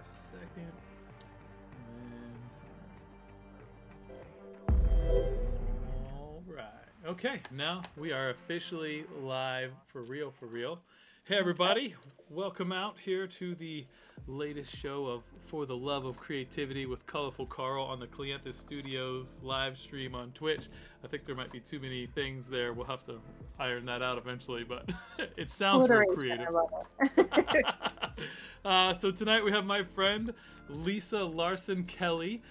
a second. All right. Okay, now we are officially live for real, for real. Hey, everybody. Welcome out here to the latest show of For the Love of Creativity with Colorful Carl on the Clientes Studios live stream on Twitch. I think there might be too many things there. We'll have to iron that out eventually, but it sounds real creative. I love it. So tonight we have my friend Lisa Larson Kelly.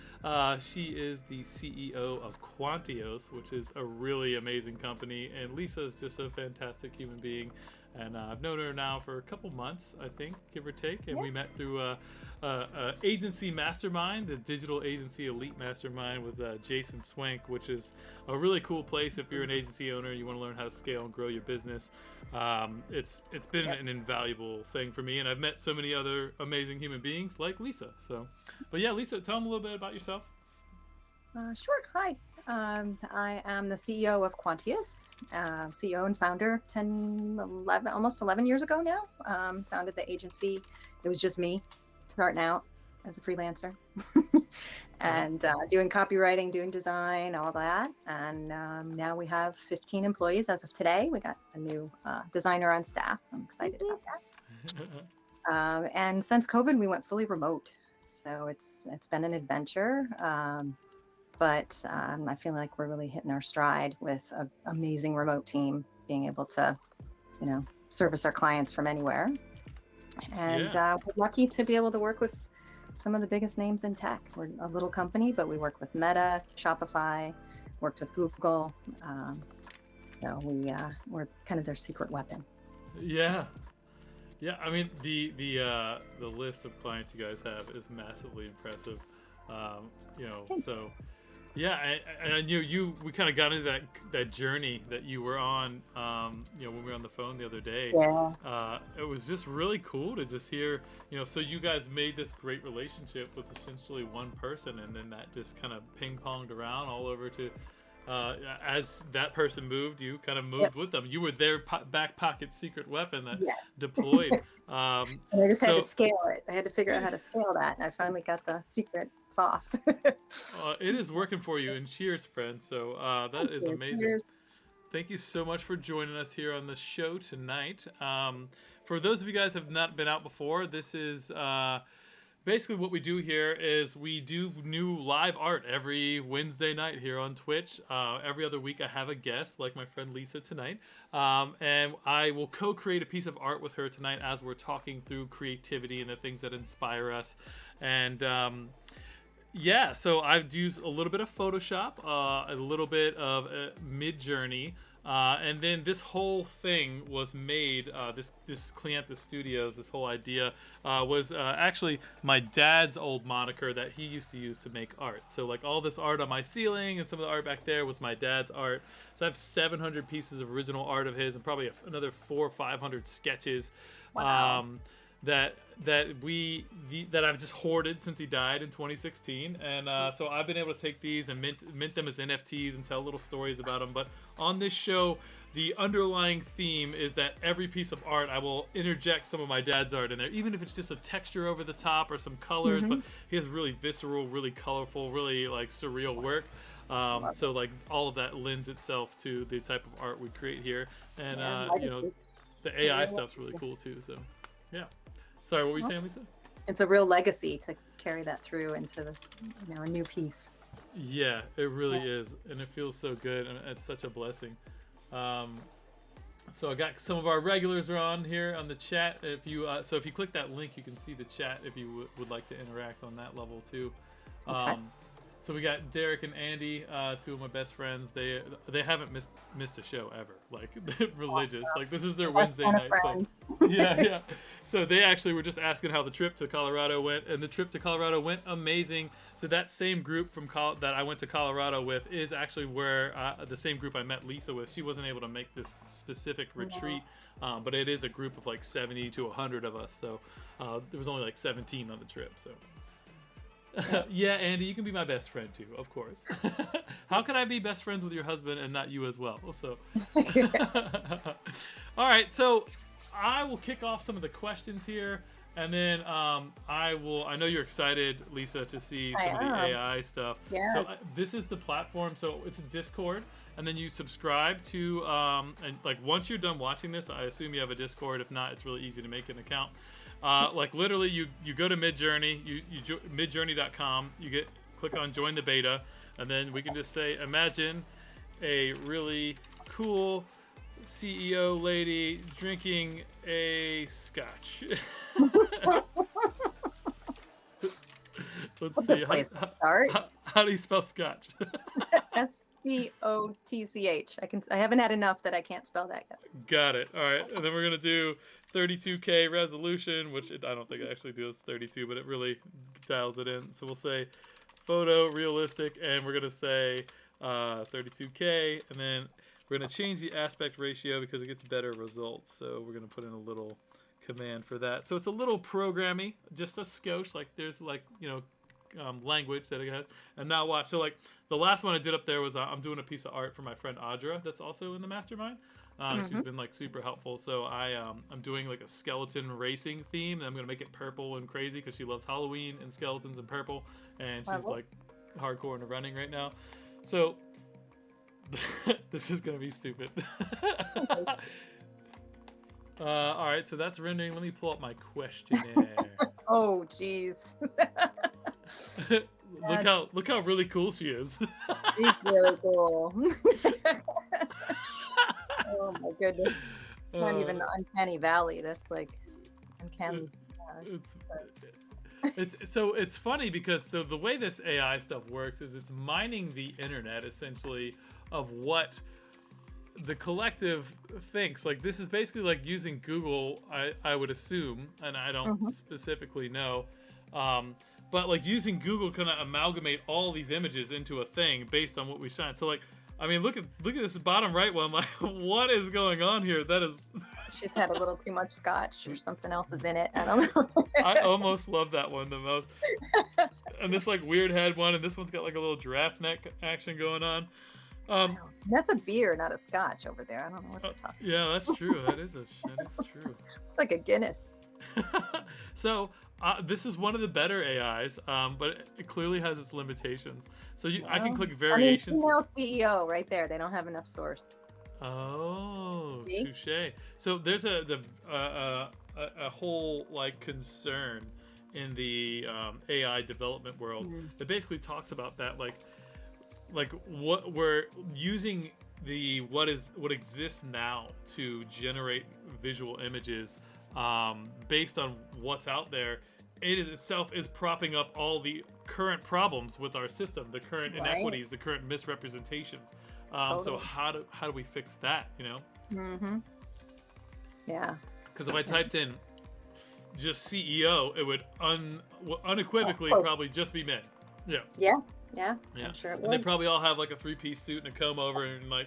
She is the CEO of Quantios, which is a really amazing company, and Lisa is just a fantastic human being. And I've known her now for a couple months, I think, give or take. And we met through a agency mastermind, the digital agency elite mastermind with Jason Swank, which is a really cool place if you're an agency owner and you want to learn how to scale and grow your business. It's been an invaluable thing for me, and I've met so many other amazing human beings like Lisa. So, but yeah, Lisa, tell them a little bit about yourself. Sure. Hi. I am the CEO of Quantios, CEO and founder 11, almost 11 years ago now. Founded the agency. It was just me starting out as a freelancer and doing copywriting, doing design, all that. And now we have 15 employees as of today. We got a new designer on staff. I'm excited about that. And since COVID, we went fully remote. So it's been an adventure. But I feel like we're really hitting our stride with an amazing remote team, being able to, service our clients from anywhere. And we're lucky to be able to work with some of the biggest names in tech. We're a little company, but we work with Meta, Shopify, worked with Google. So we're kind of their secret weapon. Yeah. Yeah, I mean, the list of clients you guys have is massively impressive. Yeah, and I knew we kind of got into that journey that you were on, when we were on the phone the other day. Yeah. It was just really cool to just hear, so you guys made this great relationship with essentially one person, and then that just kind of ping-ponged around all over to, as that person moved, you kind of moved with them. You were their back pocket secret weapon that deployed. And I just had to scale it. I had to figure out how to scale that, and I finally got the secret sauce. It is working for you, and cheers, friend. So that is amazing. Cheers. Thank you so much for joining us here on the show tonight. For those of you guys who have not been out before, this is basically what we do here is we do new live art every Wednesday night here on Twitch. Every other week I have a guest, like my friend Lisa tonight. And I will co-create a piece of art with her tonight as we're talking through creativity and the things that inspire us. And so I've used a little bit of Photoshop, a little bit of MidJourney, and then this whole thing was made, this Clientes Studios, this whole idea was actually my dad's old moniker that he used to use to make art. So like all this art on my ceiling and some of the art back there was my dad's art. So I have 700 pieces of original art of his and probably another 400 or 500 sketches. Wow. That I've just hoarded since he died in 2016, and so I've been able to take these and mint them as NFTs and tell little stories about them. But on this show, the underlying theme is that every piece of art I will interject some of my dad's art in there, even if it's just a texture over the top or some colors. But he has really visceral, really colorful, really like surreal work. So like all of that lends itself to the type of art we create here, and the AI stuff's really cool too. So yeah. Sorry, what were you saying, Lisa? It's a real legacy to carry that through into the, a new piece. Yeah, it really is, and it feels so good, and it's such a blessing. So I got some of our regulars are on here on the chat. If you click that link, you can see the chat if you would like to interact on that level too. Okay. So we got Derek and Andy, two of my best friends. They haven't missed a show ever. Like religious. Like this is their Wednesday night thing. Yeah. So they actually were just asking how the trip to Colorado went, and the trip to Colorado went amazing. So that same group that I went to Colorado with is actually where the same group I met Lisa with. She wasn't able to make this specific retreat, but it is a group of like 70 to 100 of us. So there was only like 17 on the trip. So. Yeah, Andy, you can be my best friend too, of course. How can I be best friends with your husband and not you as well? So, all right, so I will kick off some of the questions here. And then I know you're excited, Lisa, to see I some of the am. AI stuff. So Yes. this is the platform. So it's a Discord, and then you subscribe to and like once you're done watching this, I assume you have a Discord. If not, it's really easy to make an account. Like literally, you go to MidJourney, midjourney.com. You click on join the beta, and then we can just say imagine a really cool CEO lady drinking a scotch. Let's What's see. a place to start? How do you spell scotch? SCOTCH. I haven't had enough that I can't spell that yet. Got it. All right. And then we're going to do 32K resolution, which I don't think I actually do this 32, but it really dials it in. So we'll say photo realistic, and we're going to say 32K, and then we're going to change the aspect ratio because it gets better results. So we're going to put in a little command for that. So it's a little programmy, just a skosh. Like there's like, language that it has. And now watch. So like the last one I did up there was I'm doing a piece of art for my friend Audra that's also in the mastermind. She's been like super helpful. So I'm doing like a skeleton racing theme, and I'm gonna make it purple and crazy because she loves Halloween and skeletons and purple, and she's like hardcore into running right now. So this is gonna be stupid. All right, so that's rendering. Let me pull up my questionnaire. Oh, jeez. Look how really cool she is. She's really cool. Oh my goodness. Not even the uncanny valley. That's like uncanny. It's funny because the way this AI stuff works is it's mining the internet essentially of what the collective thinks. Like this is basically like using Google, I would assume, and I don't specifically know, but like using Google kind of amalgamate all these images into a thing based on what we shine. So like, I mean, look at this bottom right one. Like, what is going on here? That is. She's had a little too much scotch, or something else is in it. I don't know. I almost love that one the most. And this like weird head one, and this one's got like a little giraffe neck action going on. That's a beer, not a scotch over there. I don't know what you're talking. Yeah, that's true. That is true. It's like a Guinness. So this is one of the better AIs, but it clearly has its limitations. So I can click variations. Female CEO right there. They don't have enough source. Oh, touche. So there's a whole like concern in the AI development world that basically talks about that, like what we're using what exists now to generate visual images based on what's out there. It itself is propping up all the current problems with our system, the current inequities, the current misrepresentations. So how do we fix that? Yeah. Because if I typed in just CEO, it would unequivocally probably just be men. Yeah. Yeah. Yeah. I'm sure it would. And they probably all have like a 3-piece suit and a comb over and like,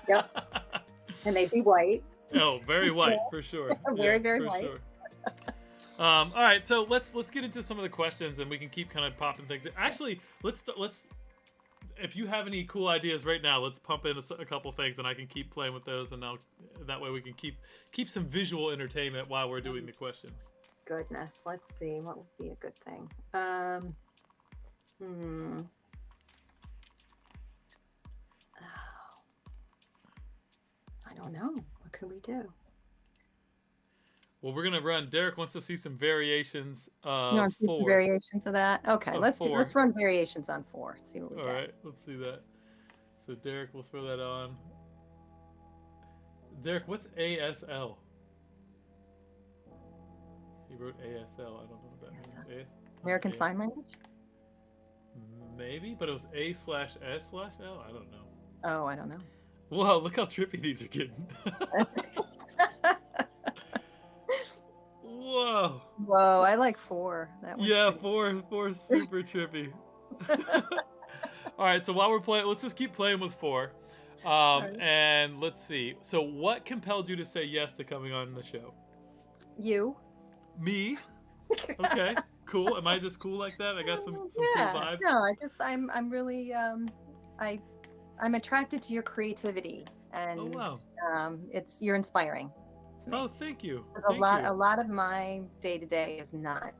Yep. And they'd be white. Oh, very white for sure. Very white. Sure. All right, so let's get into some of the questions, and we can keep kind of popping things. Actually, let's if you have any cool ideas right now, let's pump in a couple things, and I can keep playing with those, and that way we can keep some visual entertainment while we're doing the questions. Goodness, let's see what would be a good thing. I don't know. What could we do? Well, we're gonna run. Derek wants to see some variations of You want to see some variations of that? Okay, let's run variations on 4. See what we get. All right, let's see that. So Derek will throw that on. Derek, what's ASL? He wrote ASL. I don't know what that means. American Sign Language? Maybe, but it was A/S/L. I don't know. Oh, I don't know. Whoa, look how trippy these are getting. Whoa, I like 4. That one's 4 is super trippy. All right, so while we're playing, let's just keep playing with 4. And let's see. So what compelled you to say yes to coming on the show? You. Me? Okay, cool. Am I just cool like that? I got some cool vibes. No, I'm really I'm attracted to your creativity, and you're inspiring. to me. Oh, thank you. Because Thank you. a lot of my day to day is not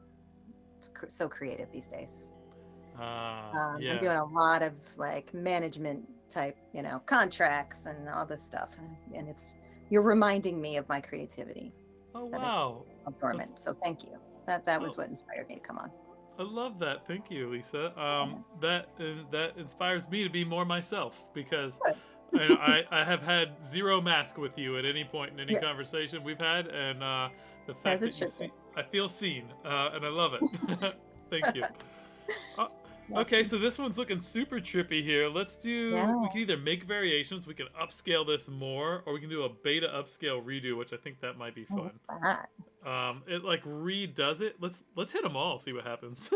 so creative these days. I'm Yeah. doing a lot of like management type, contracts and all this stuff, and you're reminding me of my creativity Oh, that it's wow. dormant. So thank you. That was Oh, what inspired me to come on. I love that. Thank you, Lisa. Yeah. That inspires me to be more myself because Good. I have had zero mask with you at any point in any Yeah, conversation we've had, and the as fact it that you should be. see, I feel seen, and I love it. Thank you. Uh, okay, Awesome. so this one's looking super trippy here. Let's do. We Yeah. can either make variations, we can upscale this more, or we can do a beta upscale redo, which I think that might be Oh, fun. what's that? It like redoes it. Let's hit them all. See what happens.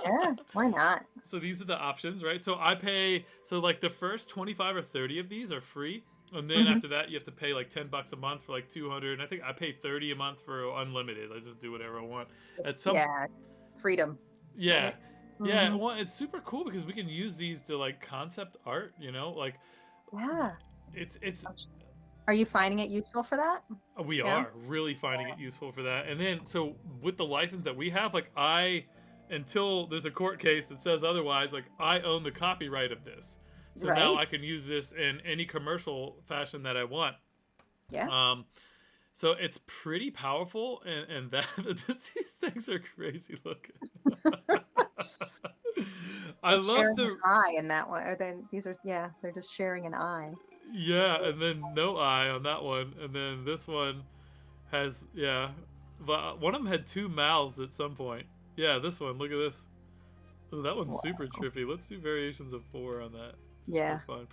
Yeah, why not? So these are the options, right? So I pay. So like the first 25 or 30 of these are free, and then Hmm. after that you have to pay like $10 a month for like 200. And I think I pay 30 a month for unlimited. I just do whatever I want. At some, Yeah, freedom, yeah, right? yeah. Hmm. Well, it's super cool because we can use these to like concept art. Like Yeah. it's Are you finding it useful for that? we Yeah. are really finding it useful for that. And then, so with the license that we have, like until there's a court case that says otherwise, like I own the copyright of this. So now Right. I can use this in any commercial fashion that I want. Yeah. Um, so it's pretty powerful, and that these things are crazy looking. I It's love sharing an the eye in that one. Or then these are, yeah, they're just sharing an eye. yeah, and then no eye on that one, and then this one has but one of them had two mouths at some point. Yeah, this one. Look at this. Oh, that one's Wow. super trippy. Let's do variations of 4 on that, just Yeah. for fun.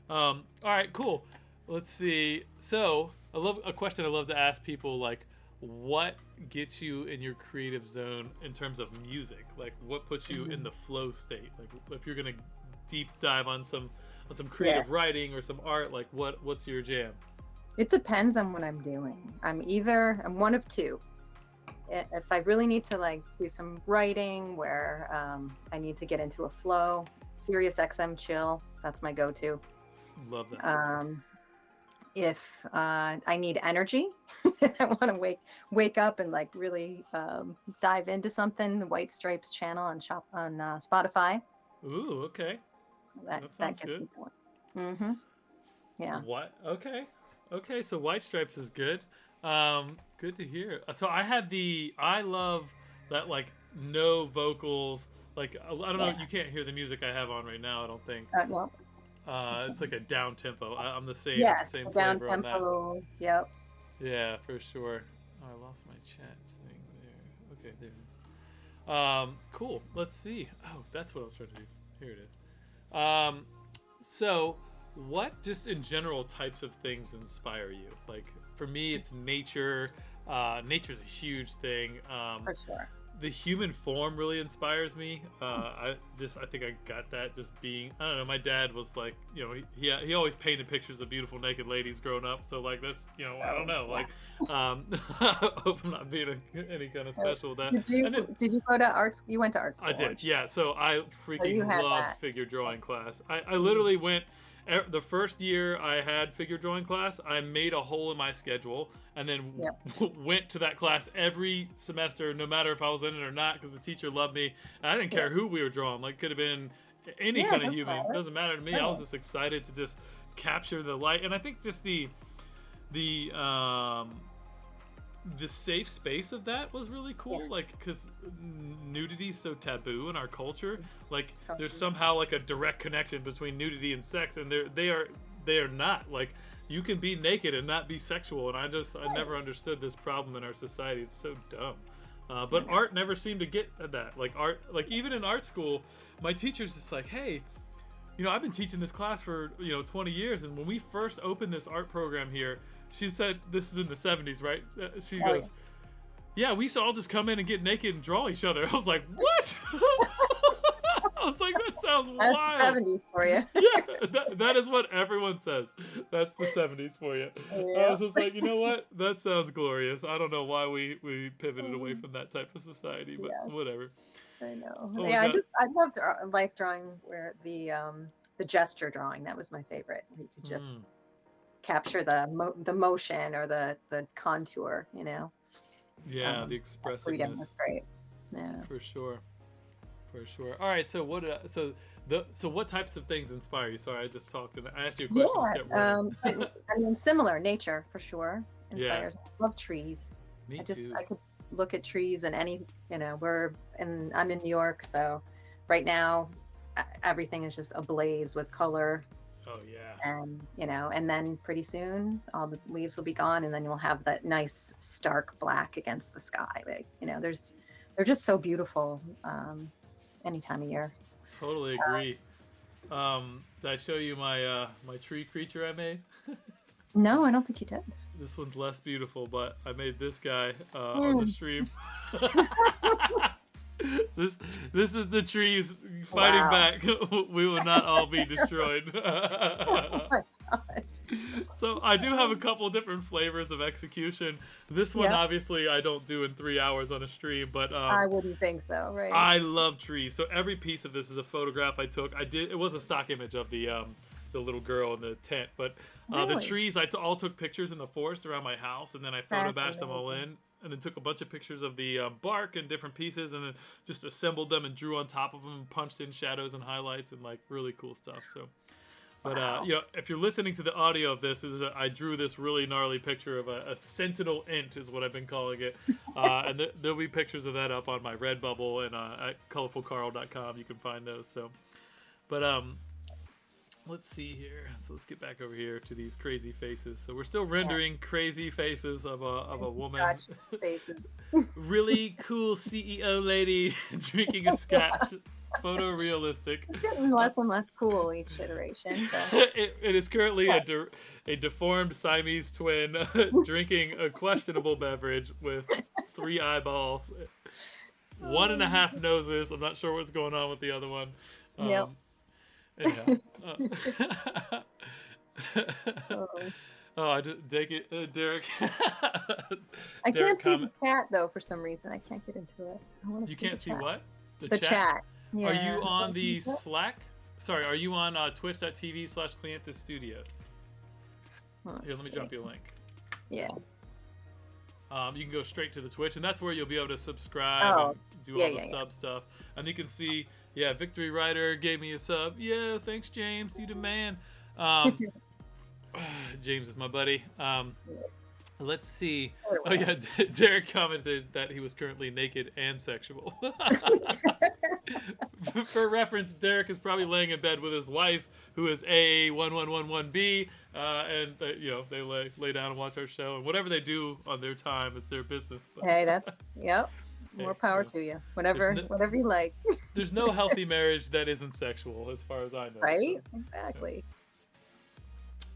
All right, cool. Let's see. So, I love a question I love to ask people, like, what gets you in your creative zone in terms of music? Like, what puts you in Mhm. the flow state? Like, if you're gonna deep dive on some Yeah. creative writing or some art, like, what's your jam? It depends on what I'm doing. I'm one of two. If I really need to like do some writing where I need to get into a flow, Sirius XM chill, that's my go-to. Love that. If I need energy, I want to wake up and like really dive into something, the White Stripes channel on Spotify, Ooh, okay. that That that sounds gets good. me going. Hmm. Yeah. What? Okay. Okay, so White Stripes is good. Good to hear. So I love that like no vocals. Like I don't know, Yeah. you can't hear the music I have on right now. I don't think. No. Okay. It's like a down tempo. I'm the Yes, same the down flavor on that. tempo. Yep. Yeah, for sure. Oh, I lost my chat thing there. Okay, there it is. Cool. Let's see. Oh, that's what I was trying to do. Here it is. So what just in general types of things inspire you? Like for me, it's nature. Nature's a huge thing. For sure. The human form really inspires me. I think I got that just being. I don't know. My dad was like, he always painted pictures of beautiful naked ladies growing up. So like that's, I don't know. Yeah. Like, I hope I'm not being any kind of special with that. And then Did you go to arts? You went to art school. I did, yeah. So I So you freaking had loved that. figure drawing class. I literally went the first year I had figure drawing class. I made a hole in my schedule and then Yep. went to that class every semester, no matter if I was in it or not, because the teacher loved me. And I didn't care Yep. who we were drawing. Like, could have been any Yeah, it kind of doesn't human. It matter. doesn't matter to me. I was Right. just excited to just capture the light, and I think just the safe space of that was really cool. Yeah. Like because nudity is so taboo in our culture, like there's Totally. somehow like a direct connection between nudity and sex, and they are not. Like you can be naked and not be sexual, and I Right. never understood this problem in our society. It's so dumb. But art never seemed to get at that. Like art, like even in art school, my teacher's just like, hey, I've been teaching this class for 20 years, and when we first opened this art program here, she said, this is in the 70s, right? She Oh, goes, yeah, we used to all just come in and get naked and draw each other. I was like, what? I was like, that sounds That's wild. 70s for you. Yeah, that is what everyone says. That's the 70s for you. I Yeah. was just like, you know what? That sounds glorious. I don't know why we pivoted away from that type of society, but Yes. whatever. I know. Oh, Yeah, we got, I loved life drawing where the gesture drawing, that was my favorite. Where you could just mm, capture the motion or the contour, Yeah, the that freedom was expressiveness, great. Yeah. for sure. For sure. All right. So so what types of things inspire you? Sorry, I just talked and I asked you a Yeah, question. Just kept running. but I mean, similar nature for sure Yeah. inspires. I love trees. Me I too. could look at trees and I'm in New York, so right now everything is just ablaze with color, Oh yeah. and and then pretty soon all the leaves will be gone, and then you'll have that nice stark black against the sky. Like, they're just so beautiful, any time of year. Totally agree. Did I show you my tree creature I made? No, I don't think you did. This one's less beautiful, but I made this guy on the Mm. stream. this this is the trees fighting Wow. back. We will not all be destroyed. Oh my gosh. So I do have a couple different flavors of execution. This one Yep. obviously I don't do in 3 hours on a stream, but I wouldn't think so, right? I love trees. So every piece of this is a photograph I took. It was a stock image of the little girl in the tent, but the Really? trees all took pictures in the forest around my house, and then I That's photobashed them all amazing. in, and then took a bunch of pictures of the bark and different pieces, and then just assembled them and drew on top of them, and punched in shadows and highlights and like really cool stuff. So. But Wow. if you're listening to the audio of this, I drew this really gnarly picture of a sentinel int, is what I've been calling it, and there'll be pictures of that up on my Redbubble and at colorfulcarl.com. You can find those. So, but let's see here. So let's get back over here to these crazy faces. So we're still Yeah. rendering crazy faces of a This is woman, Scotch faces. really cool CEO lady drinking a scotch, photorealistic. It's getting less and less cool each iteration, but It is currently yeah. a deformed Siamese twin drinking a questionable beverage with 3 eyeballs, 1.5 noses. I'm not sure what's going on with the other one. Yep. Anyhow. Oh. Oh, I did take it, Derek. I Derek can't see the comment. chat though for some reason. I can't get into it. I want to You see the can't see chat. what? The chat. Are Yeah. you on Can you the see it? Slack? Sorry, are you on twitch.tv/Cleanthis Studios? Here, Let's let me see. drop you a link. Yeah. You can go straight to the Twitch, and that's where you'll be able to subscribe Oh. and do Yeah, all the yeah, sub stuff. And you can see, yeah, Victory Rider gave me a sub. Yeah, thanks, James. You the man. Um, James is my buddy. Yes. Let's see. Other Oh way. yeah, Derek commented that he was currently naked and sexual. For reference, Derek is probably laying in bed with his wife, who is A1111B, and they lay down and watch our show, and whatever they do on their time is their business. But Hey, yep. hey, More power to you. there's Whatever you like. there's no healthy marriage that isn't sexual, as far as I know. Right? So, Exactly.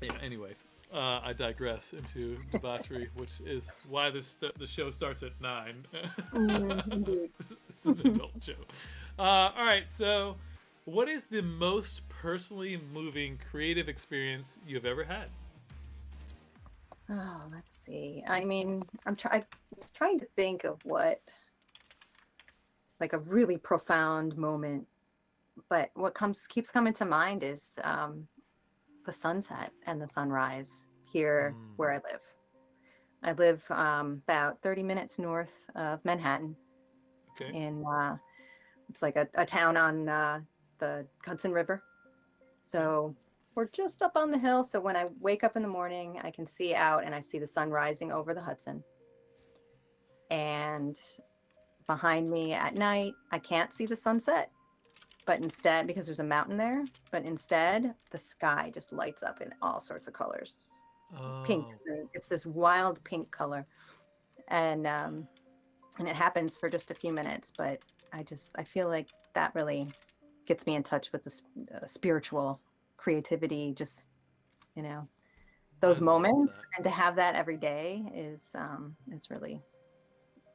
yeah. Anyways, I digress into debauchery, which is why the show starts at 9. Indeed. It's an adult show. All right, so what is the most personally moving creative experience you've ever had? Oh, let's see. I mean, I'm trying to think of what, like, a really profound moment, but what keeps coming to mind is the sunset and the sunrise here where I live. I live about 30 minutes north of Manhattan, Okay. in it's like a town on the Hudson River. So we're just up on the hill. So when I wake up in the morning, I can see out and I see the sun rising over the Hudson. And behind me at night, I can't see the sunset. But instead, because there's a mountain there, but instead the sky just lights up in all sorts of colors. Oh. Pinks, and it's this wild pink color. And it happens for just a few minutes, but I feel like that really gets me in touch with the spiritual creativity, just those I love moments, that. and to have that every day is it's really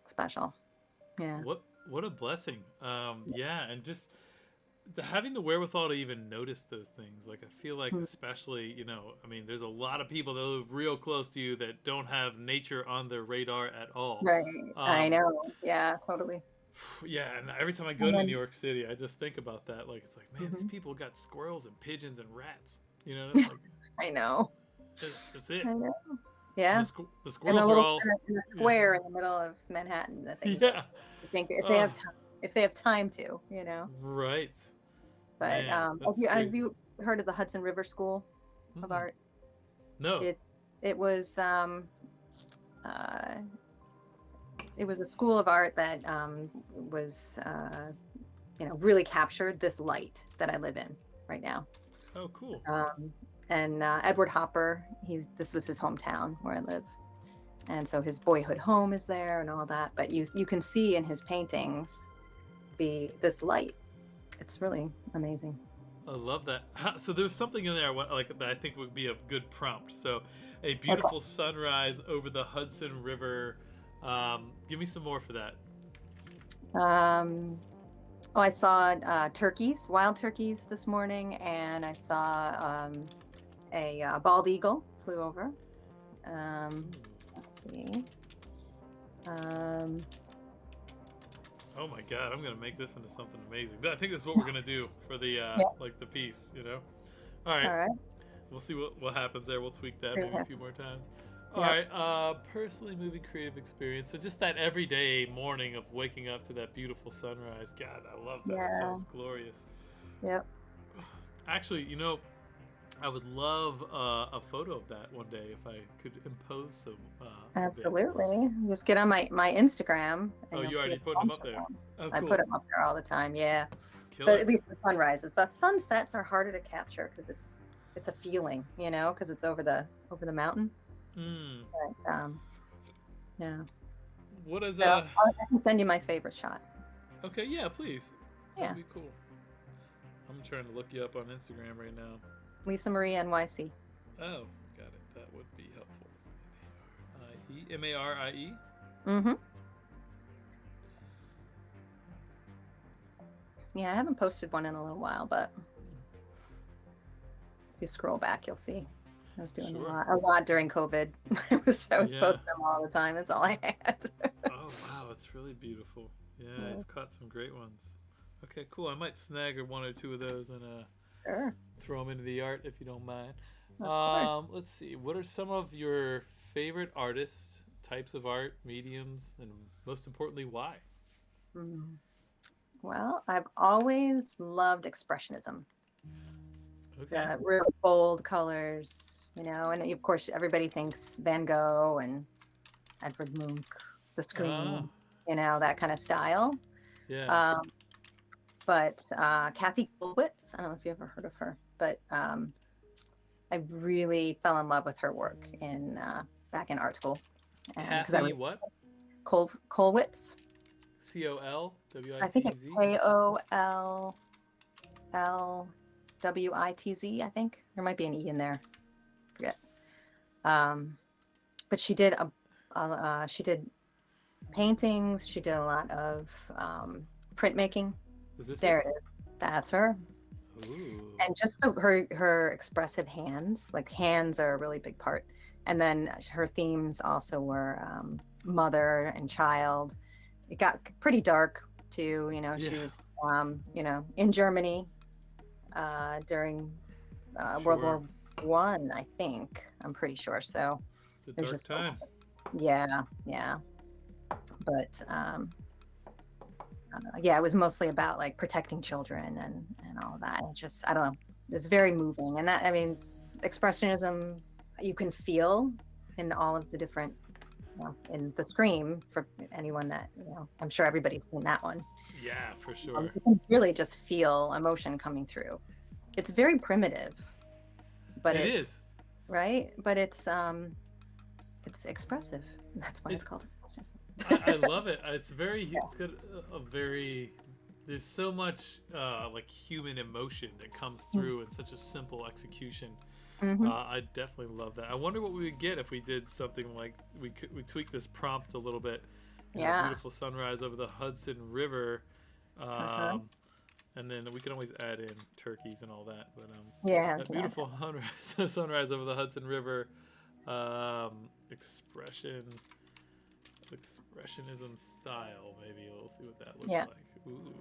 special. Yeah. What a blessing. Yeah, and just having the wherewithal to even notice those things. Like, I feel like, especially, I mean, there's a lot of people that live real close to you that don't have nature on their radar at all. Right. I know. Yeah, totally. Yeah, and every time I go And to then, New York City, I just think about that. Like, it's like, man, these mhm, people got squirrels and pigeons and rats. It's like, I know. That's it. I know. And Yeah. the And squirrels are all, in the yeah, square in the middle of Manhattan that they yeah. think Oh, if they have time to, you know. right. But Man, that's have crazy. you heard of the Hudson River School of Mm-mm. Art? No. It was uh, it was a school of art that was really captured this light that I live in right now. Oh, cool. Um, and Edward Hopper, this was his hometown where I live, and so his boyhood home is there and all that. But you can see in his paintings this light. It's really amazing. I love that. So there's something in there like that I think would be a good prompt. So, a Okay. beautiful sunrise over the Hudson River. Give me some more for that. Um, oh, I saw wild turkeys this morning, and I saw a bald eagle flew over. Um, let's see. Um, Oh my god, I'm gonna make this into something amazing. I think this is what we're gonna do for the yeah. like the piece. All right. All right. We'll see what happens there. We'll tweak that Sure. maybe a few more times. All Yep. right. Personally, moving creative experience. So just that everyday morning of waking up to that beautiful sunrise. God, I love that. It Yeah. sounds glorious. Yep. Actually, I would love a photo of that one day if I could impose some. A bit. Absolutely. Just get on my Instagram, Oh, and you'll you see a already put them bunch up of there. them. Oh, I cool. put them up there all the time. Yeah. But Killer. at least the sunrises. The sunsets are harder to capture because it's a feeling, because it's over the mountain. Mm. But yeah. What is But I can send you my favorite shot. Okay, yeah, please. That Yeah. would be cool. I'm trying to look you up on Instagram right now. Lisa Marie NYC. Oh, got it. That would be helpful. Marie. Mm-hmm. Yeah, I haven't posted one in a little while, but if you scroll back, you'll see. I was doing Sure. a lot during COVID. I was Yeah. posting them all the time. That's all I had. Oh wow, it's really beautiful. Yeah, you've caught some great ones. Okay, cool. I might snag one or two of those and Sure. throw them into the art if you don't mind. Of course. Let's see. What are some of your favorite artists, types of art, mediums, and most importantly, why? Mm. Well, I've always loved expressionism. Okay. The real bold colors, and of course everybody thinks Van Gogh and Edvard Munch, the Ah, Scream, that kind of style. yeah. Um, but Kathy Kulwitz, I don't know if you ever heard of her, but I really fell in love with her work back in art school, and because I Kathy was what? Kolwitz. Colwitz. I think it's KOLLWITZ. I think there might be an E in there. Forget. But she did she did paintings. She did a lot of printmaking. Is this There it? it is. That's her. Ooh. And just her expressive hands. Like hands are a really big part. And then her themes also were mother and child. It got pretty dark too. Yeah. She was in Germany during World Sure. War I, I think. I'm pretty sure. So It's a it was dark just time. yeah. But yeah, it was mostly about like protecting children and all of that. And just I don't know, it's very moving. And that expressionism you can feel in all of the different, in the Scream for anyone that I'm sure everybody's seen that one. Yeah, for sure. You can really just feel emotion coming through. It's very primitive, but It it's is. right. But it's expressive. That's why it's called expressionism. I love it. It's it's got a very. There's so much like human emotion that comes through in such a simple execution. Mm-hmm. I definitely love that. I wonder what we would get if we did something like we tweak this prompt a little bit. A beautiful sunrise over the Hudson River, and then we can always add in turkeys and all that. But that beautiful sunrise over the Hudson River, expressionism style. Maybe we'll see what that looks like. Ooh.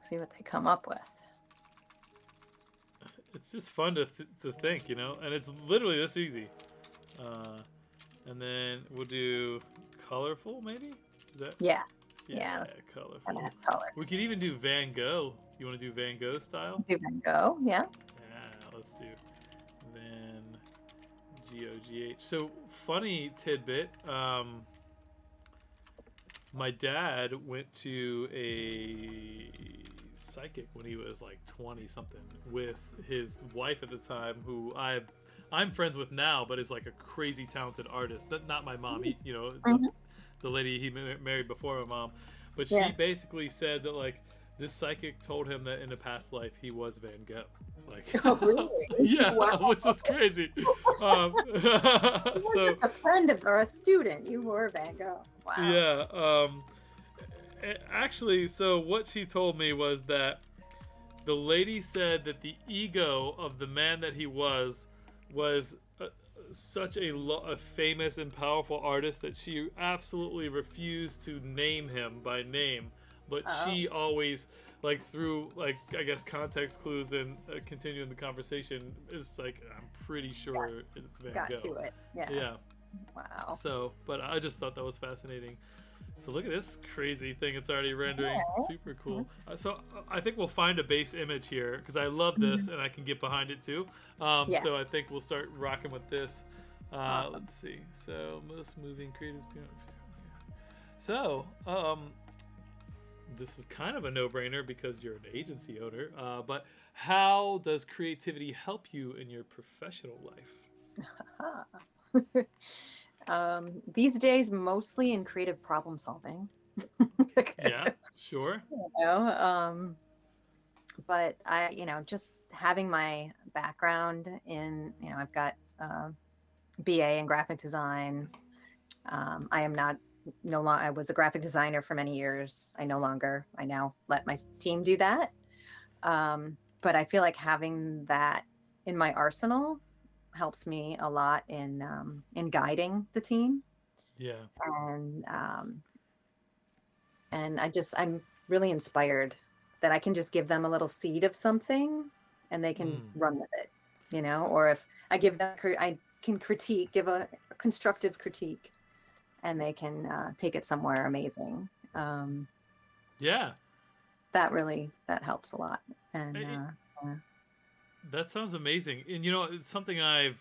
See what they come up with. it's just fun to think, and it's literally this easy. And then we'll do colorful, maybe. Is that? Yeah. Yeah, That's colorful. color. We could even do Van Gogh. You want to do Van Gogh style? Do Van Gogh, yeah. Yeah, let's do Van Gogh. So funny tidbit. My dad went to a psychic when he was like 20 something with his wife at the time, who I'm friends with now, but is like a crazy talented artist. Not my mom, the lady he married before my mom, but she basically said that like this psychic told him that in a past life he was Van Gogh. Like, oh, really? yeah, Wow. which is crazy. You were just a friend or a student. You were Van Gogh. Wow. Yeah. Actually, so what she told me was that the lady said that the ego of the man that he was such a famous and powerful artist that she absolutely refused to name him by name, but she always, like, through, like, I guess context clues and continuing the conversation, is like, I'm pretty sure it's Van Gogh. Got to it. Yeah. Wow. So, but I just thought that was fascinating. So look at this crazy thing it's already rendering. Yeah. Super cool. So I think we'll find a base image here because I love this and I can get behind it too. So I think we'll start rocking with this. Awesome. Let's see. So most moving creatives. So this is kind of a no-brainer because you're an agency owner. But how does creativity help you in your professional life? These days, mostly in creative problem solving. Yeah, sure. But I, just having my background in, I've got BA in graphic design. I am no longer, I was a graphic designer for many years. I now let my team do that. But I feel like having that in my arsenal helps me a lot in guiding the team. Yeah. And I'm really inspired that I can just give them a little seed of something and they can run with it, or if I give them, I can give a constructive critique and they can take it somewhere amazing. Yeah. That helps a lot. And that sounds amazing. And it's something I'm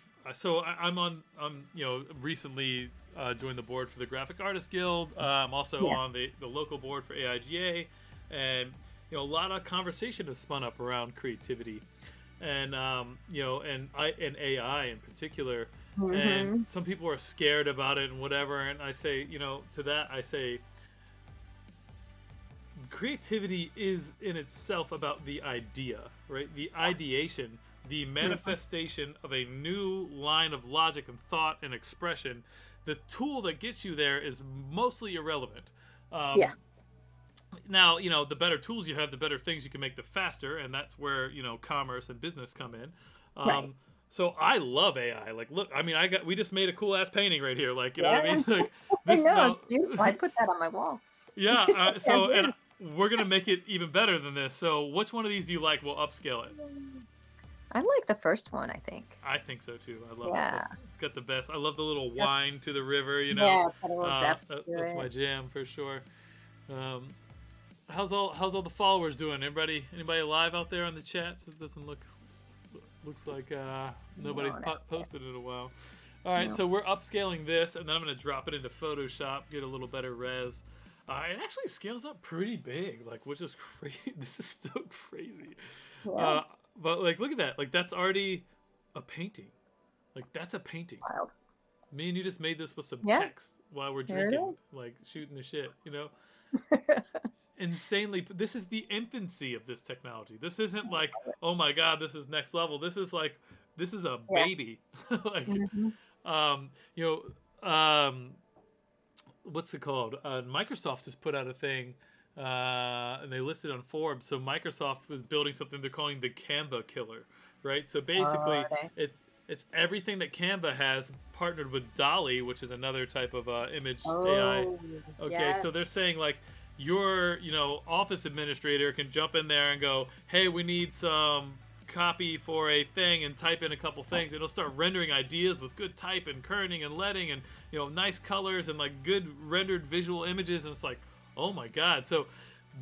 recently joined the board for the Graphic Artists Guild. I'm also on the local board for AIGA, and a lot of conversation has spun up around creativity, and and AI in particular. And some people are scared about it and whatever. And I say, to that I say, creativity is in itself about the idea, right? The ideation, the manifestation of a new line of logic and thought and expression. The tool that gets you there is mostly irrelevant. Now, the better tools you have, the better things you can make, the faster, and that's where, commerce and business come in. Right. So I love AI. Like, look, I mean, we just made a cool ass painting right here. Like, you know what I mean? Like, this it's beautiful. I'd put that on my wall. Yeah. And we're gonna make it even better than this. So, which one of these do you like? We'll upscale it. I like the first one. I think. I think so too. I love it. It's got the best. I love the little whine to the river. Yeah, it's got a little depth to that's it. my jam for sure. How's all the followers doing? Anybody alive out there on the chat? So it doesn't looks like nobody's posted in a while. All right, so we're upscaling this, and then I'm going to drop it into Photoshop, get a little better res. It actually scales up pretty big, like, which is crazy. This is so crazy. Yeah. But like, look at that. Like, that's already a painting. Like, that's a painting. Wild. Me and you just made this with some text while we're drinking, like shooting the shit. Insanely. This is the infancy of this technology. This isn't like, oh my god, this is next level. This is a baby. Like, what's it called? Microsoft just put out a thing, and they listed on Forbes. So Microsoft was building something they're calling the Canva killer, right? So basically, it's everything that Canva has partnered with DALL-E, which is another type of image AI. Okay, so they're saying like, your office administrator can jump in there and go, hey, we need some copy for a thing and type in a couple things, it'll start rendering ideas with good type and kerning and leading and nice colors and like good rendered visual images, and it's like, oh my god. So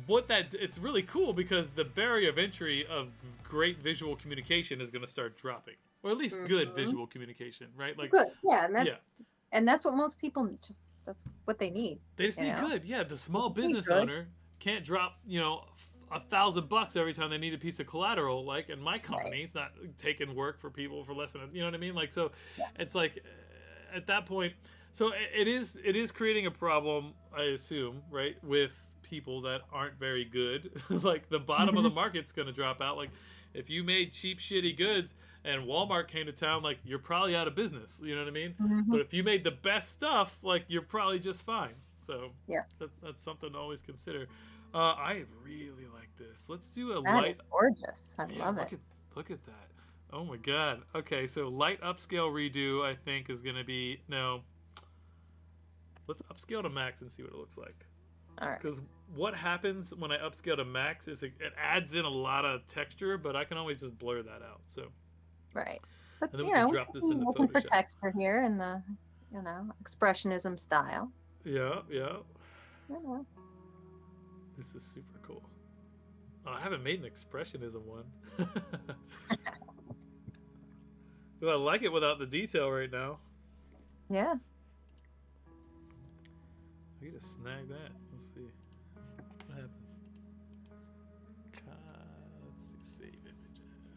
it's really cool because the barrier of entry of great visual communication is going to start dropping, or at least good visual communication, right? Like good, yeah, and that's what most people that's what they need. They just need good. Yeah, the small business owner can't drop $1,000 every time they need a piece of collateral. Like, and my company's not taking work for people for less than you know what I mean. Like, so it's like at that point. So it is creating a problem, I assume, right, with people that aren't very good. Like the bottom of the market's going to drop out. Like if you made cheap, shitty goods and Walmart came to town, like you're probably out of business. You know what I mean? But if you made the best stuff, like you're probably just fine. So that's something to always consider. I really like this. Let's do a light. It's gorgeous. I love it. Look at that. Oh my god. Okay, so light upscale redo, I think, is going to be no. Let's upscale to max and see what it looks like. All right. Because what happens when I upscale to max is it adds in a lot of texture, but I can always just blur that out. So. Right. But and then we can drop this into looking for Photoshop. texture here in the expressionism style. Yeah. Yeah. This is super cool. Oh, I haven't made an expressionism one. But I like it without the detail right now. Yeah. I can just snag that. Let's see what happens. Let's see, save images.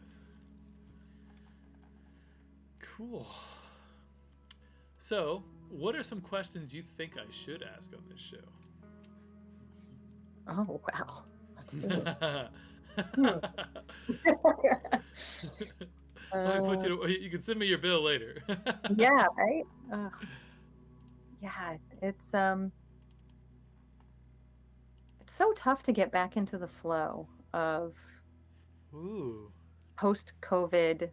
Cool. So, what are some questions you think I should ask on this show? Oh wow. Let's see. Let me put you can send me your bill later. Yeah, right? Yeah, it's so tough to get back into the flow of post-COVID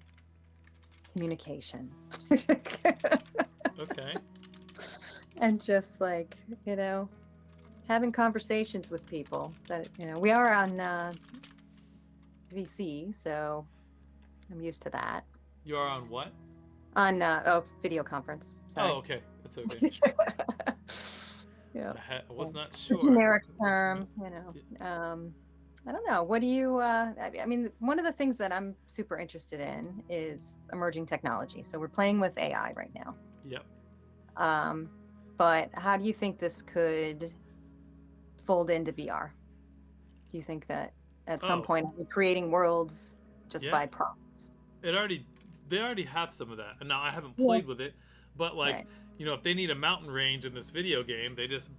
communication. Okay. And just like, having conversations with people that, we are on VC, so I'm used to that. You are on what? On video conference. Sorry. Oh, okay. That's okay. Yeah. I was not sure. Generic term, I don't know. What do you, I mean, one of the things that I'm super interested in is emerging technology. So we're playing with AI right now. Yep. But how do you think this could fold into VR? Do you think that at some point we're creating worlds just by prompts? They already have some of that. And now I haven't played with it, but like, if they need a mountain range in this video game, they just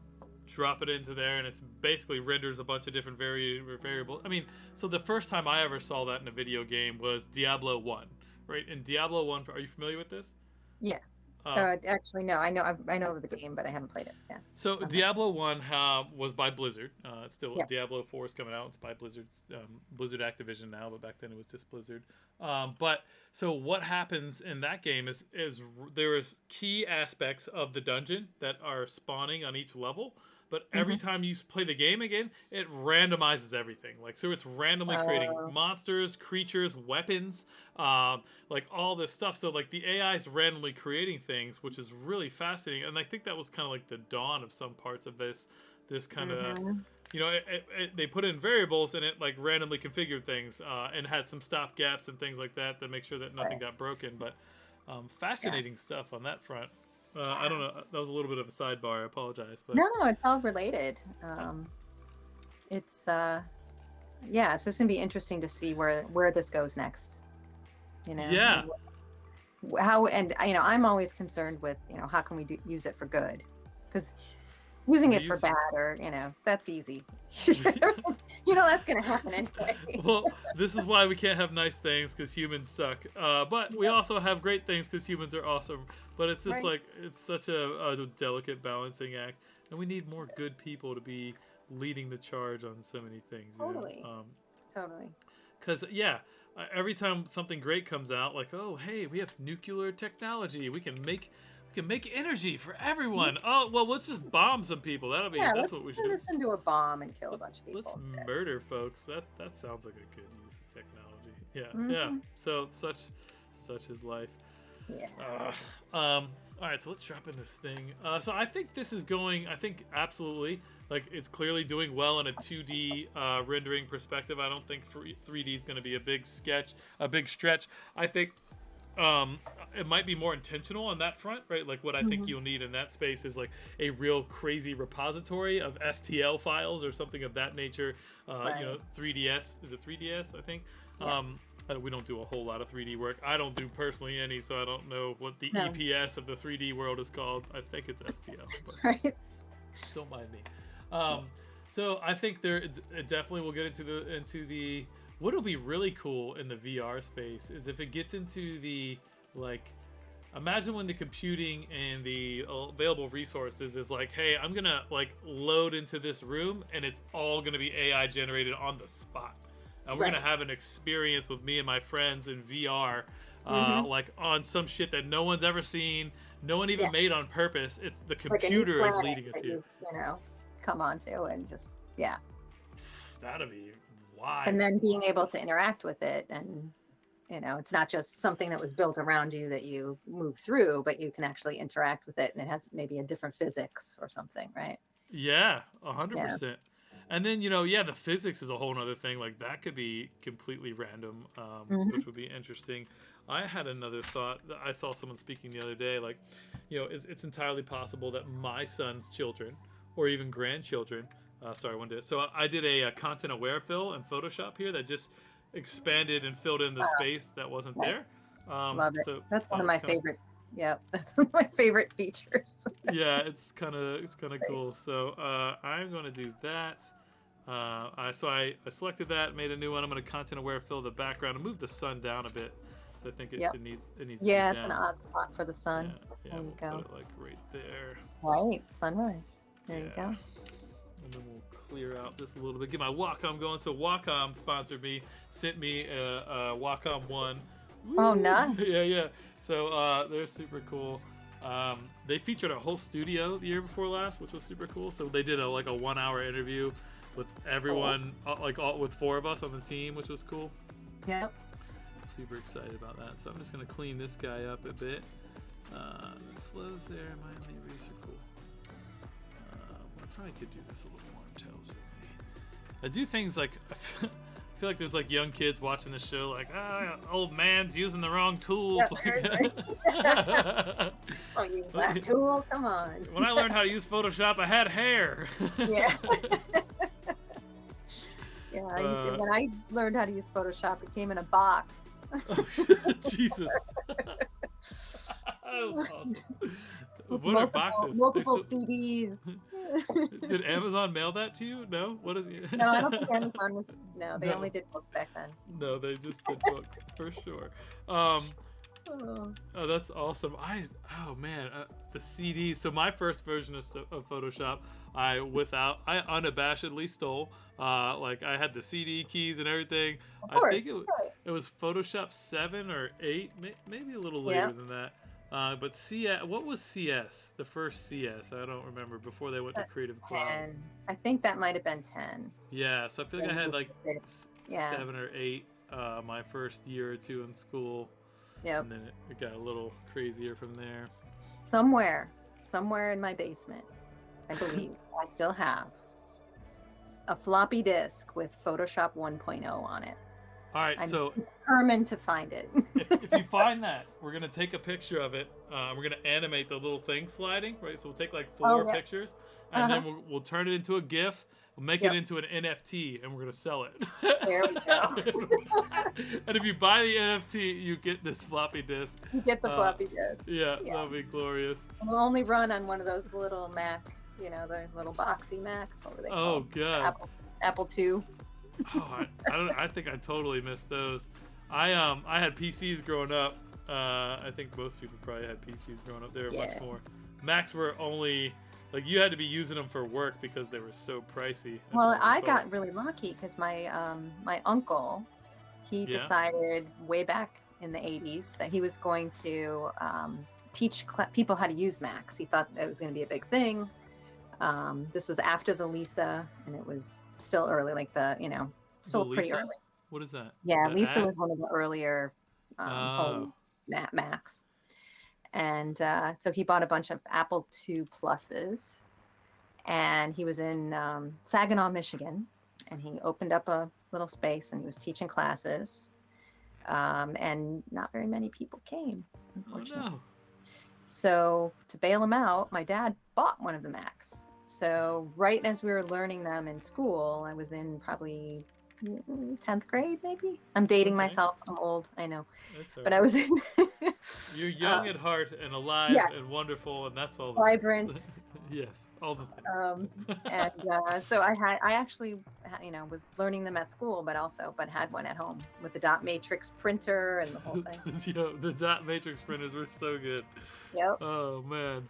drop it into there and it's basically renders a bunch of different variables. I mean, so the first time I ever saw that in a video game was Diablo 1, right? In Diablo 1, are you familiar with this? Yeah. Actually, no. I know of the game, but I haven't played it. Yeah. So Diablo 1 was by Blizzard. It's still Diablo 4 is coming out. It's by Blizzard, Blizzard Activision now, but back then it was just Blizzard. But so what happens in that game is there is key aspects of the dungeon that are spawning on each level. But every time you play the game again, it randomizes everything. Like, so it's randomly creating monsters, creatures, weapons, like all this stuff. So like the AI is randomly creating things, which is really fascinating. And I think that was kind of like the dawn of some parts of this kind of, they put in variables and it like randomly configured things and had some stop gaps and things like that to make sure that nothing got broken. But fascinating stuff on that front. I don't know. That was a little bit of a sidebar. I apologize. But... No, it's all related. It's so it's going to be interesting to see where this goes next. Yeah. How I'm always concerned with how can we use it for good, because using it for bad or that's easy. That's going to happen anyway. Well, this is why we can't have nice things, because humans suck. But we also have great things because humans are awesome. But it's just like, it's such a delicate balancing act. And we need more good people to be leading the charge on so many things. Totally. Totally. Because, every time something great comes out, like, oh, hey, we have nuclear technology. We can make energy for everyone. Oh, well, let's just bomb some people. That's what we should do. Let's turn this into a bomb and kill a bunch of people. Let's murder folks. That sounds like a good use of technology. Yeah, yeah. Hmm. So such is life. Yeah. All right, so let's drop in this thing. So I think this is going. I think absolutely, like it's clearly doing well in a 2D rendering perspective. I don't think 3D is going to be a big stretch. I think um, it might be more intentional on that front, right? Like what I think Hmm. you'll need in that space is like a real crazy repository of STL files or something of that nature. Right. 3DS, is it 3DS? I think. Yeah. We don't do a whole lot of 3D work. I don't do personally any, so I don't know what the No. EPS of the 3D world is called. I think it's STL, but Right. don't mind me. Um, so I think it definitely will get into the. What'll be really cool in the VR space is if it gets into the like. Imagine when the computing and the available resources is like, hey, I'm gonna like load into this room and it's all gonna be AI generated on the spot, and we're gonna Right. have an experience with me and my friends in VR, Hmm. like on some shit that no one's ever seen, no one even Yeah. made on purpose. It's the Like a new computer is planet leading us that here. you know, come onto and just, yeah. That'd be And wild. then being able to interact with it, and it's not just something that was built around you that you move through, but you can actually interact with it, and it has maybe a different physics or something, right? Yeah, 100 Yeah. percent. And then yeah, the physics is a whole other thing. Like that could be completely random, Hmm. which would be interesting. I had another thought. I saw someone speaking the other day. Like, it's entirely possible that my son's children, or even grandchildren. Sorry, one did. So I did a content aware fill in Photoshop here that just expanded and filled in the space that wasn't Nice. there. Love it. So That's one that of was my kind of favorite. Yeah, that's one of my favorite features. yeah, it's kind of cool. So I'm gonna do that. I selected that, made a new one. I'm gonna content aware fill the background and move the sun down a bit. So I think it, Yep. it needs to be Yeah, it's an down. odd spot for the Yeah, sun. yeah. There you We'll go. put it like right there. Right, sunrise. There you Yeah. go. And then we'll clear out this a little bit. Get my Wacom going. So Wacom sponsored me, sent me a Wacom One. Oh, Woo! nice. Yeah, yeah. So they're super cool. They featured a whole studio the year before last, which was super cool. So they did a 1 hour interview with Cool. everyone, with 4 of us on the team, which was cool. Yep. Super excited about that. So I'm just gonna clean this guy up a bit. The flows there, mildly eraser, cool. I probably could do this a little more intelligently. I do things like I feel like there's like young kids watching this show, like old man's using the wrong tools. Yep. Don't use that tool. Come on. When I learned how to use Photoshop, I had hair. Yeah. Yeah. When Uh, I learned how to use Photoshop, it came in a box. oh, Jesus. That was awesome. With What are multiple boxes? multiple CDs. Did Amazon mail that to you? No. What is it? No, I don't think Amazon was. No, they No. only did books back then. No, they just did books for sure. Um, Oh. oh, that's awesome. Oh man, the CDs. So my first version of Photoshop, I unabashedly stole. Like I had the CD keys and everything. Of I think course. Right. it was Photoshop 7 or 8, maybe a little later Yeah. than that. But CS, what was CS? The first CS, I don't remember. Before they went to Creative Cloud. 10. I think that might have been 10. Yeah, so I feel like I Then had moved like to 6. Yeah. 7 or 8 my first year or two in school. Yep. And then it got a little crazier from there. Somewhere in my basement, I believe I still have a floppy disk with Photoshop 1.0 on it. All right, I'm so determined to find it. if you find that, we're gonna take a picture of it. We're gonna animate the little thing sliding, right? So we'll take like 4 yeah. pictures, and then we'll turn it into a GIF. We'll make Yep. it into an NFT, and we're gonna sell it. There we go. And if you buy the NFT, you get this floppy disk. You get the floppy disk. Yeah, Yeah. that'll be glorious. It'll only run on one of those little Mac, the little boxy Macs. What were they Oh called? god. Apple II. Oh, I don't. I think I totally missed those. I had PCs growing up. I think most people probably had PCs growing up. They were much Yeah. more. Macs were only like you had to be using them for work because they were so pricey. Well, I got really lucky because my uncle, he Yeah. decided way back in the 80s that he was going to teach people how to use Macs. He thought that it was going to be a big thing. This was after the Lisa, and it was still early, like still The pretty Lisa? early. What is that? Yeah, The Lisa ad? was one of the earlier Oh, home Macs. And so he bought a bunch of Apple II Pluses, and he was in Saginaw, Michigan, and he opened up a little space and he was teaching classes. And not very many people came, oh unfortunately. no. So to bail him out, my dad bought one of the Macs. So right as we were learning them in school, I was in probably 10th grade, maybe. I'm dating Okay, myself. I'm old, I know. that's all But I right. was in, You're uh, young at heart and alive yes, and wonderful, and that's all that vibrant. matters. Yes, all the Um, things. and so I actually, was learning them at school, but had one at home with the dot matrix printer and the whole thing. Yo, the dot matrix printers were so good. Yep. Oh man.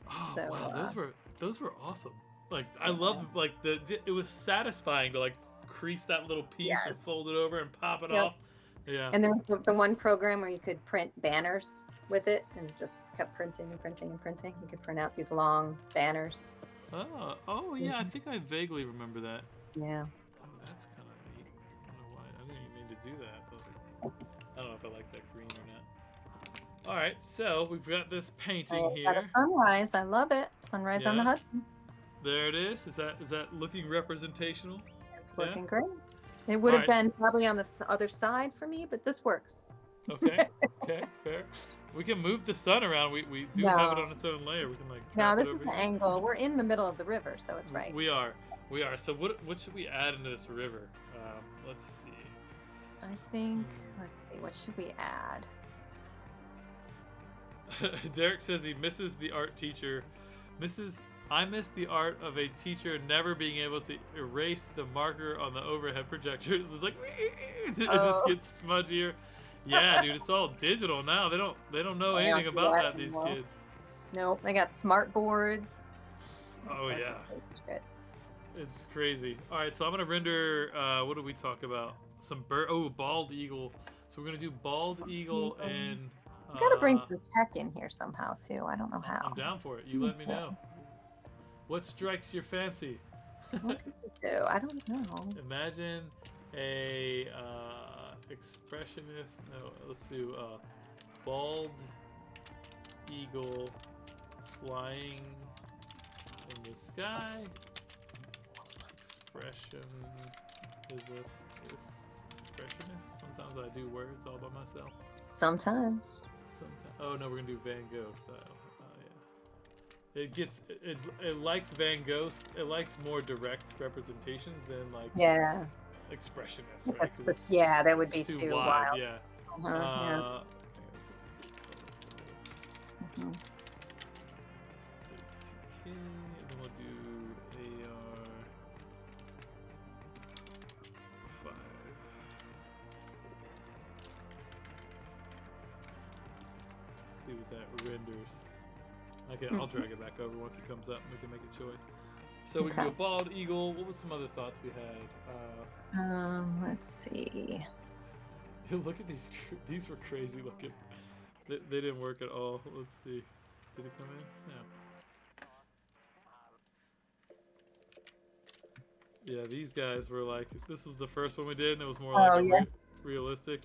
Oh So, wow, those were awesome. Like I yeah. love like it was satisfying to like crease that little piece and Yes. fold it over and pop it Yep. off. Yeah. And there was the one program where you could print banners with it and just kept printing and printing and printing. You could print out these long banners. Oh yeah, I think I vaguely remember that. Yeah. Oh, that's kind of neat. I don't know why. I didn't even mean to do that, but I don't know if I like that green or not. All right, so we've got this painting I got a here. sunrise. I love it. Sunrise on the Yeah, Hudson. there it is. Is that looking representational? It's Yeah. looking great. It would All have right. been probably on the other side for me, but this works. Okay. Okay. Fair. We can move the sun around. We do have it No, on its own layer. We can like no, drop it this is over the here. angle. We're in the middle of the river, so it's right. We are. We are. So what should we add into this river? Let's see. I think, let's see, what should we add? Derek says he misses the art teacher. I miss the art of a teacher never being able to erase the marker on the overhead projectors. It's like it just Oh, gets smudgier. Yeah, dude, it's all digital now. They don't know I don't anything do about that that. These anymore. kids. Nope, they got smart boards. All Oh sorts yeah, of crazy shit. it's crazy. All right, so I'm gonna render. What did we talk about? Some bird. Oh, bald eagle. So we're gonna do bald eagle and. We gotta bring some tech in here somehow too. I don't know how. I'm down for it. You let me know. What strikes your fancy? What could we do? I don't know. Imagine a expressionist. No, let's do bald eagle flying in the sky. Expression is this expressionist? Sometimes I do words all by myself. Sometimes. Sometimes. Oh no, we're gonna do Van Gogh style. Yeah. It likes Van Gogh. It likes more direct representations than like Yeah. expressionist, right? Yeah, that would be It's too wild. wild. Yeah. Yeah. Mhm. 32K, and then we'll do AR 5. Let's see what that renders. Okay, I'll drag it back over once it comes up and we can make a choice. So we can do a Okay. bald eagle. What was some other thoughts we had? Let's see. Look at these. These were crazy looking. They didn't work at all. Let's see. Did it come in? Yeah. Yeah, these guys were like. This was the first one we did, and it was more like Oh a yeah. realistic.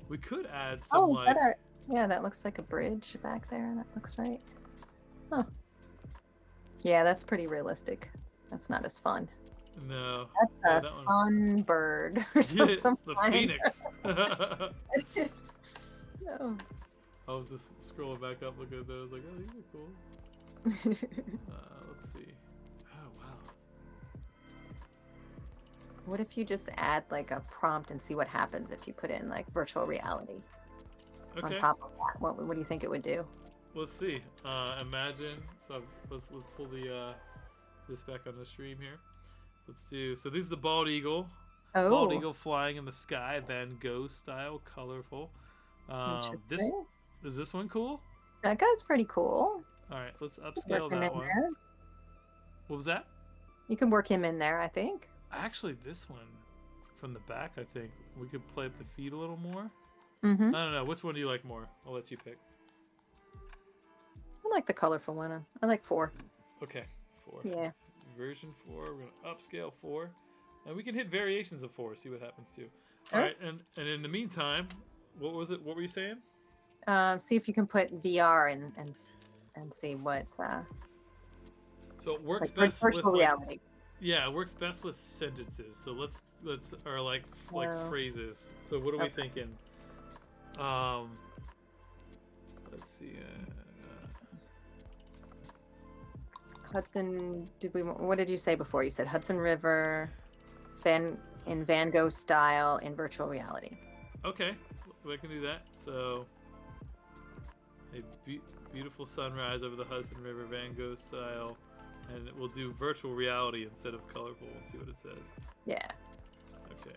We could add some Oh, is like. that a? Yeah, that looks like a bridge back there. That looks right. Huh. Yeah, that's pretty realistic. That's not as fun. No. That's Yeah, a that one. sunbird or Yeah, it's some the kind. phoenix. It is. No. I was just scrolling back up, looking at those, like, oh, these are cool. Let's see. Oh wow. What if you just add like a prompt and see what happens if you put in like virtual reality on Okay. top of that? What do you think it would do? Let's see. Imagine. So let's pull the this back on the stream here. Let's do. So this is the bald eagle. Bald Oh, eagle flying in the sky, Van Gogh style, colorful. This interesting. is this one cool? That guy's pretty cool. All right, let's Work upscale him that in one. there. What was that? You can work him in there, I think. Actually, this one from the back, I think we could play up the feet a little more. Mm-hmm. I don't know. Which one do you like more? I'll let you pick. I like the colorful one. I like 4. Okay, 4. Yeah. Version 4. We're gonna upscale 4. And we can hit variations of 4, see what happens too. All All right, and in the meantime, what was it? What were you saying? See if you can put VR and see what So it works like best with virtual reality. yeah, it works best with sentences. So let's or like phrases. So what are we thinking? Let's see. Hudson, what did you say before? You said Hudson River, Van Gogh style in virtual reality. Okay, we can do that. So a beautiful sunrise over the Hudson River, Van Gogh style, and we'll do virtual reality instead of colorful and see what it says. Yeah. Okay.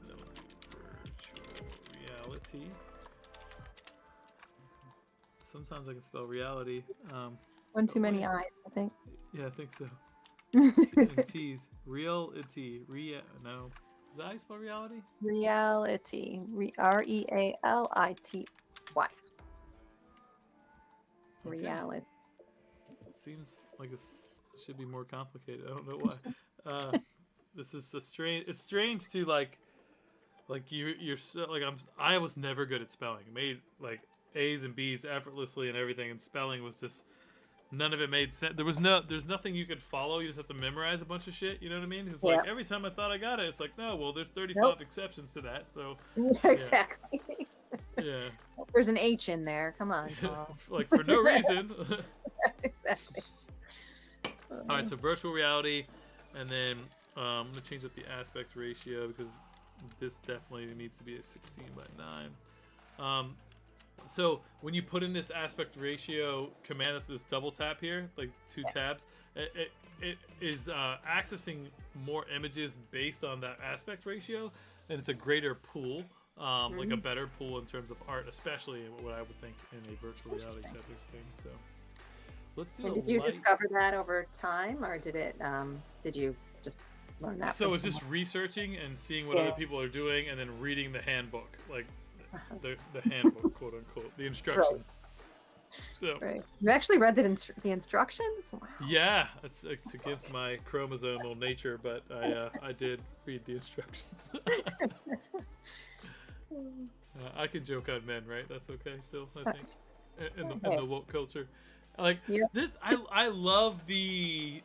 And then we'll do virtual reality. Sometimes I can spell reality. One too many eyes, I think. Yeah, I think so. And T's. Reality. No. Is that how you spell reality? Reality. Reality. Okay. Reality. It seems like it should be more complicated. I don't know why. This is so strange. It's strange to like you're so, like I was never good at spelling. I made like A's and B's effortlessly and everything, and spelling was just none of it made sense. There's nothing you could follow. You just have to memorize a bunch of shit. You know what I mean? Because like every time I thought I got it, it's like no, well, there's 35 exceptions to that. So exactly. Yeah. There's an H in there. Come on. Like for no reason. Exactly. All right, so virtual reality, and then I'm gonna change up the aspect ratio because this definitely needs to be a 16 by 9. So when you put in this aspect ratio command, that's this double tap here, like 2 tabs, it is accessing more images based on that aspect ratio, and it's a greater pool, like a better pool in terms of art, especially what I would think in a virtual reality type of thing. So let's do. Did you discover that over time, or did you just learn that? So it's just researching and seeing what other people are doing, and then reading the handbook, like the handbook, quote unquote, the instructions. So you actually read the instructions? Wow. Yeah, it's against my chromosomal nature, but I did read the instructions. I can joke on men, right? That's okay still, I think, in the woke culture. Like this, I love the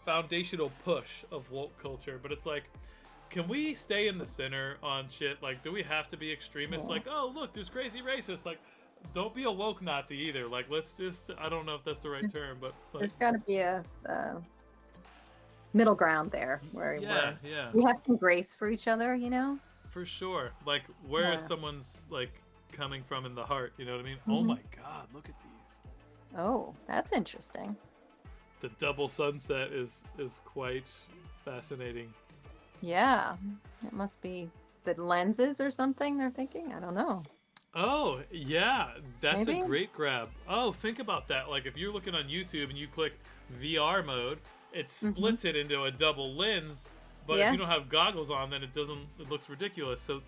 foundational push of woke culture, but it's like, can we stay in the center on shit? Like, do we have to be extremists? Like, oh look, there's crazy racists. Like, don't be a woke Nazi either. Like, let's just, I don't know if that's the right term, but like, there's got to be a middle ground there where we have some grace for each other, you know? For sure. Like, where is someone's like coming from in the heart? You know what I mean? Oh my God, look at these. Oh, that's interesting. The double sunset is quite fascinating. Yeah, it must be the lenses or something they're thinking. I don't know. Oh, yeah, that's a great grab. Oh, think about that. Like, if you're looking on YouTube and you click VR mode, it splits it into a double lens. But if you don't have goggles on, then it looks ridiculous. So,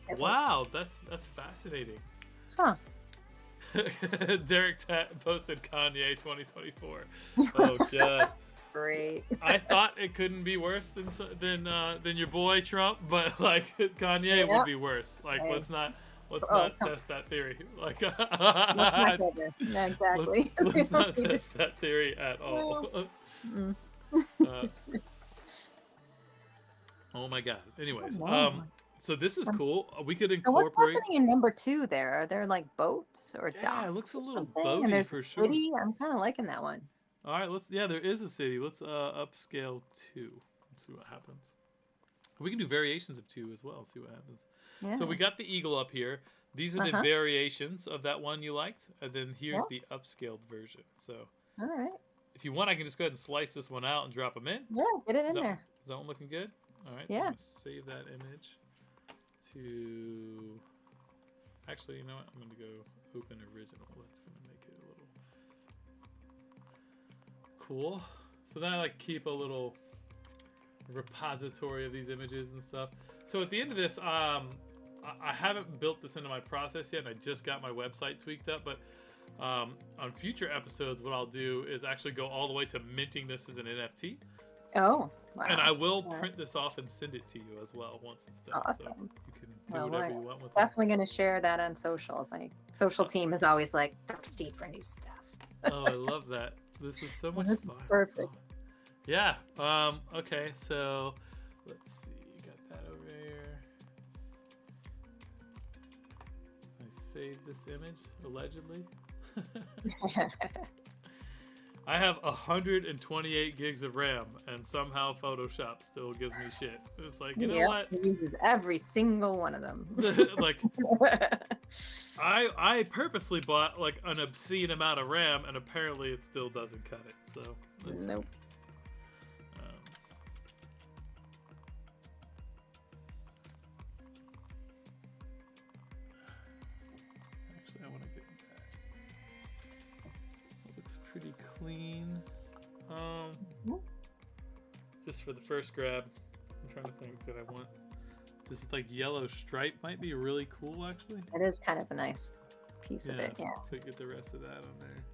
that's fascinating. Huh. Derek posted Kanye 2024. Oh, God. Great. I thought it couldn't be worse than your boy Trump, but like Kanye would be worse. Like, let's not test that theory. Like, let's not go there. Yeah, exactly. Let's not test that theory at all. Oh my God. Anyways, so this is cool. We could incorporate. So what's happening in number 2 there? Are there like boats or docks? Yeah, it looks a little boaty for and there's sure. A city. I'm kind of liking that one. All right, there is a city. Let's upscale 2. Let's see what happens. We can do variations of 2 as well. See what happens. Yeah. So we got the eagle up here. These are the variations of that one you liked, and then here's the upscaled version. So, all right. If you want, I can just go ahead and slice this one out and drop them in. Yeah, get it in there. Is that one looking good? All right. So I'm gonna save that image to. Actually, you know what? I'm gonna go open original. That's gonna make it a little cool. So then I like keep a little repository of these images and stuff. So at the end of this, I haven't built this into my process yet, and I just got my website tweaked up, but on future episodes, what I'll do is actually go all the way to minting this as an NFT. Oh, And I wow. will All right. print this off and send it to you as well once it's done, so Awesome. you can do Well, whatever we're you want with it. definitely going to share that on social. My social Uh, team is always like, thirsty for new stuff. oh, I love that. This is so Well, much this is fun. Oh, perfect. yeah. Okay, so let's see. Got that over here. I saved this image allegedly. I have 128 gigs of RAM, and somehow Photoshop still gives me shit. It's like, you know Yep, what? he uses every single one of them. Like, I purposely bought like an obscene amount of RAM, and apparently it still doesn't cut it. So let's see. Nope. Actually, I want to get that. It looks pretty clean. Just for the first grab, I'm trying to think that I want. This like yellow stripe might be really cool, actually. It is kind of a nice piece of it, yeah. If we get the rest of that on there.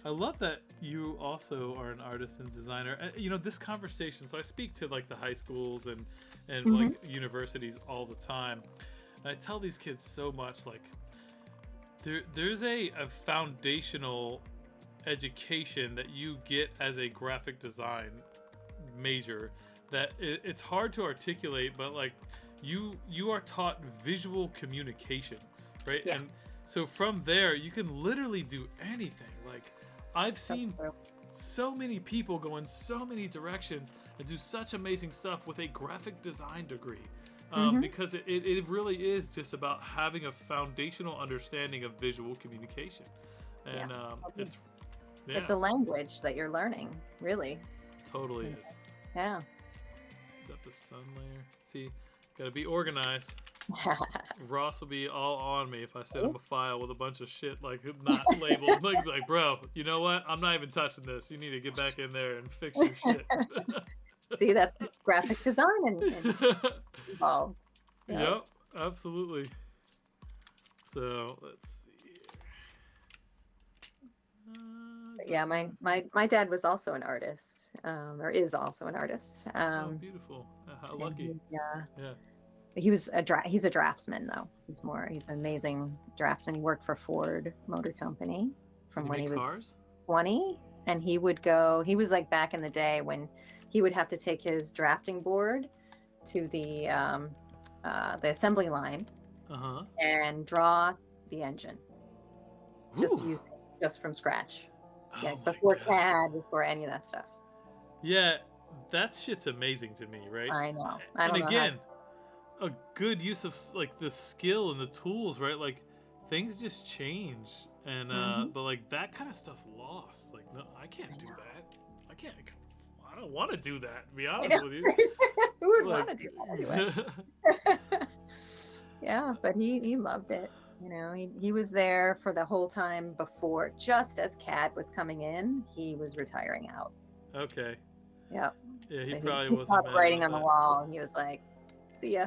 I love that you also are an artist and designer. You know, this conversation, so I speak to like the high schools and like universities all the time. And I tell these kids so much, like there's a foundational education that you get as a graphic design major that it's hard to articulate, but like you are taught visual communication, right? Yeah. And so from there you can literally do anything. Like I've seen so many people go in so many directions and do such amazing stuff with a graphic design degree. Because it really is just about having a foundational understanding of visual communication. And it's a language that you're learning, really. Totally is. Yeah. Is that the sun layer? See, gotta be organized. Ross will be all on me if I send him a file with a bunch of shit like not labeled. like, bro, you know what? I'm not even touching this. You need to get back in there and fix your shit. See, that's graphic design involved. Yep, absolutely. So let's see here. Yeah, my dad was also an artist, or is also an artist. Oh, beautiful! How lucky. He's a draftsman though. He's an amazing draftsman. He worked for Ford Motor Company from when he was 20, and he was like back in the day when he would have to take his drafting board to the assembly line and draw the engine just from scratch. Yeah, before CAD, before any of that stuff. Yeah, that shit's amazing to me, right? I know. And again, a good use of like the skill and the tools, right? Like things just change, and but like that kind of stuff's lost. Like, no, I can't do that. I don't want to do that. To be honest with you, who would want to do that anyway? Yeah, but he loved it. You know, he was there for the whole time before, just as CAD was coming in, he was retiring out. Okay. Yep. Yeah, he so probably he saw the writing on the wall, and he was like, "See ya."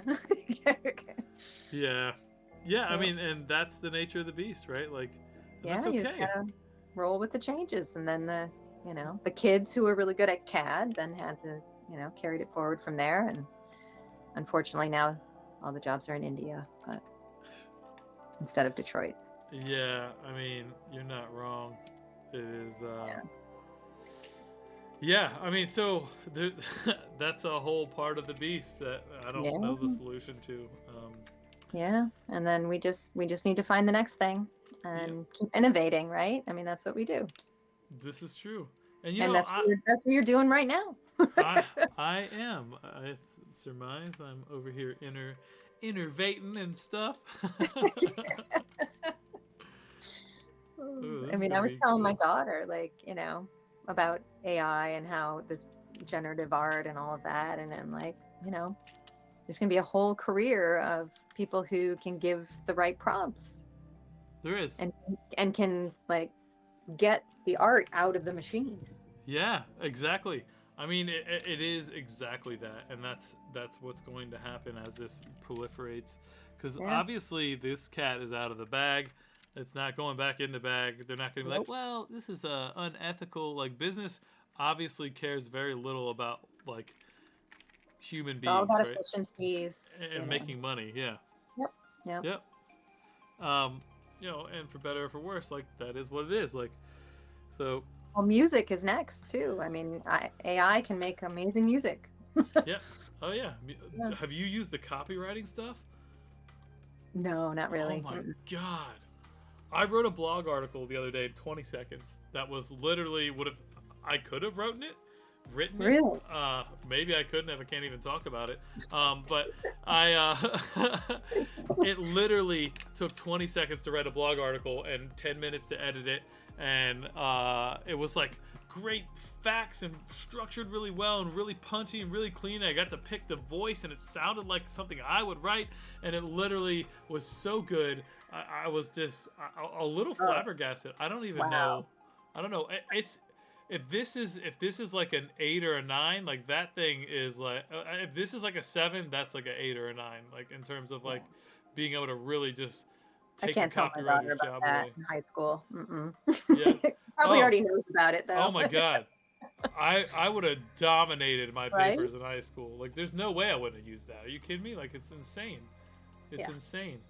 Okay. Yeah. I mean, and that's the nature of the beast, right? Like, yeah, you just gotta roll with the changes, and then the kids who were really good at CAD then had to, carried it forward from there, and unfortunately now all the jobs are in India, but instead of Detroit. Yeah, I mean, you're not wrong. It is. Yeah, I mean, so that's a whole part of the beast that I don't know the solution to. Yeah, and then we just need to find the next thing and keep innovating, right? I mean, that's what we do. This is true, and that's what you're doing right now. I am. I surmise I'm over here innovating and stuff. I mean, I was telling my daughter, like, about AI and how this generative art and all of that, and then like, there's gonna be a whole career of people who can give the right prompts. There is, and can like get the art out of the machine. Yeah, exactly. I mean, it is exactly that, and that's what's going to happen as this proliferates. Because obviously, this cat is out of the bag. It's not going back in the bag. They're not going to be like, well, this is unethical. Like business obviously cares very little about like human It's all beings, about right? efficiencies, And making money. Yeah. Yep. Yep. Yep. Um, and for better or for worse, like that is what it is. Like, so Well, music is next too. I mean, AI can make amazing music. yeah. Oh yeah. Yeah. Have you used the copywriting stuff? No, not Oh really. my Mm-mm. god. I wrote a blog article the other day, 20 seconds. That was literally would have I could have written it. Really? Maybe I couldn't have. I can't even talk about it. But I, it literally took 20 seconds to write a blog article and 10 minutes to edit it, and it was like great facts and structured really well and really punchy and really clean. I got to pick the voice and it sounded like something I would write, and it literally was so good. I was just a little flabbergasted. I don't even Wow. know. I don't know. It's if this is like an 8 or a 9, like that thing is like if this is like a 7, that's like an 8 or a 9, like in terms of like being able to really just I take can't a tell my daughter copywriter's about job that away. in high school. Mm-mm. Yeah. Probably Oh. already knows about it though. Oh my god. I would have dominated my Right? papers in high school. Like there's no way I wouldn't have used that. Are you kidding me? Like it's insane. It's Yeah. insane.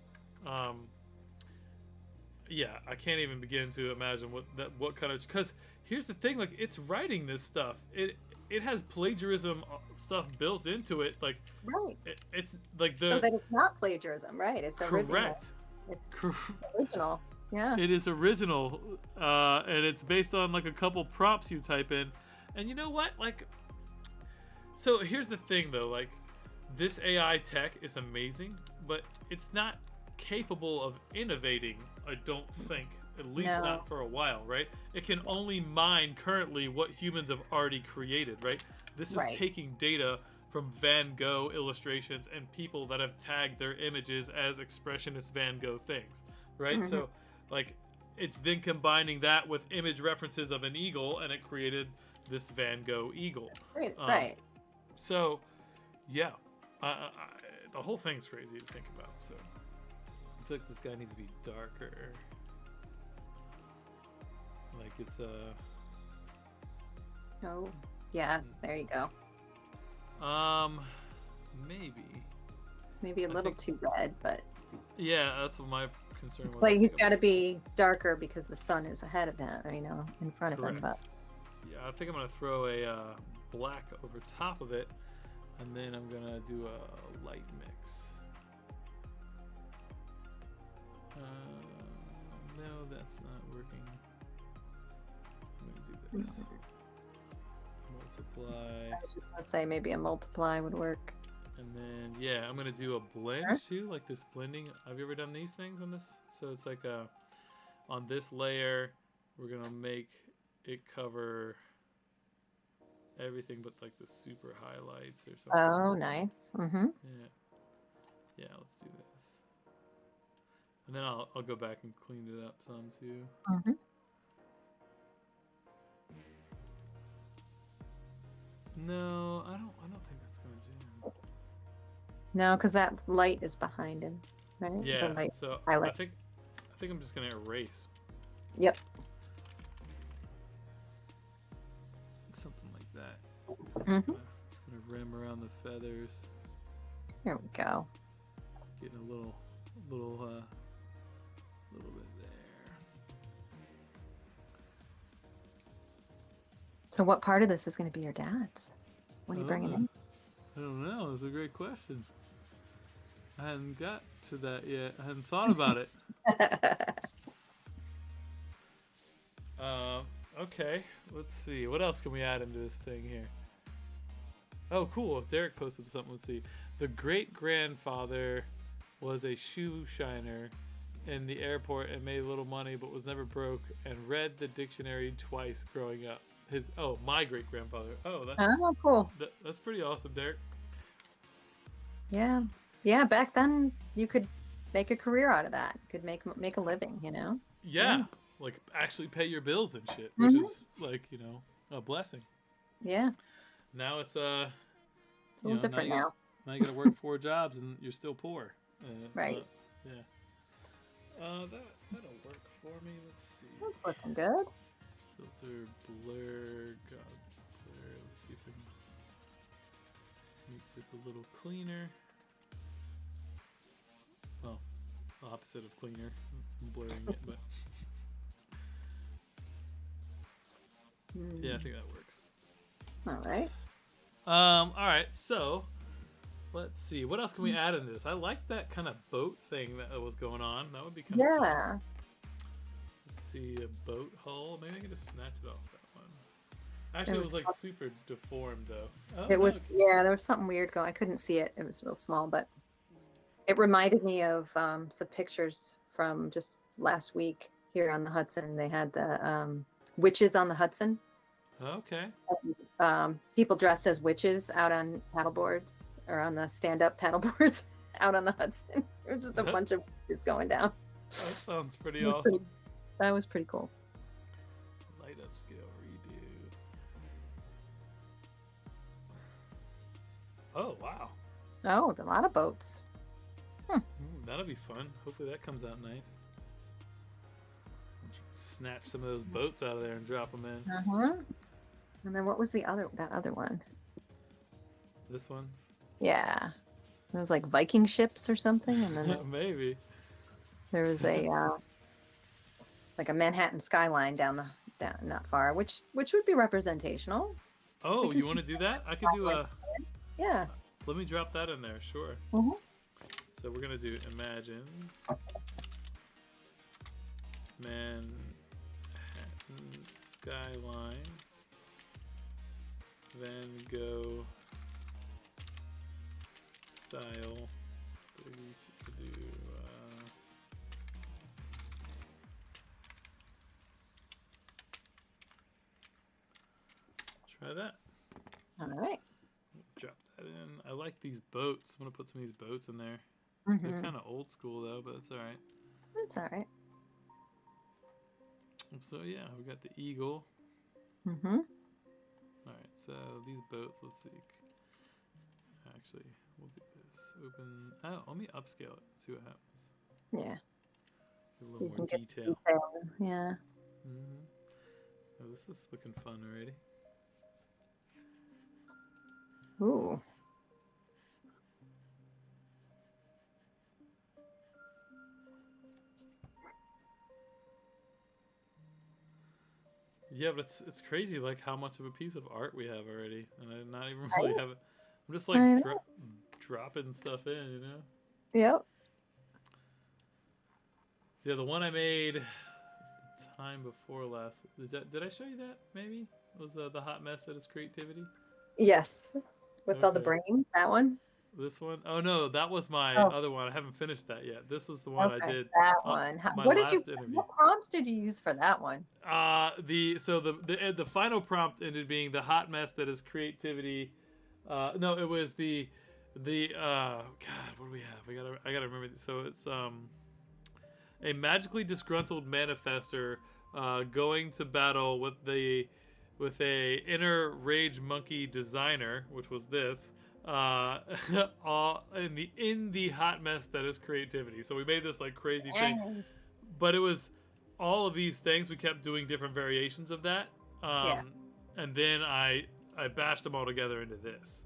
Yeah, I can't even begin to imagine what kind of, because here's the thing, like it's writing this stuff. It has plagiarism stuff built into it, like Right. it's like So that it's not plagiarism, right? It's original. correct. It's original. Yeah. It is original, and it's based on like a couple prompts you type in, and you know what? Like, so here's the thing though, like this AI tech is amazing, but it's not capable of innovating. I don't think, at least No. not for a while, right? It can only mine currently what humans have already created, right? This is Right. taking data from Van Gogh illustrations and people that have tagged their images as expressionist Van Gogh things, right? Mhm. So, like, it's then combining that with image references of an eagle, and it created this Van Gogh eagle. Right. Right. So, yeah, the whole thing's crazy to think about. So, I feel like this guy needs to be darker. Like it's Oh. Yes. There you go. maybe. Maybe a little too red, but Yeah, that's what my concern was. it's like he's got to be darker because the sun is ahead of him, you know, in front of him. But Yeah, I think I'm gonna throw a black over top of it, and then I'm gonna do a light mix. No, that's not working. I'm gonna do this. Multiply. I was just gonna say maybe a multiply would work. And then, yeah, I'm going to do a blend too, like this blending. Have you ever done these things on this? So it's like on this layer, we're going to make it cover everything but like the super highlights or something. Oh, nice. Mm-hmm. Yeah. Yeah, let's do this. And then I'll go back and clean it up some too. Mm-hmm. No, I don't think that's going to jam. No, because that light is behind him, right? The Yeah, light so highlight. I think I'm just gonna erase Yep. something like that. Mm-hmm. Just gonna rim around the feathers, There we go. getting a little bit there. So, what part of this is going to be your dad's? What are you bringing in? I don't know. That's a great question. I hadn't got to that yet. I hadn't thought about it. Okay, let's see. What else can we add into this thing here? Oh, cool. If Derek posted something, let's see. The great-grandfather was a shoe shiner in the airport and made little money but was never broke and read the dictionary twice growing up. My great-grandfather. Oh, Cool. That's pretty awesome, Derek. Yeah. Yeah, back then you could make a career out of that. You could make a living, you know? Yeah. Like actually pay your bills and shit, which is like, a blessing. Yeah. Now it's It's a little different now. Now you gotta work 4 jobs and you're still poor. Right. Yeah. That'll work for me. Let's see. That's looking good. Filter, blur, gauze. if I can make this a little cleaner. Well, opposite of cleaner. It's blurring it, but yeah, I think that works. All right. All right, so let's see. What else can we add in this? I like that kind of boat thing that was going on. That would be kind of fun. Let's see, a boat hull. Maybe I can just snatch it off that one. Actually, it was like super deformed though. Oh, it was, yeah, there was something weird going. I couldn't see it. It was real small, but it reminded me of some pictures from just last week here on the Hudson. They had the witches on the Hudson. Okay. People dressed as witches out on paddleboards or on the stand-up paddleboards out on the Hudson. There was just a bunch of witches going down. That sounds pretty awesome. That was pretty cool. Light upscale redo. Oh, wow. Oh, a lot of boats. That'll be fun. Hopefully that comes out nice. Snatch some of those boats out of there and drop them in. And then what was that other one? This one? Yeah. It was like Viking ships or something. And then maybe. There was a like a Manhattan skyline down not far, which would be representational. Oh, you want to do that? I could do a... Yeah. Let me drop that in there, sure. So we're going to do imagine Manhattan skyline, Van Gogh style. We could do try that. All right. Drop that in. I like these boats. I'm gonna put some of these boats in there. They're kind of old school though, but that's all right. That's all right. So yeah, we got the eagle. All right, so these boats. Let's see. Actually, we'll do this. Open. Oh, let me upscale it. See what happens. Yeah. A little more detail. Yeah. Oh, this is looking fun already. Ooh. Yeah, but it's crazy like how much of a piece of art we have already, and I not even really have it. I'm just like dropping stuff in, you know. Yep. Yeah, the one I made the time before last. Did I show you that? Maybe it was the hot mess that is creativity. Yes, with all the brains. That one. This one? Oh no, that was my other one. I haven't finished that yet. This is the one I did. That one. What prompts did you use for that one? The final prompt ended up being the hot mess that is creativity. No, it was the God, what do we have? I gotta remember. So it's a magically disgruntled manifester going to battle with a inner rage monkey designer, which was this. In the hot mess that is creativity. So we made this like crazy thing, but it was all of these things. We kept doing different variations of that, and then I bashed them all together into this.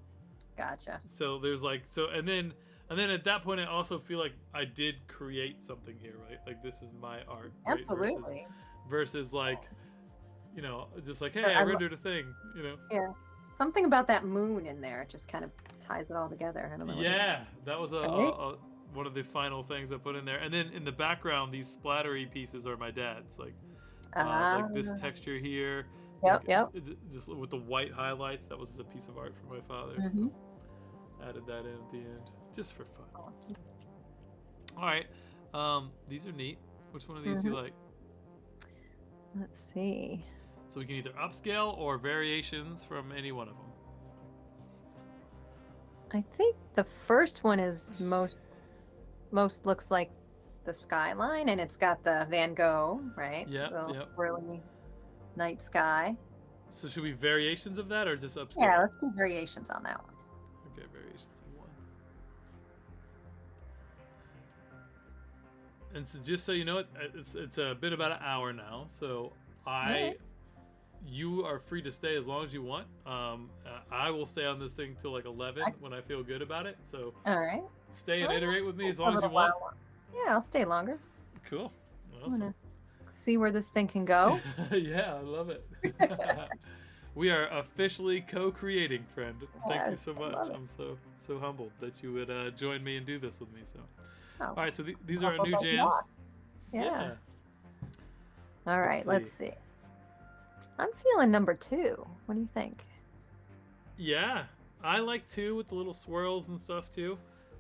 Gotcha. So there's like and then at that point I also feel like I did create something here, right? Like this is my art. Right? Absolutely. Versus like, you know, just like, hey, I rendered a thing, you know. Yeah. Something about that moon in there just kind of ties it all together. I don't know. Yeah, that was one of the final things I put in there. And then in the background, these splattery pieces are my dad's, like this texture here. Yep. Just with the white highlights, that was a piece of art from my father. So added that in at the end, just for fun. Awesome. All right, these are neat. Which one of these do you like? Let's see. So we can either upscale or variations from any one of them. I think the first one is most looks like the skyline, and it's got the Van Gogh, right? Yeah. Swirly night sky. So should we variations of that or just upscale? Yeah, let's do variations on that one. Okay, variations of one. And so just so you know, it's been about an hour now. So you are free to stay as long as you want. I will stay on this thing till like 11 when I feel good about it. So All right. stay and Well, iterate with me as a long as you little want. while. Yeah, I'll stay longer. Cool. I Awesome. want to see where this thing can go. Yeah, I love it. We are officially co-creating, friend. Thank you Yes, so I much. love it. I'm so humbled that you would join me and do this with me. So, Oh, all right. So these are our humbled new that you jams. asked. Yeah. All Let's right, see. let's see. I'm feeling number 2. What do you think? Yeah, I like 2 with the little swirls and stuff too.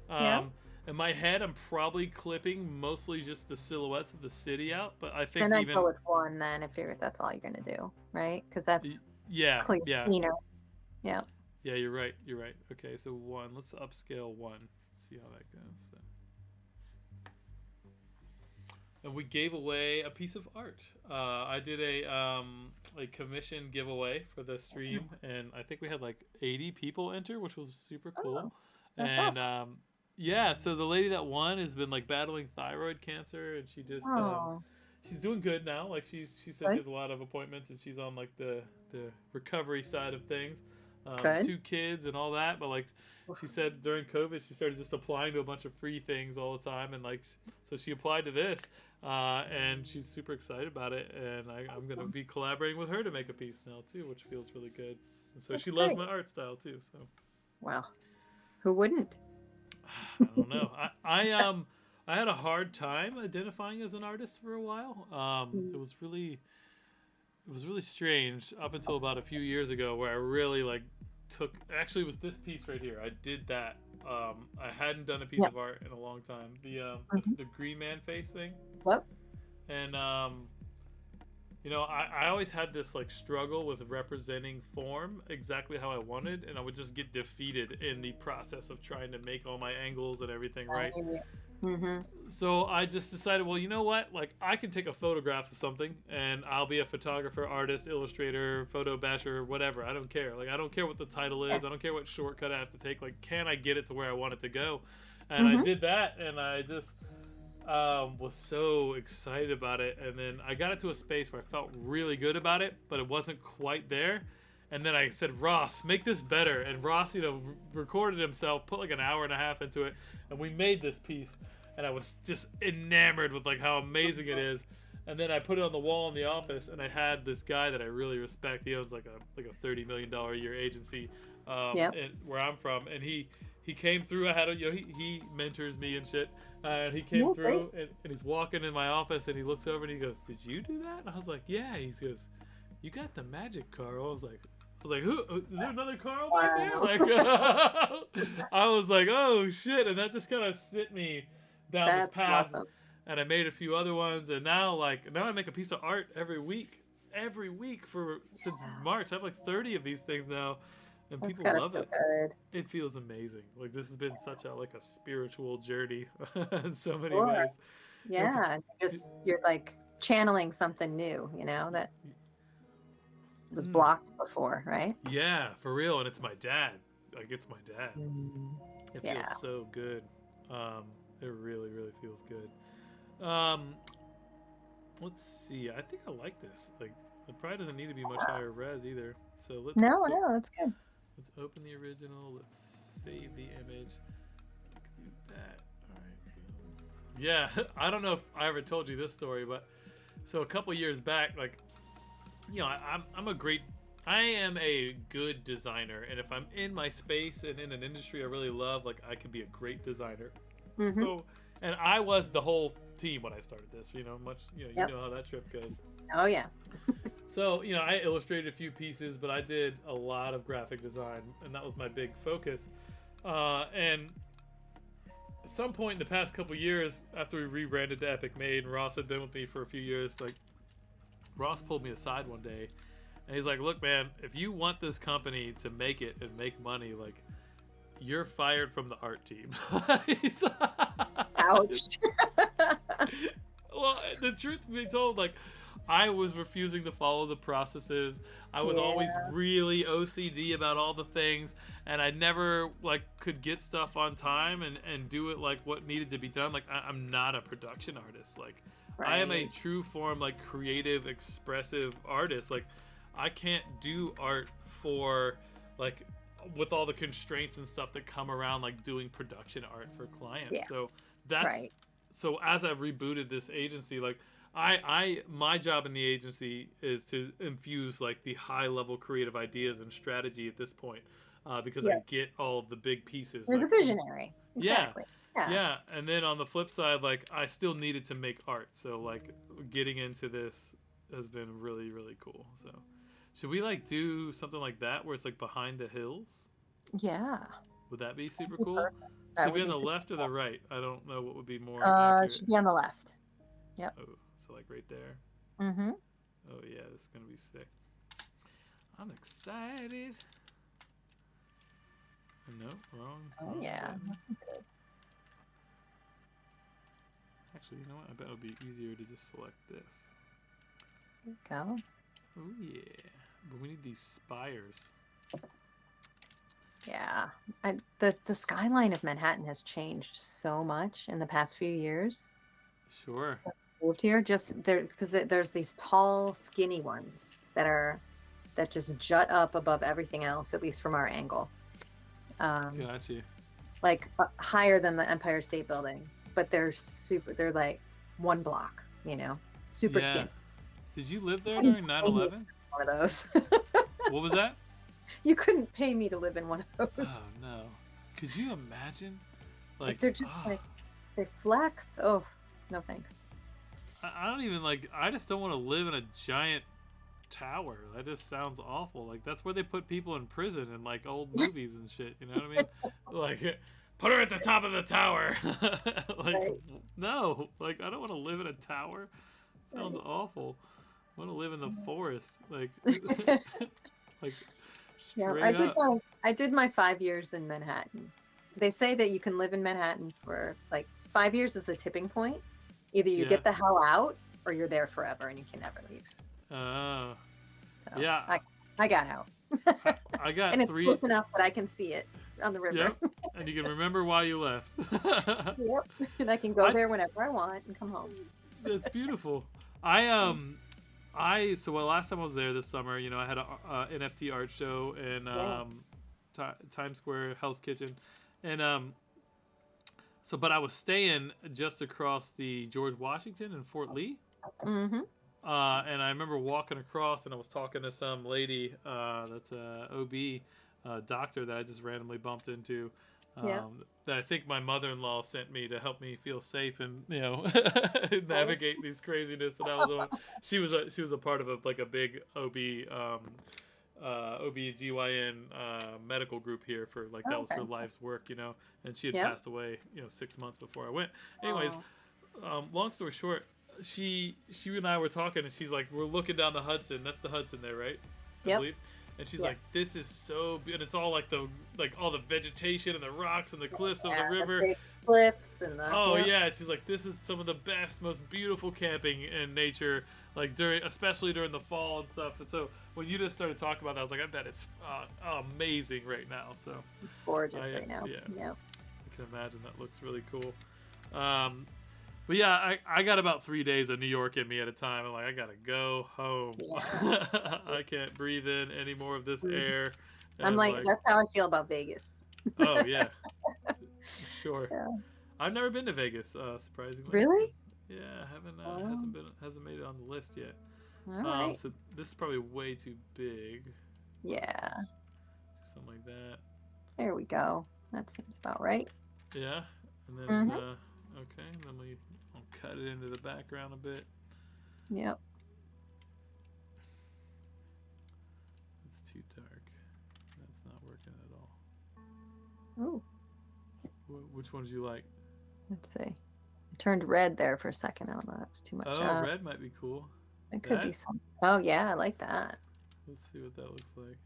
Yeah. In my head, I'm probably clipping mostly just the silhouettes of the city out, but I think Then I'd even go with 1 then if that's all you're going to do, right? Because that's yeah, yeah, cleaner. Yeah. yeah. You're right. You're right. Okay, so 1. Let's upscale 1. See how that goes. So. And we gave away a piece of art. I did a commission giveaway for the stream, and I think we had like 80 people enter, which was super cool. Oh, that's and awesome. yeah, so the lady that won has been like battling thyroid cancer, and she just Oh, she's doing good now. Like she says she good. has a lot of appointments, and she's on like the recovery side of things. Good. 2 kids and all that, but like she said during COVID, she started just applying to a bunch of free things all the time, and like so she applied to this, and she's super excited about it, and I'm gonna be collaborating with her to make a piece now too, which feels really good. And so That's she loves great. my art style too. So Wow. Who wouldn't? I don't know. I had a hard time identifying as an artist for a while. It was really strange up until about a few years ago, where I really like actually it was this piece right here. I did that. I hadn't done a piece of art in a long time. The green man face thing. Yep. And I always had this like struggle with representing form exactly how I wanted, and I would just get defeated in the process of trying to make all my angles and everything right. Mm-hmm. So I just decided, well, you know what? Like, I can take a photograph of something, and I'll be a photographer, artist, illustrator, photo basher, whatever. I don't care. Like, I don't care what the title is. I don't care what shortcut I have to take. Like, can I get it to where I want it to go? And I did that, and I just was so excited about it. And then I got it to a space where I felt really good about it, but it wasn't quite there. And then I said, Ross, make this better. And Ross, recorded himself, put like an hour and a half into it, and we made this piece. And I was just enamored with like how amazing it is. And then I put it on the wall in the office, and I had this guy that I really respect. He owns like a $30 million a year agency, where I'm from, and he came through. I had he mentors me and shit. And he came through, and he's walking in my office, and he looks over and he goes, "Did you do that?" And I was like, "Yeah." He goes, "You got the magic, Carl." I was like, "Who? Is there another Carl back there?" Like, I was like, "Oh shit!" And that just kind of sent me down this path. Awesome. And I made a few other ones, and now I make a piece of art every week since March. I have like 30 of these things now, and people love it. Good. It feels amazing. Like, this has been such a spiritual journey in so many ways. Yeah, you're like channeling something new, that was blocked before, right? Yeah, for real. And it's my dad. Like, it's my dad. It Yeah. feels so good. It really, really feels good. Let's see. I think I like this. Like, it probably doesn't need to be much higher res either. So let's No, that's good. Let's open the original. Let's save the image. Do that. All right. Yeah, I don't know if I ever told you this story, but so a couple years back, like, I am a good designer, and if I'm in my space and in an industry I really love, like, I could be a great designer. So, and I was the whole team when I started this. You know how that trip goes. Oh yeah. So, I illustrated a few pieces, but I did a lot of graphic design, and that was my big focus. And at some point in the past couple years, after we rebranded to Epic Made, and Ross had been with me for a few years, like, Ross pulled me aside one day, and he's like, "Look, man, if you want this company to make it and make money, like, you're fired from the art team." Ouch. Well, the truth be told, like, I was refusing to follow the processes. I was always really OCD about all the things, and I never could get stuff on time and do it like what needed to be done. Like, I'm not a production artist. Like, I am a true form creative, expressive artist. Like, I can't do art for like with all the constraints and stuff that come around like doing production art for clients. Yeah. So that's Right. so as I've rebooted this agency, like my job in the agency is to infuse like the high level creative ideas and strategy at this point, because I Yeah. get all of the big pieces. You're Like the visionary. yeah, Exactly. Yeah. yeah, and then on the flip side, like I still needed to make art, so like getting into this has been really really cool. So should we like do something like that where it's like behind the hills? Yeah. Would that be super Be cool? perfect. Should That it be would on be the super left or the cool. right? I don't know what would be more It accurate. should be on the left. Yep. Oh, so like right there. Mm-hmm. Oh yeah, this is gonna be sick. I'm excited. No, wrong. Oh Wrong yeah. button. Good. Actually, you know what? I bet it would be easier to just select this. There you go. Oh yeah, but we need these spires. Yeah. The skyline of Manhattan has changed so much in the past few years. Sure. That's moved here just there because there's these tall, skinny ones that just jut up above everything else, at least from our angle. Gotcha. Like higher than the Empire State Building, but they're like one block, super Yeah. skinny. Did you live there You during couldn't pay me 9/11? one of those. What was that? You couldn't pay me to live in one of those. Oh no. Could you imagine? Like they're just like they flex. Oh, no thanks. I don't even like. I just don't want to live in a giant tower. That just sounds awful. Like that's where they put people in prison in like old movies and shit. You know what I mean? Like, put her at the top of the tower. Like, Right. no. Like, I don't want to live in a tower. Sounds Right. awful. I want to live in the forest. Like, like Yeah, straight up. I did my 5 years in Manhattan. They say that you can live in Manhattan for like 5 years is the tipping point. Either you Yeah. get the hell out or you're there forever and you can never leave. Oh. So Yeah. I got out. I got And it's 3. close enough that I can see it on the river. Yep. And you can remember why you left. Yep. And I can go I- there whenever I want and come home. That's beautiful. So last time I was there this summer, I had a NFT art show in Yeah. Times Square Hell's Kitchen, and but I was staying just across the George Washington in Fort Lee. Mm-hmm. And I remember walking across, and I was talking to some lady that's a OB doctor that I just randomly bumped into. Yeah. That I think my mother-in-law sent me to help me feel safe and navigate these craziness that I was on. She was a part of a big OB OB/GYN medical group here for like that was her Okay. life's work, and she had Yep. passed away 6 months before I went. Anyways, long story short, she and I were talking, and she's like, we're looking down the Hudson. That's the Hudson there, right? I Yep. believe. And she's Yes. like, this is so beautiful. And it's all like all the vegetation and the rocks and the cliffs of the Yeah, river. big cliffs and the Oh yeah. And she's like, this is some of the best, most beautiful camping in nature, like especially during the fall and stuff. And so when you just started talking about that, I was like, I bet it's amazing right now. So gorgeous right now. yeah. Yep. I can imagine that looks really cool. But yeah, I got about 3 days of New York in me at a time. I'm like, I gotta go home. Yeah. I can't breathe in any more of this air. I'm And, like, that's how I feel about Vegas. oh yeah, sure. Yeah. I've never been to Vegas, surprisingly. Really? Yeah, I haven't. Oh. Hasn't made it on the list yet. All right. So this is probably way too big. Yeah. Something like that. There we go. That seems about right. Yeah, and then Mhm. okay, and then I'll cut it into the background a bit. Yep. It's too dark. That's not working at all. Ooh. Which ones you like? Let's see. It turned red there for a second. I don't know. That was too much. Oh, red might be cool. It could be That? some. Oh yeah, I like that. Let's see what that looks like.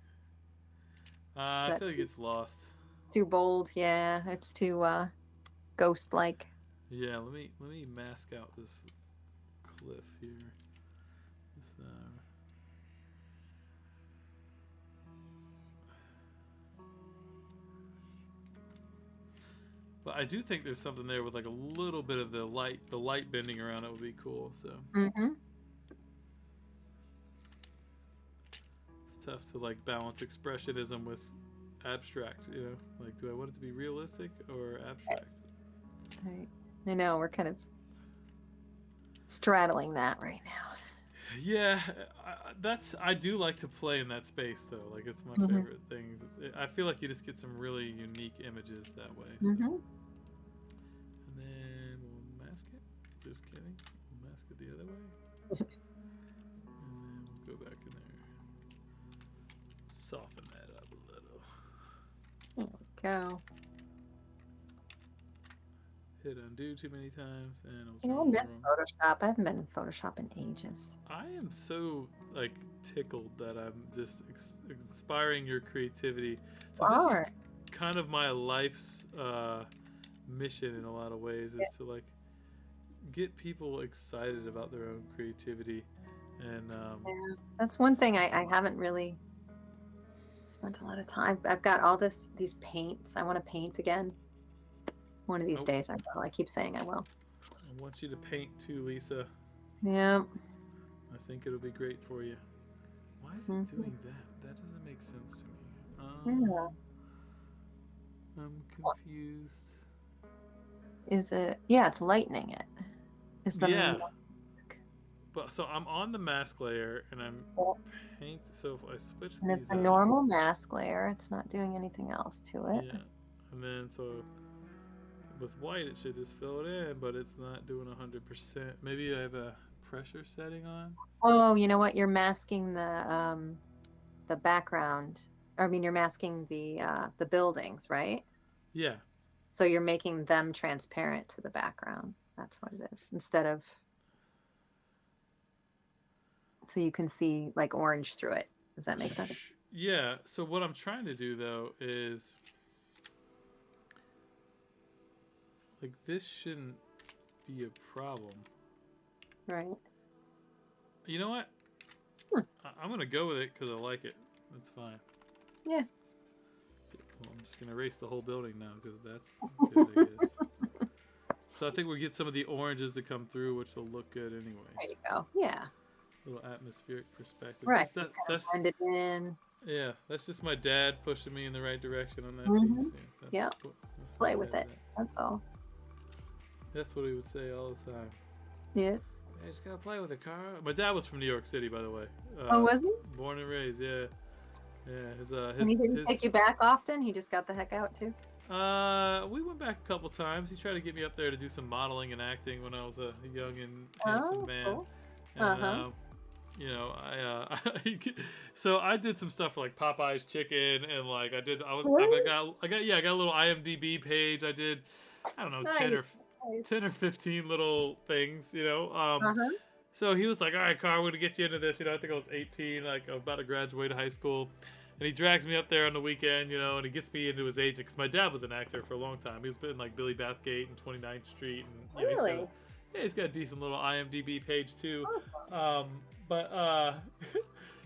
I that- feel like it's lost. Too bold. Yeah, it's too ghost-like. Yeah, let me mask out this cliff here. This, but I do think there's something there with like a little bit of the light bending around it would be cool. So Mm-hmm. tough to like balance expressionism with abstract, you know? Like, do I want it to be realistic or abstract? Right. I know we're kind of straddling that right now. Yeah, I do like to play in that space though. Like, it's my Mm-hmm. favorite thing. I feel like you just get some really unique images that way. So. Mm-hmm. And then we'll mask it. Just kidding. We'll mask it the other way. And then we'll go back in there. Soften that up a little. There we go. Hit undo too many times, and I was I miss Photoshop. I haven't been in Photoshop in ages. I am so like tickled that I'm just inspiring your creativity. So this is kind of my life's mission in a lot of ways, is to like get people excited about their own creativity, and yeah, that's one thing I haven't really spent a lot of time. I've got all these paints. I want to paint again. One of these days I will. I keep saying I will. I want you to paint too, Lisa. Yeah. I think it'll be great for you. Why is it doing that? That doesn't make sense to me. Yeah. I'm confused. Is it? Yeah, it's lightening it. Is the mask. But so I'm on the mask layer and I'm paint. So if I switch and these it's a normal mask layer, it's not doing anything else to it. Yeah, and then so with white it should just fill it in, but it's not doing 100%. Maybe I have a pressure setting on. Oh, you know what? You're masking the background. I mean, you're masking the buildings, right? Yeah. So you're making them transparent to the background. That's what it is. Instead of, so you can see like orange through it. Does that make sense? Yeah. So what I'm trying to do though is like this shouldn't be a problem. Right. You know what? I'm gonna go with it because I like it. That's fine. Yeah. Well, I'm just gonna erase the whole building now because that's good, I guess. So I think we'll get some of the oranges to come through, which will look good anyway. There you go. Yeah. A little atmospheric perspective. Right. That's blend it in. Yeah, that's just my dad pushing me in the right direction on that piece. Yeah. Play with it. That's all. That's what he would say all the time. Yeah. I just gotta play with it, Carl. My dad was from New York City, by the way. Oh, was he? Born and raised, yeah. Yeah, and he didn't take you back often? He just got the heck out, too? We went back a couple times. He tried to get me up there to do some modeling and acting when I was a young and handsome man. Cool. And, you know, so I did some stuff for like Popeye's Chicken, and like I got a little IMDb page. I did, I don't know, 10 or 15 little things, you know. So he was like, all right, Carl, we're going to get you into this. You know, I think I was 18, like I was about to graduate high school. And he drags me up there on the weekend, you know, and he gets me into his agent. Because my dad was an actor for a long time. He was in like Billy Bathgate and 29th Street. And, really? He's got a decent little IMDb page too. Awesome. But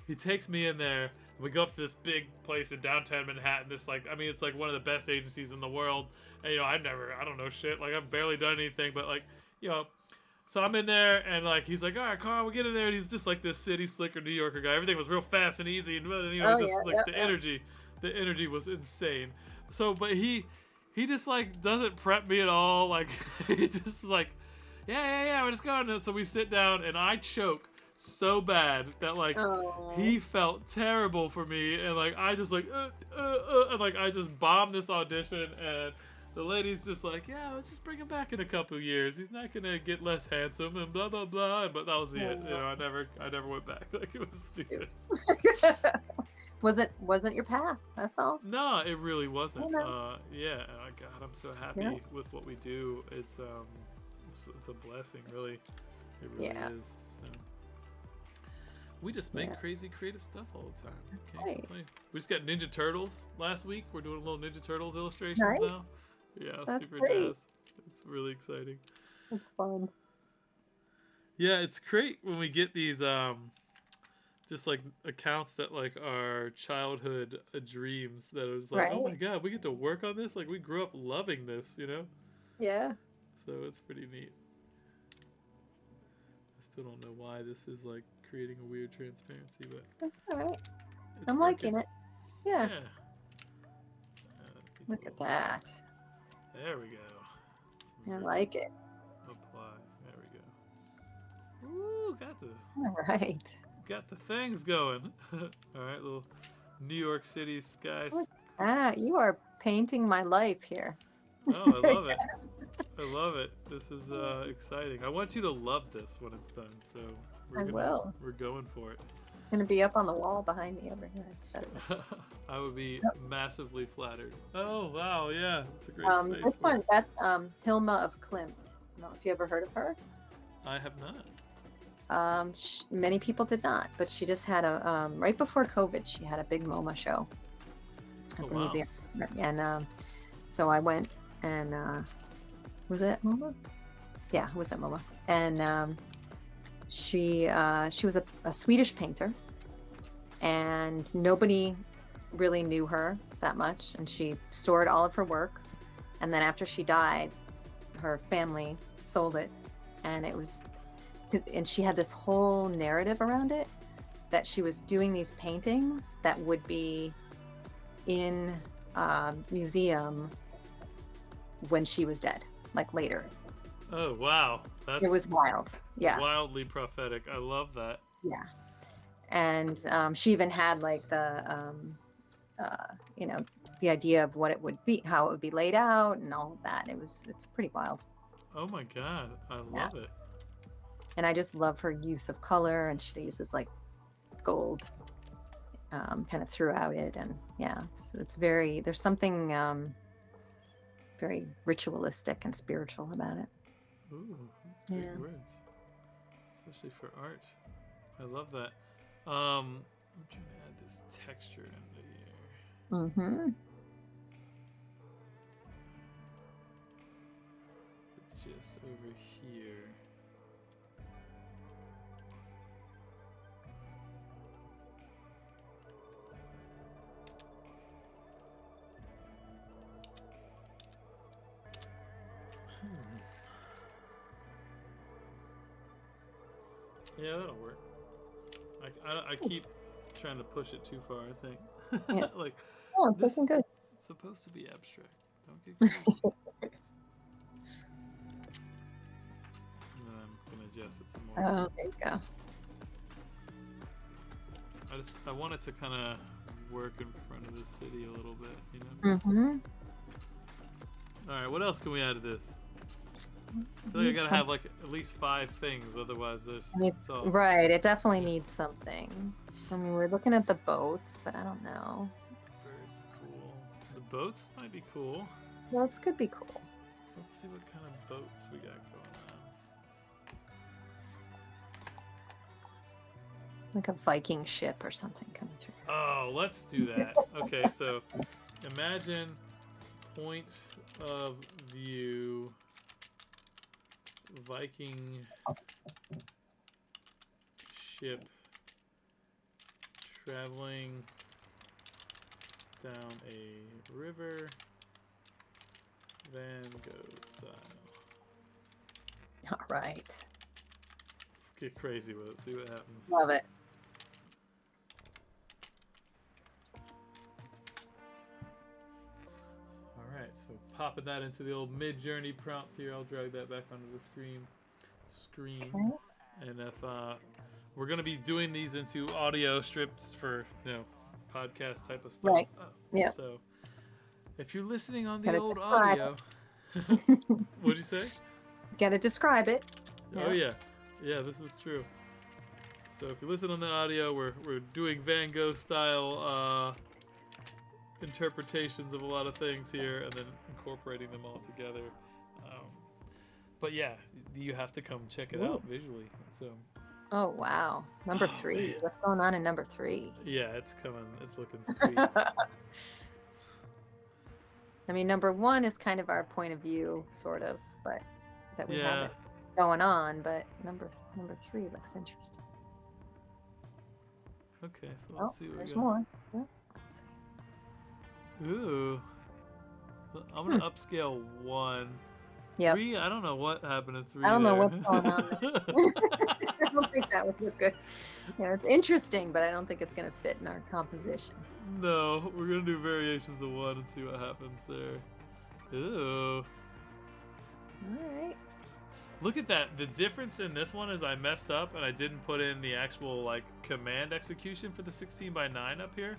he takes me in there. And we go up to this big place in downtown Manhattan. This like, I mean, it's like one of the best agencies in the world. And, you know, I don't know shit. Like, I've barely done anything. But like, you know, so I'm in there, and like he's like, all right, Carl, we'll get in there. And he was just like this city slicker New Yorker guy. Everything was real fast and easy, and you know, the energy was insane. So, but he just like doesn't prep me at all. Like he just like, yeah, we're just going. And so we sit down, and I choke so bad that like he felt terrible for me, and like I just like and like I just bombed this audition, and the lady's just like, yeah, let's just bring him back in a couple of years. He's not gonna get less handsome and blah blah blah. But that was it. You know, I never went back. Like it was stupid. Wasn't your path? That's all. No, it really wasn't. Yeah. God, I'm so happy with what we do. It's a blessing, really. It really is. So we just make crazy creative stuff all the time. Can't complain. We just got Ninja Turtles last week. We're doing a little Ninja Turtles illustrations now. Yeah, that's super jazz. It's really exciting. It's fun. Yeah, it's great when we get these just like accounts that like are childhood dreams that is like, oh my god, we get to work on this. Like we grew up loving this, you know? Yeah. So it's pretty neat. I still don't know why this is like creating a weird transparency, but all right. It's I'm working. liking it. Yeah. Yeah. Look at that. There we go. I like it. Apply. There we go. Ooh, All right. got the things going. All right, little New York City sky. Look at that. You are painting my life here. Oh, I love it. I love it. This is exciting. I want you to love this when it's done. So will. We're going for it. It's gonna be up on the wall behind me over here instead of this. I would be massively flattered. Oh wow, yeah, it's a great space. This one, that's Hilma of Klimt. I don't know if you ever heard of her. I have not. Many people did not, but she just had a right before COVID. She had a big MoMA show at the museum, and so I went and was it at MoMA? Yeah, it was at MoMA, and she was a Swedish painter, and nobody really knew her that much, and she stored all of her work, and then after she died, her family sold it, and she had this whole narrative around it that she was doing these paintings that would be in a museum when she was dead, like later. Oh wow, It was wild. Yeah, wildly prophetic. I love that. yeah. And she even had like the the idea of what it would be, how it would be laid out, and all of that. It's pretty wild. Oh my god, I love it. And I just love her use of color, and she uses like gold kind of throughout it, and yeah, it's very, there's something very ritualistic and spiritual about it. Ooh, big words, especially for art. I love that. I'm trying to add this texture into here. Mm-hmm. Just over here. Yeah, that'll work. I keep trying to push it too far, I think. Yeah. Like, Oh, it's looking good. It's supposed to be abstract. Don't get crazy. And then I'm going to adjust it some more. Oh, there you go. I want it to kind of work in front of the city a little bit, you know? Mm-hmm. All right, what else can we add to this? I feel like I gotta have like at least 5 things, otherwise it's all... Right, it definitely needs something. I mean, we're looking at the boats, but I don't know. Birds, cool. The boats might be cool. Boats could be cool. Let's see what kind of boats we got going on. Like a Viking ship or something coming through. Oh, let's do that. Okay, so imagine point of view Viking ship traveling down a river, Van Gogh style. All right. Let's get crazy with it, see what happens. Love it. Alright, so popping that into the old MidJourney prompt here, I'll drag that back onto the screen. Okay. And if we're going to be doing these into audio strips for, podcast type of stuff. Right. Yeah. So if you're listening on the old audio, what'd you say? Gotta describe it. Oh yeah, this is true. So if you listen on the audio, we're doing Van Gogh style interpretations of a lot of things here, and then incorporating them all together. But yeah, you have to come check it out visually. So. Oh wow, number 3. Man. What's going on in number 3? Yeah, it's coming. It's looking sweet. I mean, number 1 is kind of our point of view, sort of, but that we have it going on. But number 3 looks interesting. Okay, so let's see what we got. More. Yeah, let's see. Ooh, I'm gonna upscale 1. Yep. 3, I don't know what happened to 3. I don't know what's going on there. I don't think that would look good. Yeah, it's interesting, but I don't think it's going to fit in our composition. No, we're gonna do variations of one and see what happens there. Ew. All right. Look at that. The difference in this one is I messed up and I didn't put in the actual like command execution for the 16:9 up here.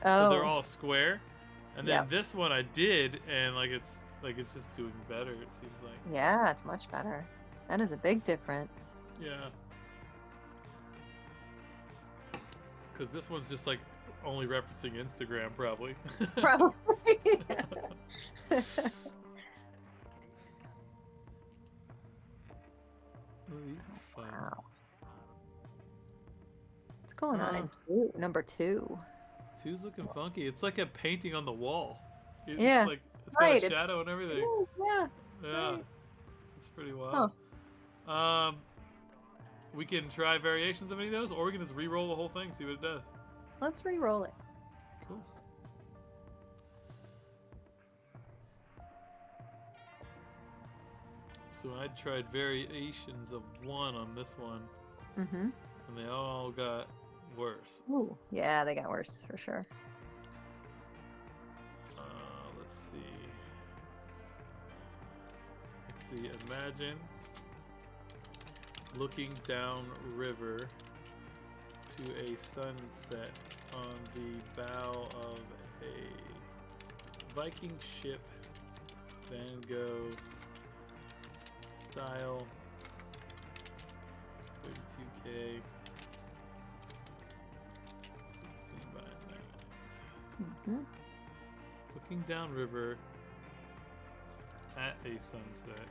Oh. So they're all square. And then Yep. this one I did, and it's just doing better, it seems like. Yeah, it's much better. That is a big difference. Yeah. Because this one's just like only referencing Instagram, probably. Probably. Oh, these are fun. Wow. What's going on in number 2? Two's looking funky. It's like a painting on the wall. Yeah. It's got a shadow and everything. It is, yeah. Yeah. Right. It's pretty wild. Huh. We can try variations of any of those, or we can just re-roll the whole thing, see what it does. Let's re-roll it. Cool. So I tried variations of one on this one, Mm-hmm. and they all got worse. Ooh, yeah, they got worse for sure. Let's see. Imagine looking down river to a sunset on the bow of a Viking ship, Van Gogh style, 32K, 16:9. Mm-hmm. Looking down river at a sunset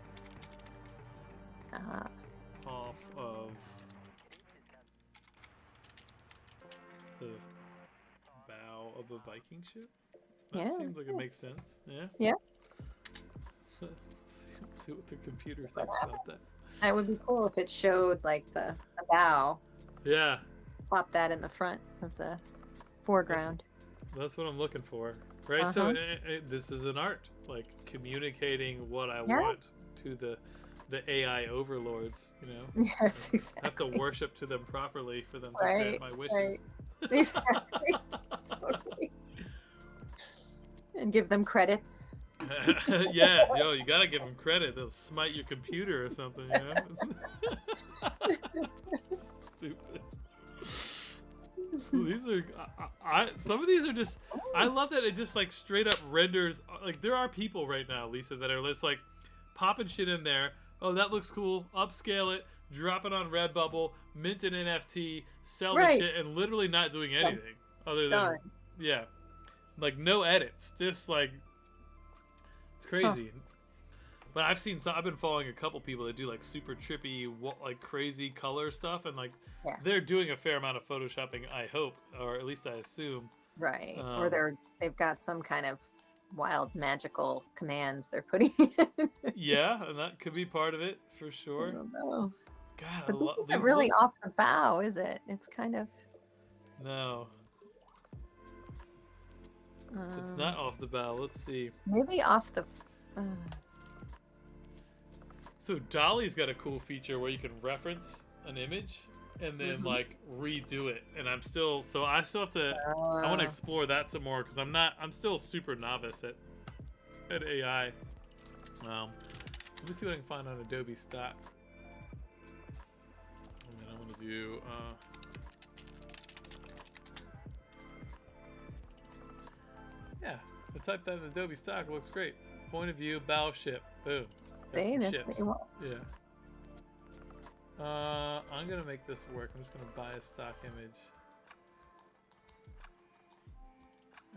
off of the bow of a Viking ship? That seems like it makes sense. Yeah? Yeah. see what the computer thinks about that. That would be cool if it showed like the bow. Yeah. Plop that in the front of the foreground. That's what I'm looking for. Right? So this is an art. Like communicating what I want to the AI overlords, you know? Yes, exactly. I have to worship to them properly for them to grant my wishes. Right. Exactly. Totally. And give them credits. Yeah, you gotta give them credit. They'll smite your computer or something, you know? Stupid. These are, some of these are just, I love that it just like straight up renders, like there are people right now, Lisa, that are just like popping shit in there. Oh, that looks cool. Upscale it, drop it on Redbubble, mint an NFT, sell the shit, and literally not doing anything other than, like no edits. Just like, it's crazy. But I've been following a couple people that do like super trippy, like crazy color stuff, and like they're doing a fair amount of photoshopping, I hope, or at least I assume. Right. Or they've got some kind of wild magical commands they're putting in. Yeah, and that could be part of it for sure. I don't know. God, but this isn't really off the bow, is it? It's kind of. No. It's not off the bow. Let's see. Maybe off the. So Dolly's got a cool feature where you can reference an image and then like redo it, and I still have to. I want to explore that some more because I'm still super novice at AI. Let me see what I can find on Adobe stock. And then I want to do. Yeah, I typed that in Adobe stock. It looks great. Point of view, bow ship. Boom. See, that's pretty well. Yeah. I'm gonna make this work. I'm just gonna buy a stock image,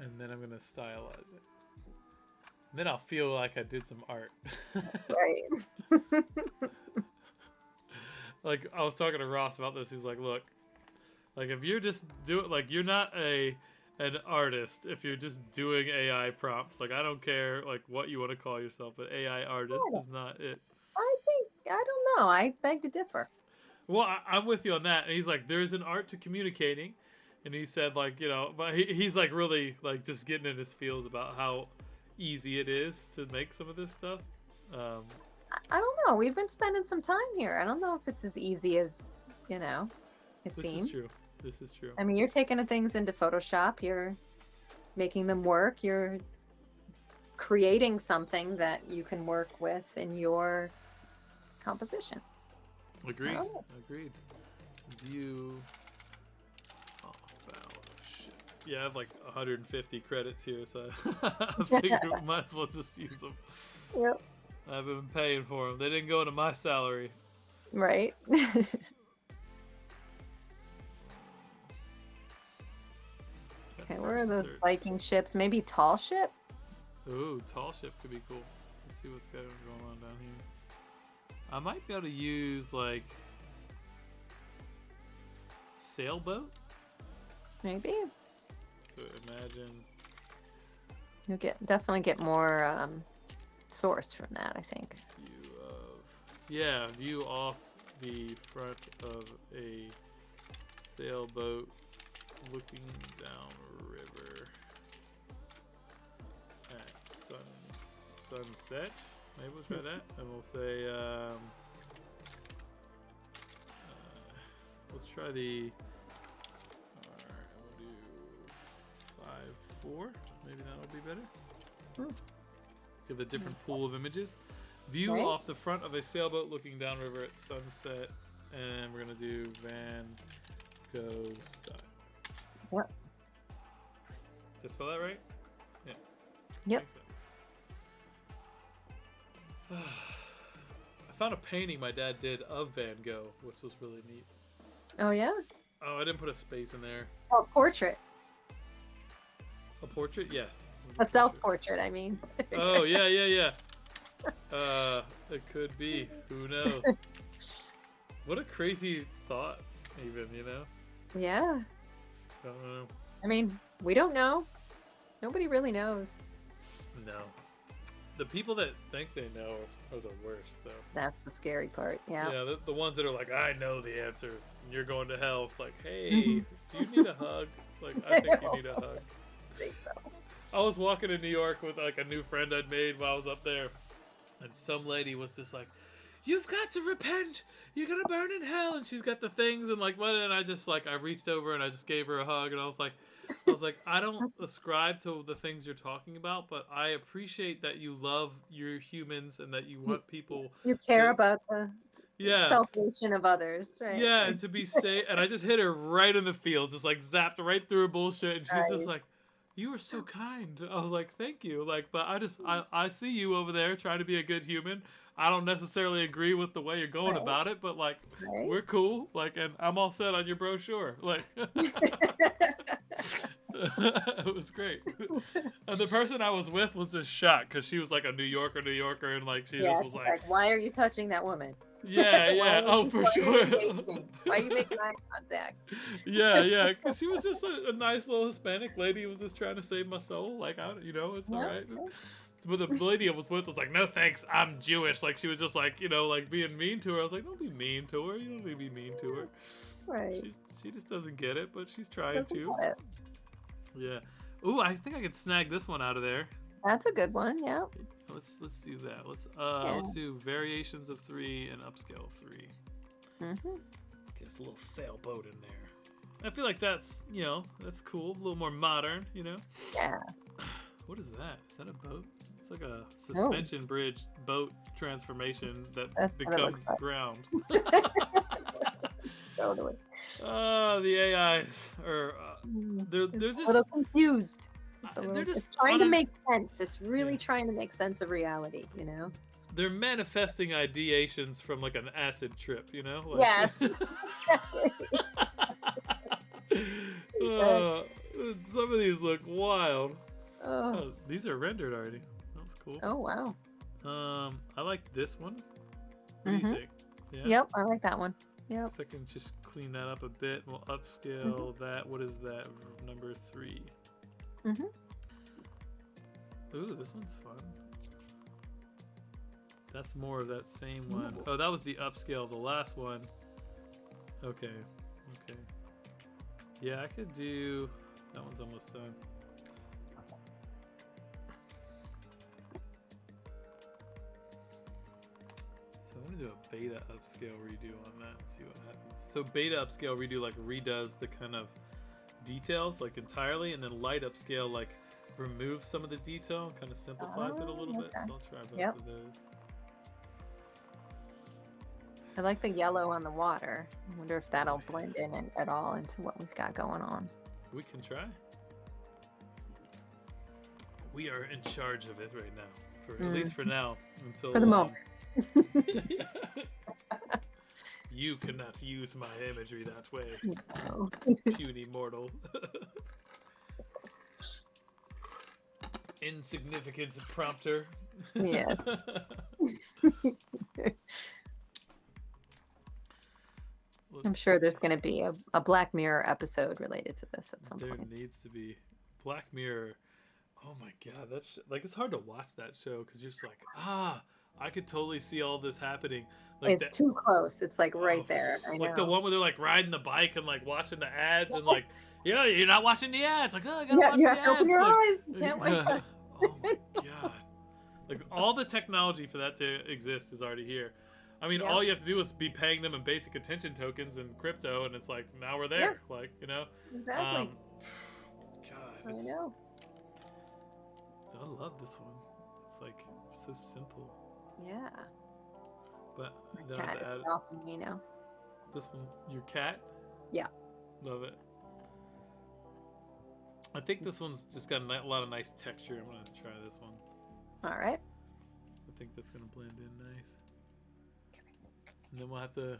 and then I'm gonna stylize it. And then I'll feel like I did some art. That's right. Like I was talking to Ross about this. He's like, "Look, like if you're just you're not an artist if you're just doing AI prompts. Like I don't care like what you want to call yourself, but AI artist is not it." I don't know. I beg to differ. Well, I'm with you on that. And he's like, there's an art to communicating. And he said, like, you know, but he's like really like just getting in his feels about how easy it is to make some of this stuff. I don't know. We've been spending some time here. I don't know if it's as easy as you know, it This is seems. true. This is true. I mean, you're taking things into Photoshop, you're making them work, you're creating something that you can work with in your composition. Agreed. Oh, Agreed. View off balance. Shit. Yeah, I have like 150 credits here, so I figured we might as well just use them. yep. I've been paying for them. They didn't go into my salary. Right. Okay, where are those Search. Viking ships? Maybe tall ship? Ooh, tall ship could be cool. Let's see what's going on down here. I might be able to use like sailboat. Maybe. So imagine. You'll definitely get more source from that, I think. View of, yeah, view off the front of a sailboat looking down river at sunset. Maybe we'll try that, and we'll say let's try the. Alright, we'll do 5:4. Maybe that'll be better. Give a different pool of images. View Right. off the front of a sailboat looking downriver at sunset, and we're gonna do Van Gogh style. Yep. Did I spell that right? Yeah. Yep. I think so. I found a painting my dad did of Van Gogh, which was really neat. Oh, yeah? Oh, I didn't put a space in there. Oh, portrait. A portrait? Yes. It A was self-portrait, I mean. Oh, yeah. It could be. Who knows? What a crazy thought, even, you know? Yeah. I don't know. I mean, we don't know. Nobody really knows. No. The people that think they know are the worst, though. That's the scary part. Yeah. Yeah, the ones that are like, I know the answers, and you're going to hell. It's like, hey, do you need a hug? Like, I think you need a hug. I think so. I was walking in New York with like a new friend I'd made while I was up there, and some lady was just like, "You've got to repent. You're gonna burn in hell." And she's got the things and like what? And I just like I reached over and I just gave her a hug, and I was like, I don't ascribe to the things you're talking about, but I appreciate that you love your humans and that you want people. You care to- about the Yeah. salvation of others, right? Yeah, and to be safe, and I just hit her right in the feels, just like zapped right through her bullshit, and she's just Nice. like, "You were so kind." I was like, "Thank you." Like, but I see you over there trying to be a good human. I don't necessarily agree with the way you're going Right. about it, but like, Right. we're cool. Like, and I'm all set on your brochure. Like, it was great. And the person I was with was just shocked because she was like a New Yorker, and like she Yeah, just was she's like, why are you touching that woman? yeah, Why yeah, are oh you- for why are you sure. engaging? Why are you making eye contact? Yeah, because she was just a nice little Hispanic lady who was just trying to save my soul. Like, it's Yeah, all right. yeah. But the lady I was with was like, "No thanks, I'm Jewish." Like, she was just like, like being mean to her. I was like, "Don't be mean to her. You don't need to be mean to her. Right. She just doesn't get it, but she's trying Doesn't to." get it. Yeah. Ooh, I think I could snag this one out of there. That's a good one. Yeah. Let's do that. Let's do variations of 3 and upscale 3. Mm-hmm. Get a little sailboat in there. I feel like that's that's cool, a little more modern, Yeah. What is that? Is that a boat? It's like a suspension bridge boat transformation That's what it becomes looks like. ground. Totally. The AIs are they're It's just a little confused. It's, they're just it's trying to un- make sense. It's really Yeah. trying to make sense of reality, they're manifesting ideations from like an acid trip, Like, Yes. Exactly. Some of these look wild. Oh. Oh, these are rendered already. That was cool. Oh, wow. I like this one. What do you think? Yeah. Yep, I like that one. Yep. So I can just clean that up a bit. We'll upscale that. What is that? Number 3. Mhm. Ooh, this one's fun. That's more of that same one. Oh, that was the upscale. The last one. Okay. Yeah, I could do. That one's almost done. So I'm gonna do a beta upscale redo on that and see what happens. So beta upscale redo like redoes the kind of details like entirely, and then light upscale like removes some of the detail and kind of simplifies it a little bit. So I'll try both of those. I like the yellow on the water. I wonder if that'll blend in at all into what we've got going on. We can try. We are in charge of it right now, for at least for now, until for the moment. You cannot use my imagery that way, No. puny mortal. Insignificant prompter. Yeah. I'm sure there's going to be a Black Mirror episode related to this at some point. There needs to be. Black Mirror. Oh my god, that's like, it's hard to watch that show because you're just like, I could totally see all this happening. Like it's too close. It's like right there. I like know. the one where they're like riding the bike and like watching the ads and like, yeah, you're not watching the ads. Like, oh, I gotta watch you the have ads. to open your like, eyes. You can't wait. Oh my god. Like all the technology for that to exist is already here. I mean, all you have to do is be paying them in basic attention tokens and crypto, and it's like, now we're there. Like, you know? Exactly. God. I know. I love this one. It's like so simple. Yeah. But My cat is stalking me now. This one, your cat? Yeah. Love it. I think this one's just got a lot of nice texture. I'm gonna try this one. All right. I think that's gonna blend in nice. And then we'll have to,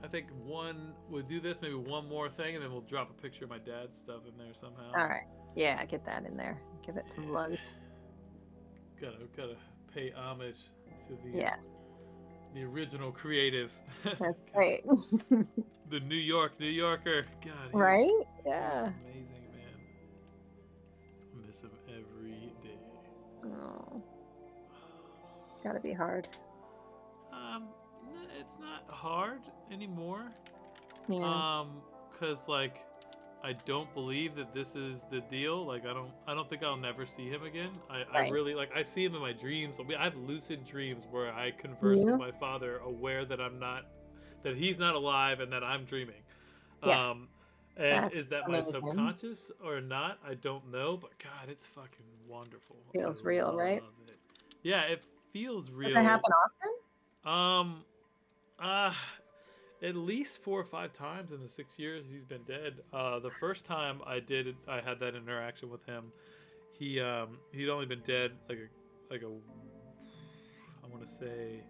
I think we'll do this, maybe one more thing, and then we'll drop a picture of my dad's stuff in there somehow. All right. Yeah, get that in there. Give it some love. Gotta pay homage to the original creative. That's great. The New Yorker. God. Right? Yeah. Amazing, man. I miss him every day. Oh. Gotta be hard. It's not hard anymore. Yeah. Cause like, I don't believe that this is the deal. Like, I don't think I'll never see him again. I really, like, I see him in my dreams. I have lucid dreams where I converse with my father, aware that that he's not alive and that I'm dreaming. Yeah. And That's is that amazing. my subconscious or not? I don't know, but God, it's fucking wonderful. Feels real, right? It. Yeah, it feels real. Does it happen often? At least 4 or 5 times in the 6 years he's been dead. The first time I had that interaction with him. He'd only been dead like a I want to say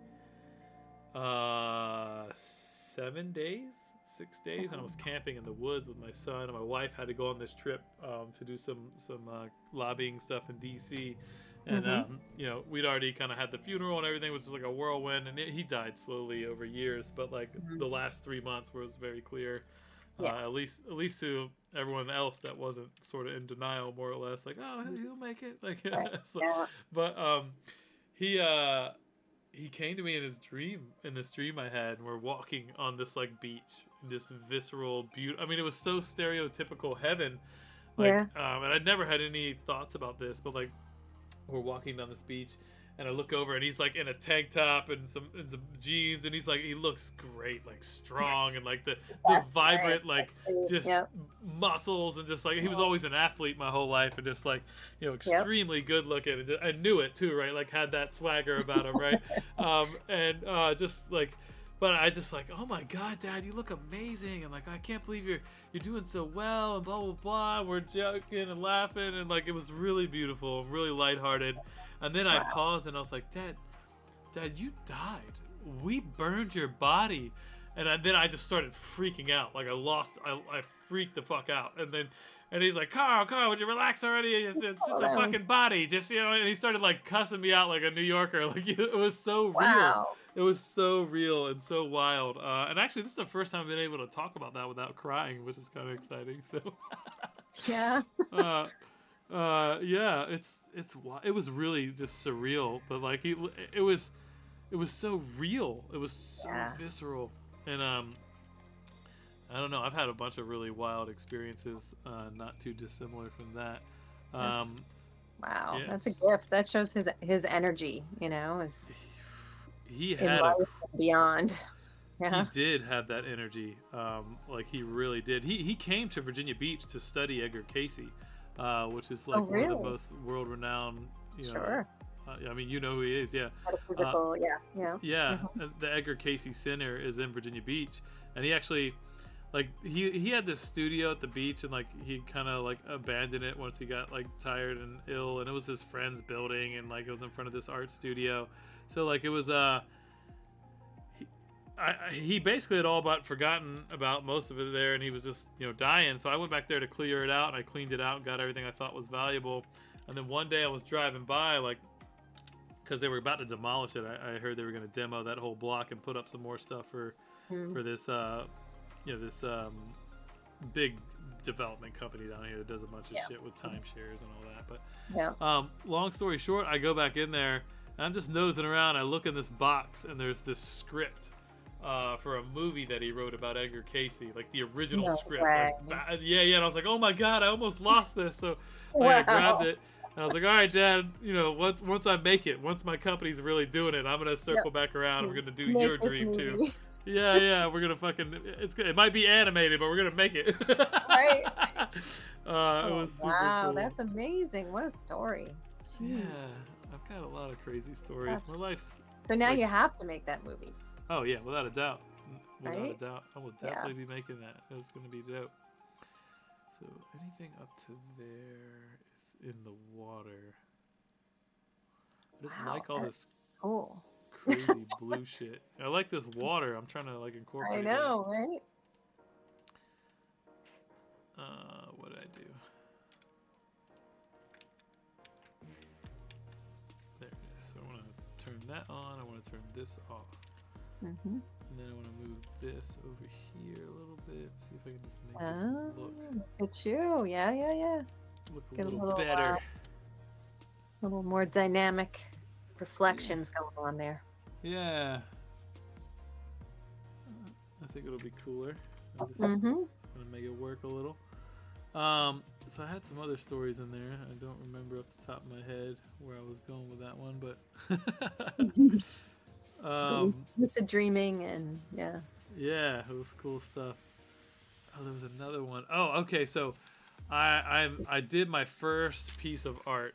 7 days, 6 days, and I was camping in the woods with my son, and my wife had to go on this trip to do some lobbying stuff in DC. And, you know, we'd already kind of had the funeral and everything was just like a whirlwind, and he died slowly over years. But like the last 3 months was very clear, at least to everyone else that wasn't sort of in denial, more or less, like, oh, he'll make it. Like, but he came to me in this dream I had, and we're walking on this like beach, this visceral beauty. I mean, it was so stereotypical heaven. Like, and I'd never had any thoughts about this, but like, we're walking down this beach, and I look over, and he's like in a tank top and some jeans, and he looks great, like strong, and like the vibrant, like just muscles, and just like he was always an athlete my whole life, and just like, you know, extremely good looking. And I knew it too, right? Like had that swagger about him, right? And just like. But I just like, oh my God, Dad, you look amazing, and like I can't believe you're doing so well, and blah blah blah. We're joking and laughing, and like it was really beautiful, really lighthearted. And then I paused and I was like, Dad, you died. We burned your body. And then I just started freaking out. Like I freaked the fuck out. And he's like, Carl, would you relax already? It's just a fucking body. Just, you know, and he started like cussing me out like a New Yorker. Like it was so real. It was so real and so wild. And actually, this is the first time I've been able to talk about that without crying, which is kind of exciting. So yeah. Yeah, it was really just surreal, but like it was so real. It was so visceral. And I don't know, I've had a bunch of really wild experiences, not too dissimilar from that. Wow, that's a gift. That shows his energy, you know. he in had a life and beyond. he Yeah. did have that energy. Like he really did. He came to Virginia Beach to study Edgar Casey, which is Oh, like one of the really? most world renowned. Sure. I mean, you know who he is, yeah. Uh, Metaphysical. Yeah. Yeah. yeah, Hmm. the Edgar Casey Center is in Virginia Beach, and he actually, like, he had this studio at the beach, and like he kind of like abandoned it once he got like tired and ill, and it was his friend's building, and like it was in front of this art studio, so like it was he basically had all but forgotten about most of it there, and he was just dying. So I went back there to clear it out, and I cleaned it out and got everything I thought was valuable. And then one day I was driving by, like, because they were about to demolish it. I heard they were going to demo that whole block and put up some more stuff for this this big development company down here that does a bunch of shit with timeshares and all that. But Yeah. long story short, I go back in there and I'm just nosing around. I look in this box and there's this script for a movie that he wrote about Edgar Casey, like the original No script. way. Like, yeah. And I was like, oh my god, I almost lost this. So Wow. I grabbed it. And I was like, all right, Dad, once I make it, once my company's really doing it, I'm going to circle back around and we're going to do Make your this dream too. movie. Yeah, we're going to fucking, it might be animated, but we're going to make it. Right. It was super Wow, cool. that's amazing. What a story. Jeez. Yeah, I've got a lot of crazy stories. That's- My life's, So now like- you have to make that movie. oh yeah, without a doubt. Without Right? a doubt. I will Yeah. definitely be making that. It's going to be dope. So anything up to there is in the water. I just Wow, like all this Cool. crazy blue shit. I like this water. I'm trying to like incorporate I know, right? that. What did I do? There it is. So I want to turn that on. I want to turn this off. Mm-hmm. And then I want to move this over here a little bit. See if I can just make this Look at you. Yeah. look a Get a little little, better. A little more dynamic reflections going on there. Yeah. I think it'll be cooler. I'm just Mm-hmm. gonna make it work a little. So I had some other stories in there. I don't remember off the top of my head where I was going with that one, but Lucid dreaming and yeah, it was cool stuff. Oh, there was another one. Oh, okay. So I did my first piece of art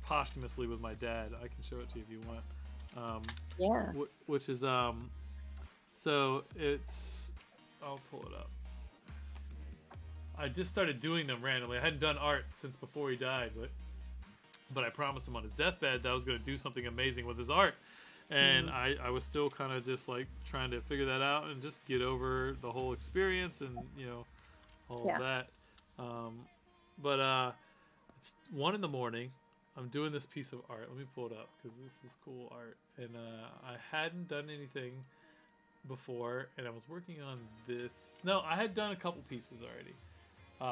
posthumously with my dad. I can show it to you if you want. yeah. Which is so it's, I'll pull it up. I just started doing them randomly. I hadn't done art since before he died, but I promised him on his deathbed that I was going to do something amazing with his art. And I was still kind of just like trying to figure that out and just get over the whole experience and all of that. But it's 1 a.m. I'm doing this piece of art. Let me pull it up because this is cool art. And I hadn't done anything before, and I was working on this. No, I had done a couple pieces already.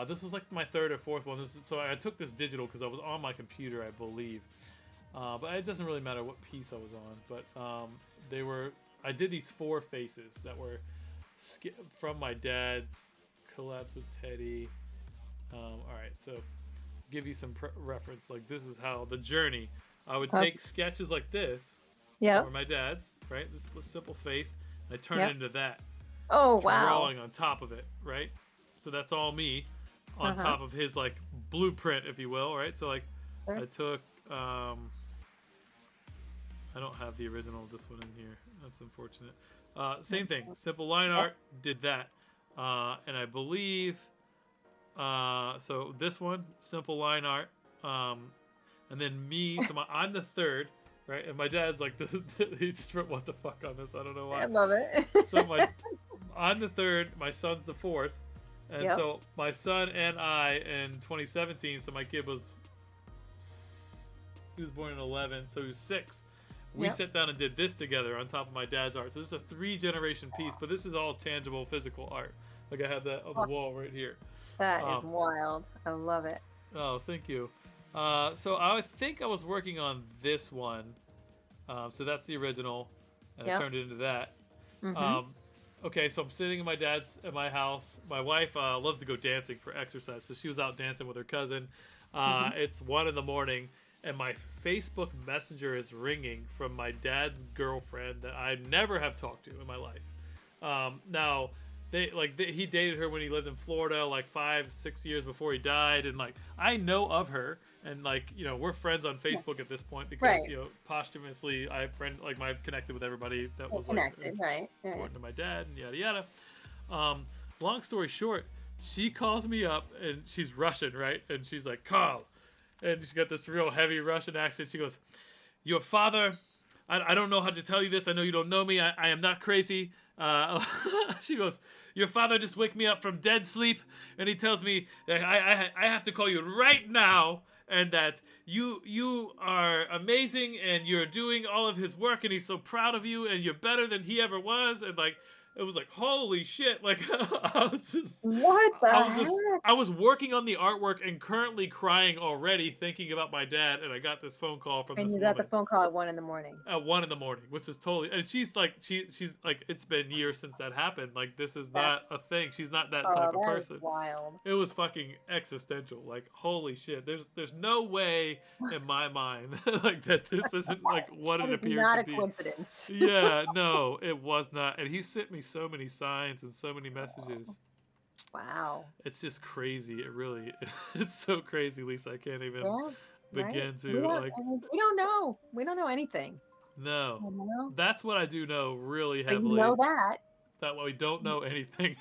This was like my 3rd or 4th one. So I took this digital because I was on my computer, I believe. But it doesn't really matter what piece I was on. But I did these 4 faces that were from my dad's collabs with Teddy. All right, so give you some reference. Like, this is how the journey. I would take sketches like this. Yeah. Or my dad's, right? This simple face. And I turn it into that. Oh, wow. Drawing on top of it, right? So that's all me on top of his like blueprint, if you will, right? So like I took I don't have the original of this one in here. That's unfortunate. Same thing, simple line art, did that. And I believe so this one, simple line art, and then me, so I'm the 3rd, right? And my dad's like he just wrote what the fuck on this. I don't know why. I love it. So I'm the 3rd, my son's the 4th. And so my son and I in 2017, so my kid he was born in 11, so he was 6. We sat down and did this together on top of my dad's art. So this is a 3-generation piece, but this is all tangible physical art. Like I have that on the wall right here. That is wild. I love it. Oh, thank you. So I think I was working on this one. So that's the original, and I turned it into that. Okay, so I'm sitting at my house. My wife loves to go dancing for exercise, so she was out dancing with her cousin. It's 1 a.m, and my Facebook Messenger is ringing from my dad's girlfriend that I never have talked to in my life. Now, he dated her when he lived in Florida, like 5-6 years before he died, and like I know of her, and like we're friends on Facebook at this point because posthumously I've connected with everybody that was connected, right? important to my dad, and yada yada. Long story short, she calls me up and she's Russian, right? And she's like, Carl, and she's got this real heavy Russian accent. She goes, your father, I don't know how to tell you this. I know you don't know me. I am not crazy. She goes, your father just wake me up from dead sleep, and he tells me that I have to call you right now, and that you are amazing, and you're doing all of his work, and he's so proud of you, and you're better than he ever was, and like it was like, holy shit, like I was just what the heck? I was working on the artwork and currently crying already thinking about my dad, and I got this phone call from this woman. And you got the phone call at 1 in the morning. At 1 in the morning, which is totally, and she's like it's been years since that happened. Like this is not a thing. She's not that type of person. Is wild. It was fucking existential. Like holy shit. There's no way in my mind like that this isn't like what it appears to be. Not a coincidence. Yeah, no, it was not. And he sent me so many signs and so many messages. Wow. It's just crazy. It really, it's so crazy, Lisa. I can't even begin to we don't know. We don't know anything. No. That's what I do know really heavily. But you know that. That way we don't know anything.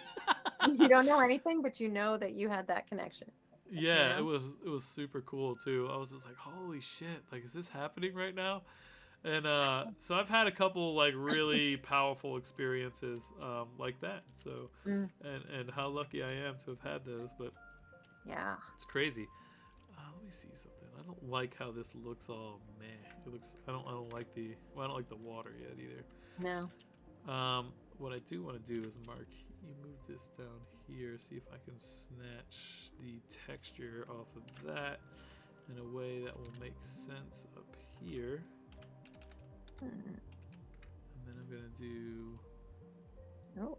You don't know anything, but you know that you had that connection. Yeah, it was super cool too. I was just like, holy shit, like is this happening right now? And so I've had a couple like really powerful experiences like that. So and how lucky I am to have had those. But yeah, it's crazy. Let me see something. I don't like how this looks all meh. It looks. I don't like the water yet either. No. What I do want to do is move this down here. See if I can snatch the texture off of that in a way that will make sense up here. And then I'm gonna do. Oh,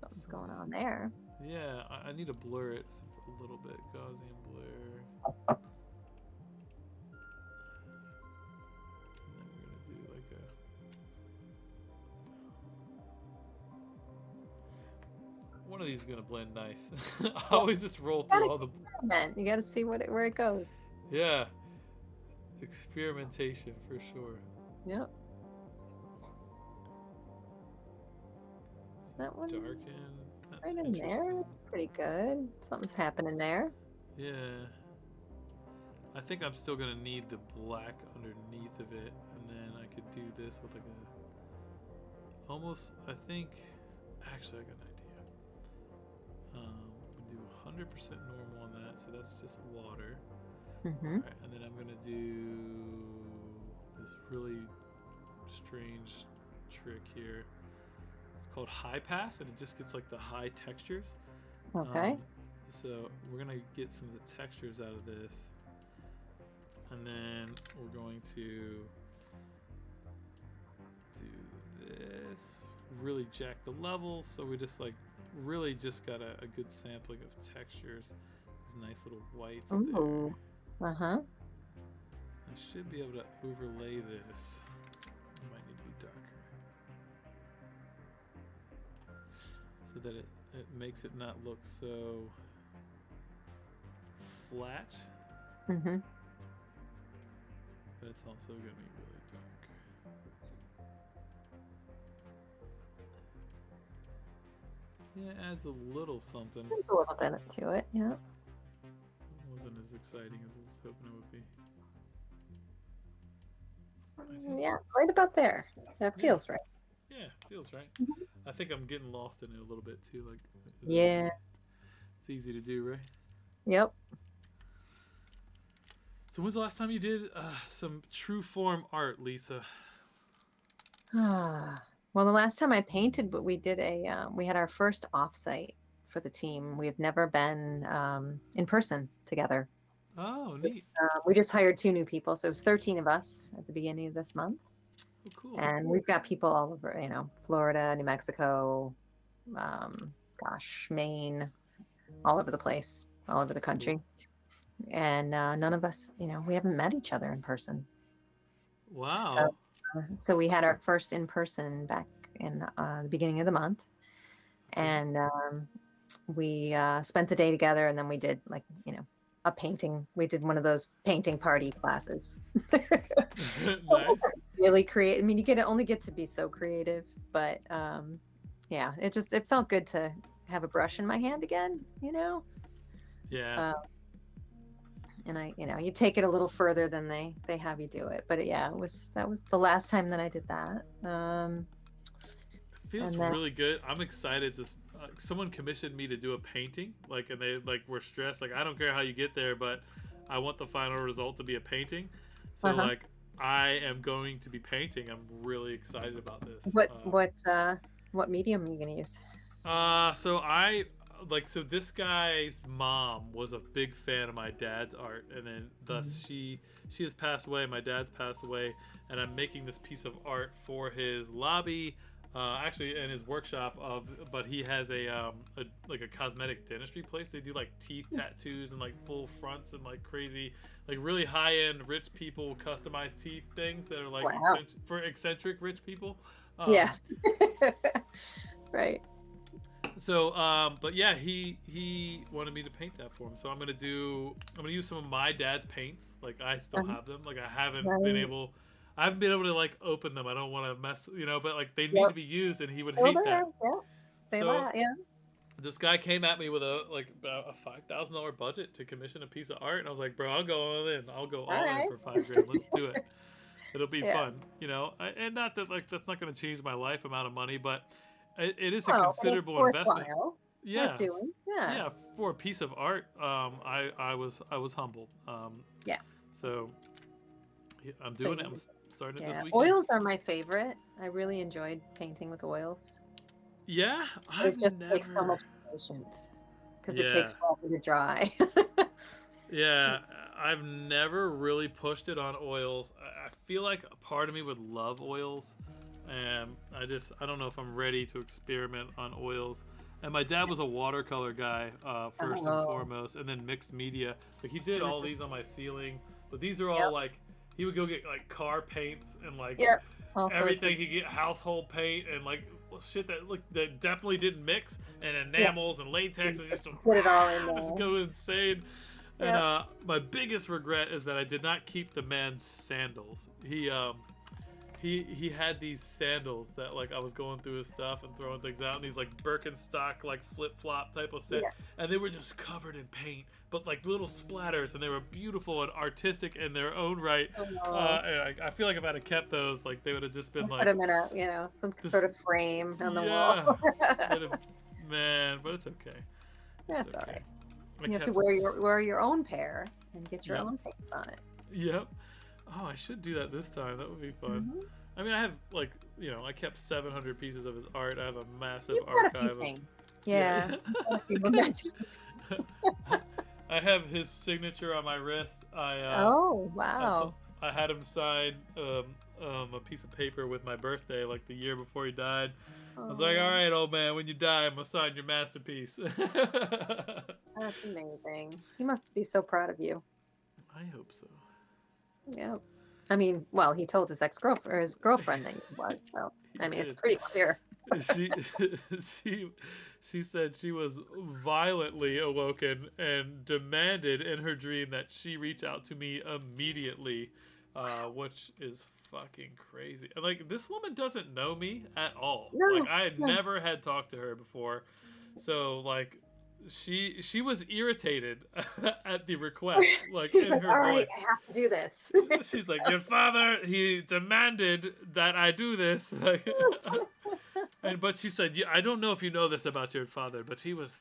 something's going on there. Yeah, I need to blur it a little bit. Gaussian blur. And then we're gonna do like a. One of these is gonna blend nice. I always just roll through all the. You gotta see where it goes. Yeah. Experimentation for sure. Yep. That one darken. That's right in there. Pretty good. Something's happening there. Yeah. I think I'm still gonna need the black underneath of it, and then I could do this with like a almost. I think actually I got an idea. We do 100% normal on that, so that's just water. Mm-hmm. Right, and then I'm gonna do this really strange trick here. It's called high pass, and it just gets like the high textures. Okay. So we're gonna get some of the textures out of this, and then we're going to do this. Really jack the levels, so we just like really just got a good sampling of textures. These nice little whites. Ooh. There. Uh-huh. I should be able to overlay this. It might need to be darker. So that it makes it not look so flat. Mm-hmm. But it's also going to be really dark. Yeah, it adds a little something. There's a little bit to it, yeah. Wasn't as exciting as I was hoping it would be. Yeah, right about there. That feels right. Yeah, feels right. Mm-hmm. I think I'm getting lost in it a little bit too. Like, yeah, it's easy to do, right? Yep. So when's the last time you did some true form art, Lisa? Well, the last time I painted, but we did we had our first offsite for the team. We have never been in person together. Oh, neat. We just hired 2 new people, so it was 13 of us at the beginning of this month. Oh, cool. And we've got people all over, Florida, New Mexico, Maine, all over the place, all over the country. and none of us, we haven't met each other in person. So, Wow. so we had our first in person back in the beginning of the month, Okay. and we spent the day together, and then we did a painting. We did one of those painting party classes. So it Nice. wasn't really creative. I mean, you get only get to be so creative, but yeah, it felt good to have a brush in my hand again, Yeah. uh, and you take it a little further than they have you do it. But yeah, that was the last time that I did that. It feels And then really good. I'm excited to. Someone commissioned me to do a painting, and they were stressed. Like, I don't care how you get there, but I want the final result to be a painting. So uh-huh. I am going to be painting. I'm really excited about this. What medium are you gonna use? So so this guy's mom was a big fan of my dad's art, and then thus she has passed away. My dad's passed away, and I'm making this piece of art for his lobby, actually in his workshop but he has a cosmetic dentistry place. They do like teeth tattoos and like full fronts and like crazy, like really high end rich people customized teeth things that are like Wow. for eccentric rich people. Yes. Right. So, but yeah, he wanted me to paint that for him. So I'm gonna use some of my dad's paints. Like, I still Uh-huh. have them. Like, Right. I haven't been able to like open them. I don't want to mess, but like they need Yep. to be used, and he would Still hate there. that. Yep. They So laugh. Yeah. this guy came at me with about a $5,000 budget to commission a piece of art, and I was like, bro, I'll go all in. I'll go All all in right. for 5 grand. Let's do it. It'll be Yeah. fun, and not that like that's not going to change my life amount of money, but it is a Oh, but it's considerable investment. worthwhile. Worth Yeah, doing. Yeah. yeah, for a piece of art. I was humbled. Yeah. So yeah, I'm So doing it. I'm starting it this yeah. weekend. Oils are my favorite. I really enjoyed painting with oils. Yeah, But I've it just takes so never. much patience because it Yeah, takes forever to dry. yeah, I've never really pushed it on oils. I feel like a part of me would love oils, and I don't know if I'm ready to experiment on oils. And my dad was a watercolor guy, first and Oh. foremost, and then mixed media. Like, he did all Mhm. these on my ceiling, but these are all Yep. like he would go get like car paints and like Yep. All sorts of everything. He get household paint and like shit that definitely didn't mix, and yeah. enamels and latex and just Put it all in just there. go insane. And Yep. my biggest regret is that I did not keep the man's sandals. He had these sandals that like I was going through his stuff and throwing things out, and these like Birkenstock like flip flop type of set, Yeah. and they were just covered in paint, but like little splatters, and they were beautiful and artistic in their own right. Oh. And I feel like if I'd have kept those, like they would have just been Put like them in some this. sort of frame on the wall. Yeah, man, but it's okay. It's That's all okay. right. I You have to kept. wear your own pair and get your Yep. own paints on it. Yep. Oh, I should do that this time. That would be fun. Hmm. I mean, I have like I kept 700 pieces of his art. I have a massive You've got a few archive of. things. Yeah. Yeah. A few mementos. I have his signature on my wrist. Oh, I, t- wow. I had him sign a piece of paper with my birthday, like the year before he died. I was like, all Oh, right, old man, when you die, I'm gonna sign your masterpiece. that's amazing. He must be so proud of you. I hope so. Yeah. I mean, well, he told his ex-girlfriend or his girlfriend that he was, so He I mean, it's did. pretty clear. she she she said she was violently awoken and demanded in her dream that she reach out to me immediately, which is fucking crazy. And like, this woman doesn't know me at all. Like, No, I had no. never had talked to her before, so like she was irritated at the request, like He was in like, her all right, voice. I have to do this. She's like, your father, he demanded that I do this. Like, but she said, yeah, I don't know if you know this about your father, but he was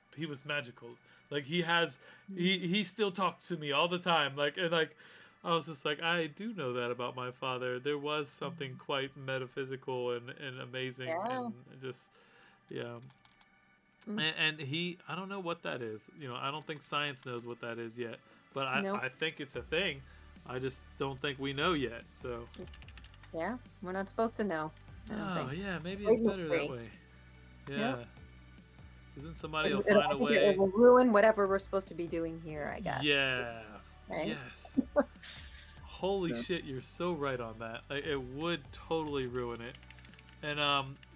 magical. Like, he still talked to me all the time. Like, and like I was just like, I do know that about my father. There was something quite metaphysical and amazing, Yeah. and just, yeah. Mm. And I don't know what that is. I don't think science knows what that is yet, but Nope. I think it's a thing. I just don't think we know yet. So, Yeah, we're not supposed to know. I don't oh think. yeah, maybe Great it's better that mystery. way. Yeah, Yep. isn't somebody will I find a think it way? will ruin whatever we're supposed to be doing here, I guess. Yeah, right? Yes. Holy shit, you're so right on that. Like, it would totally ruin it. And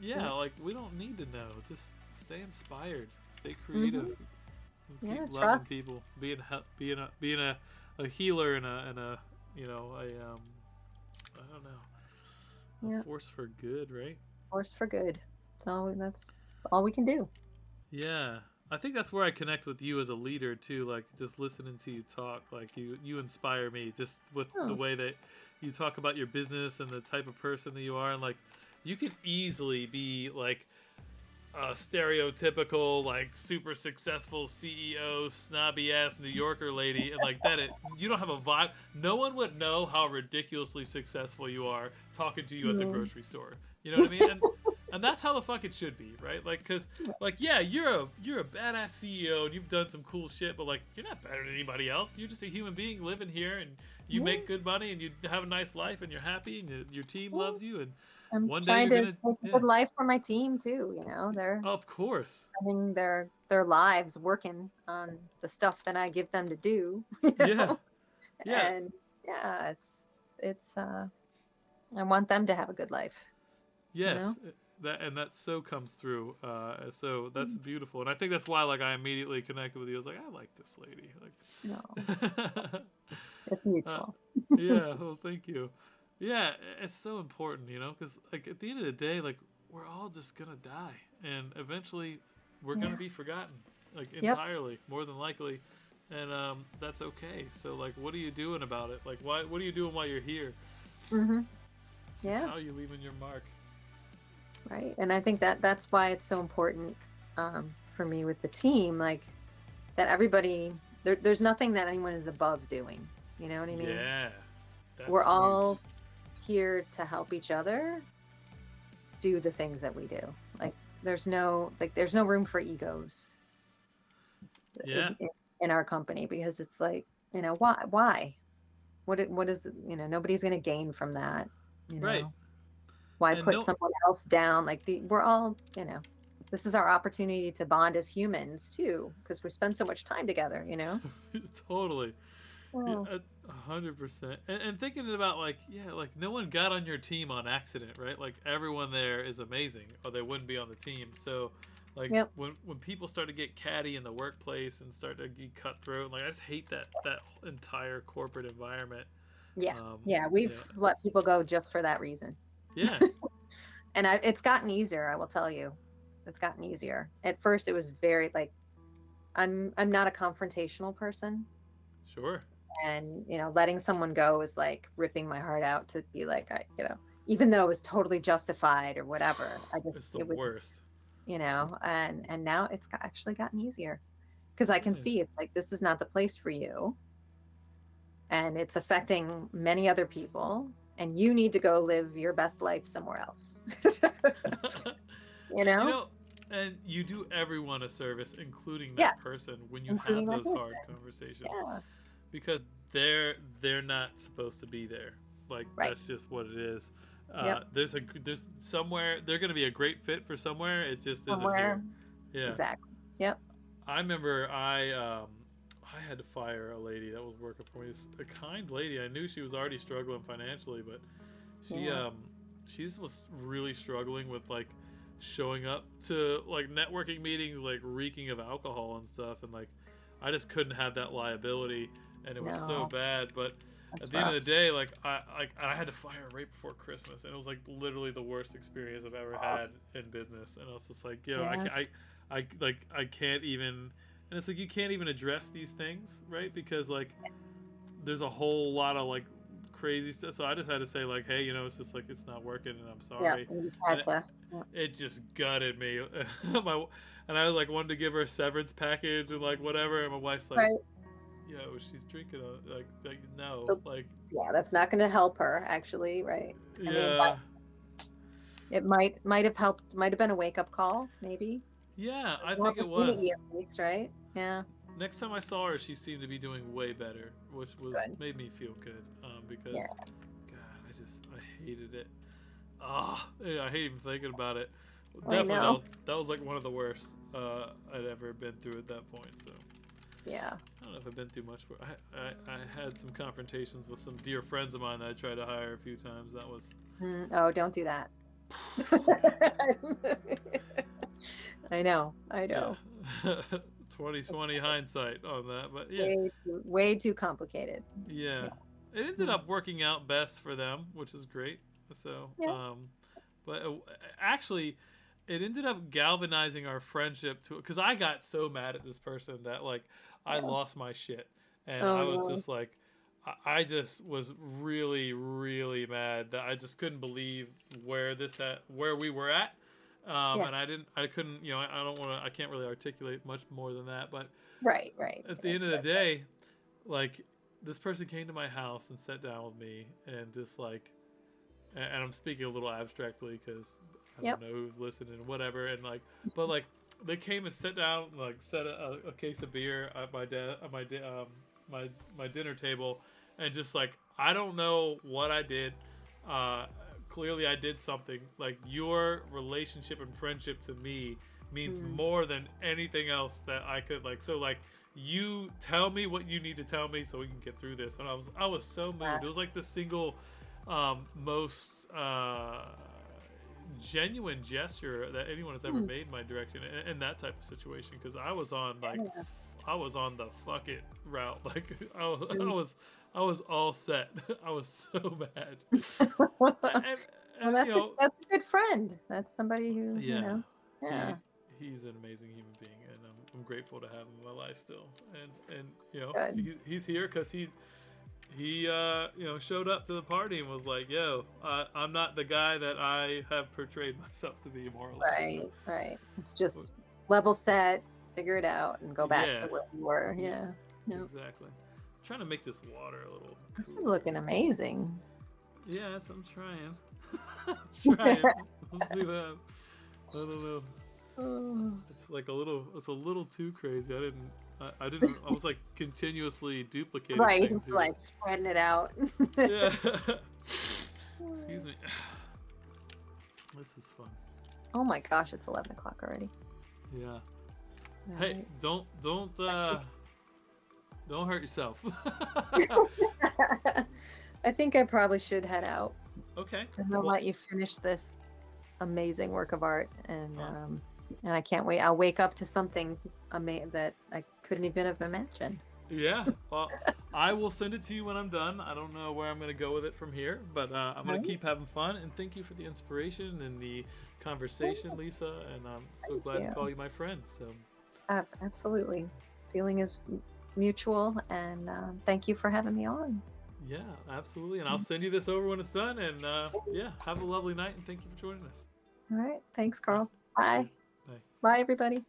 yeah, Yep. like we don't need to know. Just stay inspired, stay creative, Hmm. and Yeah, keep loving trust. people, being a healer and a you know a I don't know, a Yeah, force for good, right? force for good. So that's all we can do. Yeah. I think that's where I connect with you as a leader too, like just listening to you talk. Like you inspire me just with the Oh, way that you talk about your business and the type of person that you are, and like you could easily be like a stereotypical like super successful CEO snobby ass New Yorker lady, and like that you don't have a vibe. No one would know how ridiculously successful you are talking to you at the mm. grocery store. You know what I mean? And that's how the fuck it should be, right? Like, cause like yeah, you're a badass CEO and you've done some cool shit, but like you're not better than anybody else. You're just a human being living here, and you Yeah, make good money and you have a nice life and you're happy and your team yeah. loves you, and I'm one day trying you're to gonna make a yeah, good life for my team too. They're of course. spending their lives working on the stuff that I give them to do. You Yeah. know, Yeah. and yeah, it's I want them to have a good life. You know. Yes, that so comes through. So that's beautiful, and I think that's why like I immediately connected with you. I was like, I like this lady. No, Like, it's uh, mutual. yeah. Well, thank you. Yeah, it's so important, because like at the end of the day, like we're all just gonna die, and eventually we're gonna Yeah. be forgotten, like Yep. entirely, more than likely, and that's okay. So like, what are you doing about it? Like, why? What are you doing while you're here? Hmm. Like, Yeah. how are you leaving your mark? Right. And I think that that's why it's so important for me with the team, like that everybody there's nothing that anyone is above doing. You know what I mean? Yeah, We're that's huge. all here to help each other do the things that we do. Like there's no room for egos Yeah, in our company because it's like, why? What is, nobody's going to gain from that, you right. know? Why And put no, someone else down? Like we're all, this is our opportunity to bond as humans too, because we spend so much time together, you know? totally. Yeah, Oh, 100%. And thinking about like, yeah, like no one got on your team on accident, right? Like everyone there is amazing, or they wouldn't be on the team. So, like yep. when people start to get catty in the workplace and start to get cutthroat, like I just hate that entire corporate environment. Yeah. Um, Yeah. yeah, We've let people go just for that reason. yeah, And it's gotten easier, I will tell you. It's gotten easier. At first it was very like I'm not a confrontational person, sure. and letting someone go is like ripping my heart out to be like, even though it was totally justified or whatever, I just It's the it would, worst. and now it's actually gotten easier because I can Yeah. see it's like this is not the place for you, and it's affecting many other people, and you need to go live your best life somewhere else. you You know know, and you do everyone a service, including yes, that person, when you including have that those person. hard conversations, Yeah, because they're not supposed to be there. Like right. that's just what it is. Yep. There's somewhere they're gonna be a great fit for somewhere. It just isn't Somewhere. here. Yeah, Exactly. Yep. I remember I had to fire a lady that was working for me. It's a kind lady. I knew she was already struggling financially, but she Yeah. she just was really struggling with like showing up to like networking meetings, like reeking of alcohol and stuff, and like I just couldn't have that liability, and it was so No, bad. But at that's the end of rough. the day, I had to fire her right before Christmas, and it was like literally the worst experience I've ever Oh, had in business. And I was just like, yo, yeah. I can't even. And it's like you can't even address these things, right? Because like there's a whole lot of like crazy stuff. So I just had to say like, hey, it's just like it's not working, and I'm Yeah. sorry. You just And had to. Yeah. it just gutted me. And I like wanted to give her a severance package and like whatever, and my wife's like, Right. yo, she's drinking like no, So, like yeah, that's not going to help her, actually. Right. I mean, but yeah, it might have helped. Might have been a wake up call. Maybe yeah, I there's an think it was. opportunity at least, right? Yeah. Next time I saw her, she seemed to be doing way better, which was Good. made me feel good. Yeah. Because God, I hated it. Ah, I hate even thinking about it. I Definitely, know. that was like one of the worst I'd ever been through at that point. So Yeah. I don't know. if I've been through much. I had some confrontations with some dear friends of mine that I tried to hire a few times. That was. Oh, don't do that. I know. Yeah. 2020 hindsight on that, but yeah. Way too complicated. Yeah. It ended up working out best for them, which is great. So, Yeah. but actually, it ended up galvanizing our friendship to, because I got so mad at this person that like I lost my shit, and I was just like, I just was really, really mad that I just couldn't believe where we were at. And I couldn't, I can't really articulate much more than that. But right. at the end of the day, like, this person came to my house and sat down with me and just like, and I'm speaking a little abstractly because I don't know who's listening and whatever. And like, but like, they came and sat down, like, set a case of beer at my dinner table, and just like, I don't know what I did. Clearly I did something. Like, your relationship and friendship to me means more than anything else that I could, like, so like, you tell me what you need to tell me so we can get through this. And I was so moved. It was like the single most genuine gesture that anyone has ever made in my direction in that type of situation, because I was on the fuck it route. Like, I was all set. I was so mad. Well, that's a good friend. That's somebody who, he's an amazing human being, and I'm grateful to have him in my life still. And he's here because he showed up to the party and was like, yo, I'm not the guy that I have portrayed myself to be, more or less. Right. It's just level set, figure it out, and go back to where you were. Yeah. Exactly. I'm trying to make this water a little. This is looking amazing. Yes, I'm trying. Trying. We'll see that. I don't know. It's like a little too crazy. I was like continuously duplicating. Right, just like spreading it out. Yeah. Excuse me. This is fun. Oh my gosh, it's 11 o'clock already. Yeah. Hey, don't hurt yourself. I think I probably should head out. Okay. And I'll let you finish this amazing work of art, and I can't wait. I'll wake up to something that I couldn't even have imagined. Yeah. Well, I will send it to you when I'm done. I don't know where I'm going to go with it from here, but I'm going to keep having fun. And thank you for the inspiration and the conversation, Lisa. And I'm so glad to call you my friend. So. Absolutely. Feeling is mutual, and thank you for having me on. Yeah, absolutely. And I'll send you this over when it's done. And have a lovely night, and thank you for joining us. All right. Thanks, Carl. Bye. Bye. Bye, everybody.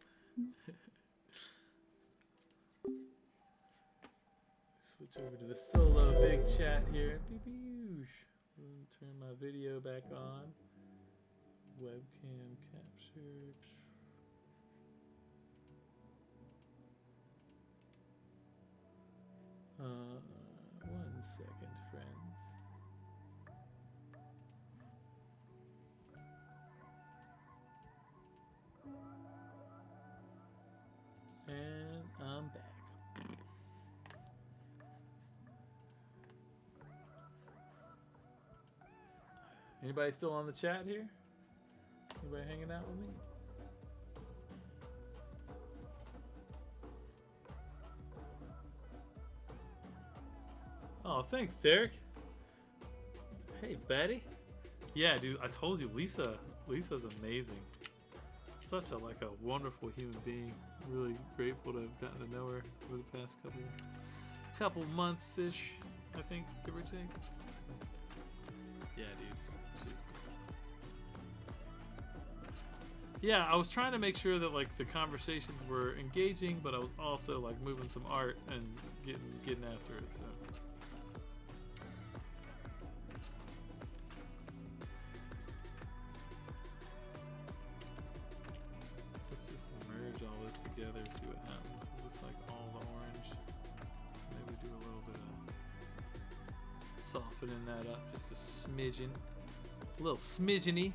Switch over to the solo big chat here. Turn my video back on. Webcam captured. One second, friends. And I'm back. Anybody still on the chat here? Anybody hanging out with me? Oh, thanks, Derek. Hey, Betty. Yeah, dude, I told you, Lisa's amazing. Such a wonderful human being. Really grateful to have gotten to know her over the past couple months-ish, I think, give or take. Yeah, dude, she's cool. Yeah, I was trying to make sure that the conversations were engaging, but I was also moving some art and getting after it. So. Let's just merge all this together, see what happens. Is this all the orange? Maybe do a little bit of softening that up, just a smidgen, a little smidgeny.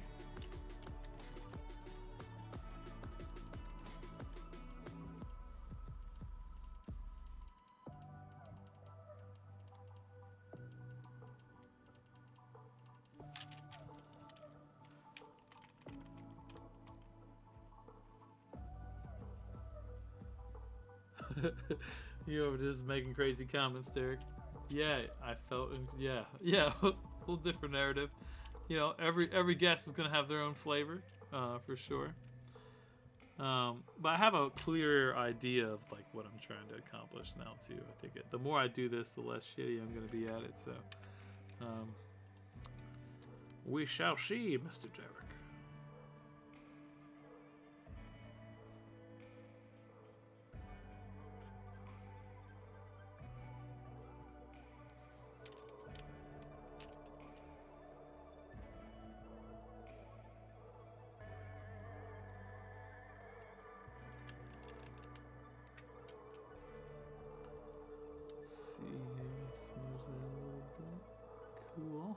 You were just making crazy comments, Derek. Yeah, I felt. Yeah. A little different narrative. You know, every guest is gonna have their own flavor, for sure. But I have a clearer idea of like what I'm trying to accomplish now too. I think the more I do this, the less shitty I'm gonna be at it. So, we shall see, Mr. Derek. See here, smooth that a little bit. Cool.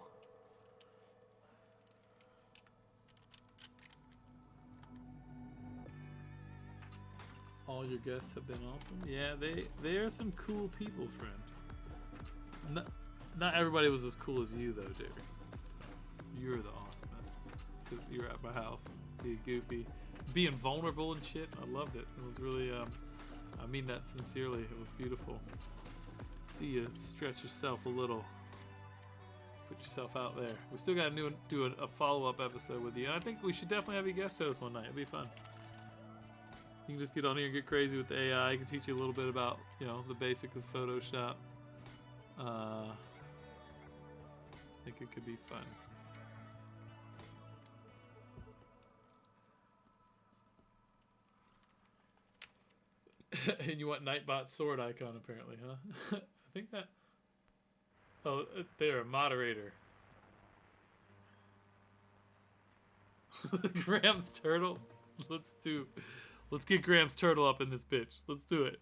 All your guests have been awesome. Yeah, they are some cool people, friend. Not everybody was as cool as you though, Derek. So you're the awesomest because you're at my house, being goofy, being vulnerable and shit. I loved it. It was really I mean that sincerely. It was beautiful. See you stretch yourself a little. Put yourself out there. We still got to do a follow-up episode with you. And I think we should definitely have you guest host one night. It'd be fun. You can just get on here and get crazy with the AI. I can teach you a little bit about, you know, the basics of Photoshop. I think it could be fun. And you want Nightbot's sword icon, apparently, huh? I think that... Oh, they're a moderator. Graham's turtle? Let's get Graham's turtle up in this bitch. Let's do it.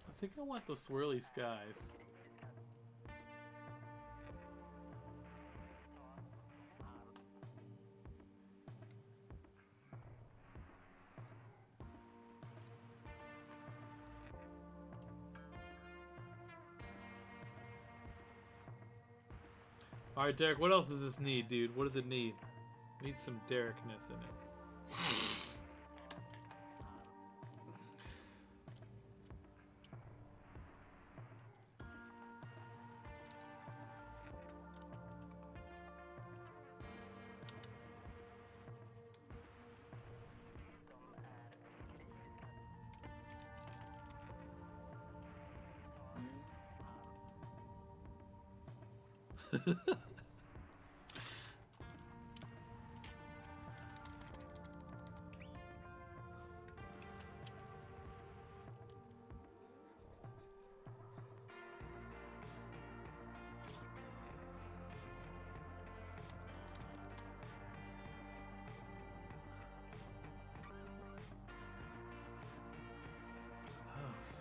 I think I want the swirly skies. Alright, Derek, what else does this need, dude? What does it need? It needs some Derekness in it.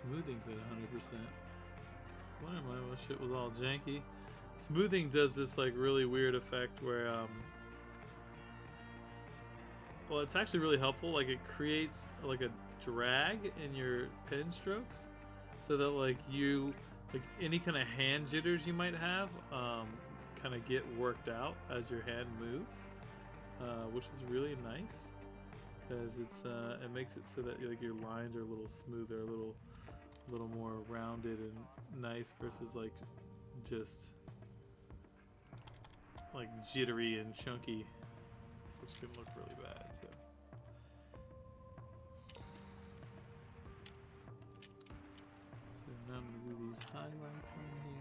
Smoothing's at 100%. I was wondering why my shit was all janky. Smoothing does this like really weird effect where well, it's actually really helpful. Like it creates like a drag in your pen strokes, so that like any kind of hand jitters you might have kind of get worked out as your hand moves, which is really nice because it makes it so that like your lines are a little smoother, a little more rounded and nice versus like just like jittery and chunky, which can look really bad. So now I'm gonna do these highlights on here.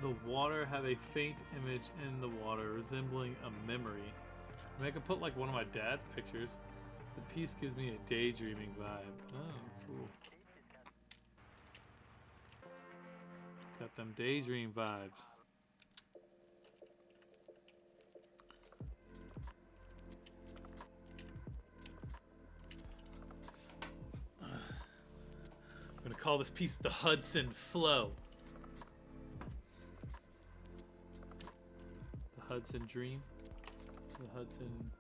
The water have a faint image in the water resembling a memory. I mean, I could put like one of my dad's pictures. The piece gives me a daydreaming vibe. Oh, cool. Got them daydream vibes. I'm gonna call this piece the Hudson Flow. The Hudson Dream. The Hudson.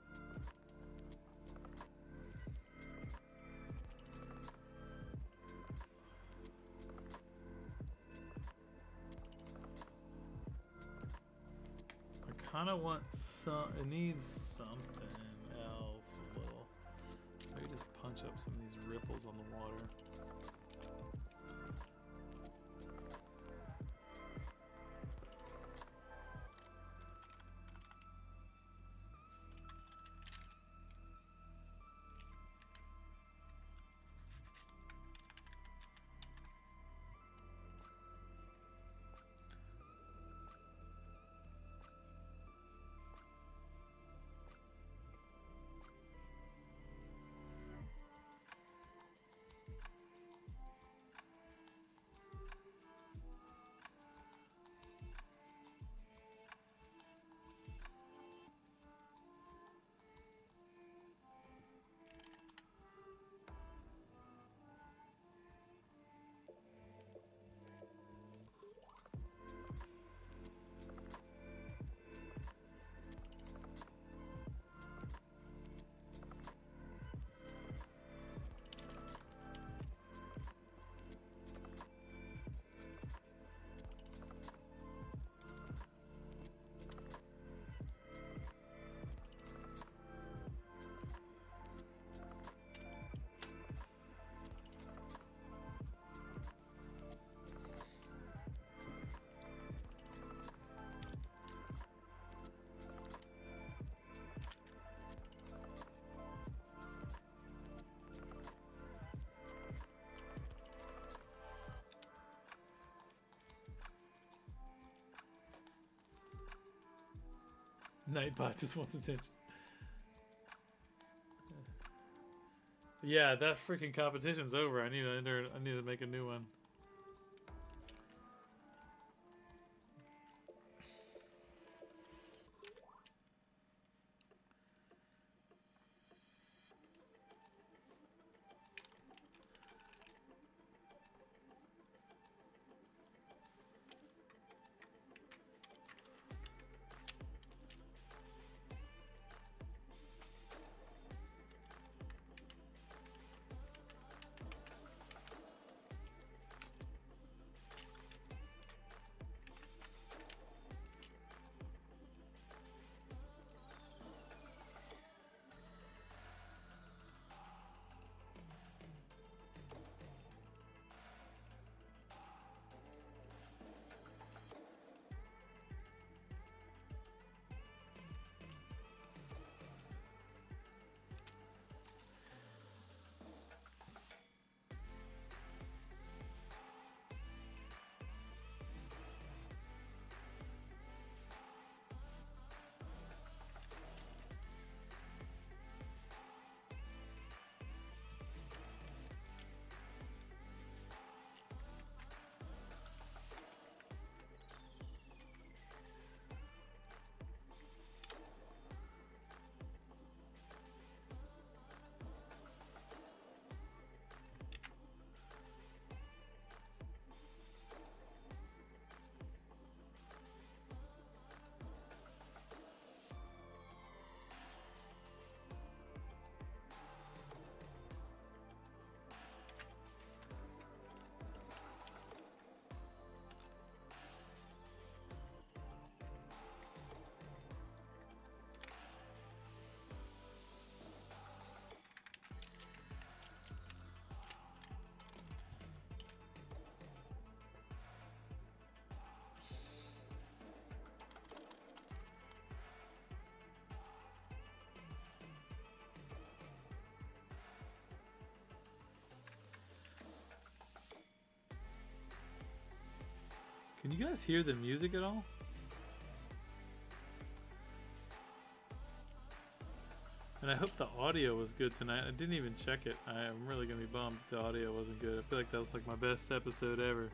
I kind of want some. It needs something else a little. Maybe just punch up some of these ripples on the water. Nightbot just wants attention. Yeah, that freaking competition's over. I need to enter. I need to make a new one. Can you guys hear the music at all? And I hope the audio was good tonight. I didn't even check it. I'm really gonna be bummed if the audio wasn't good. I feel like that was like my best episode ever.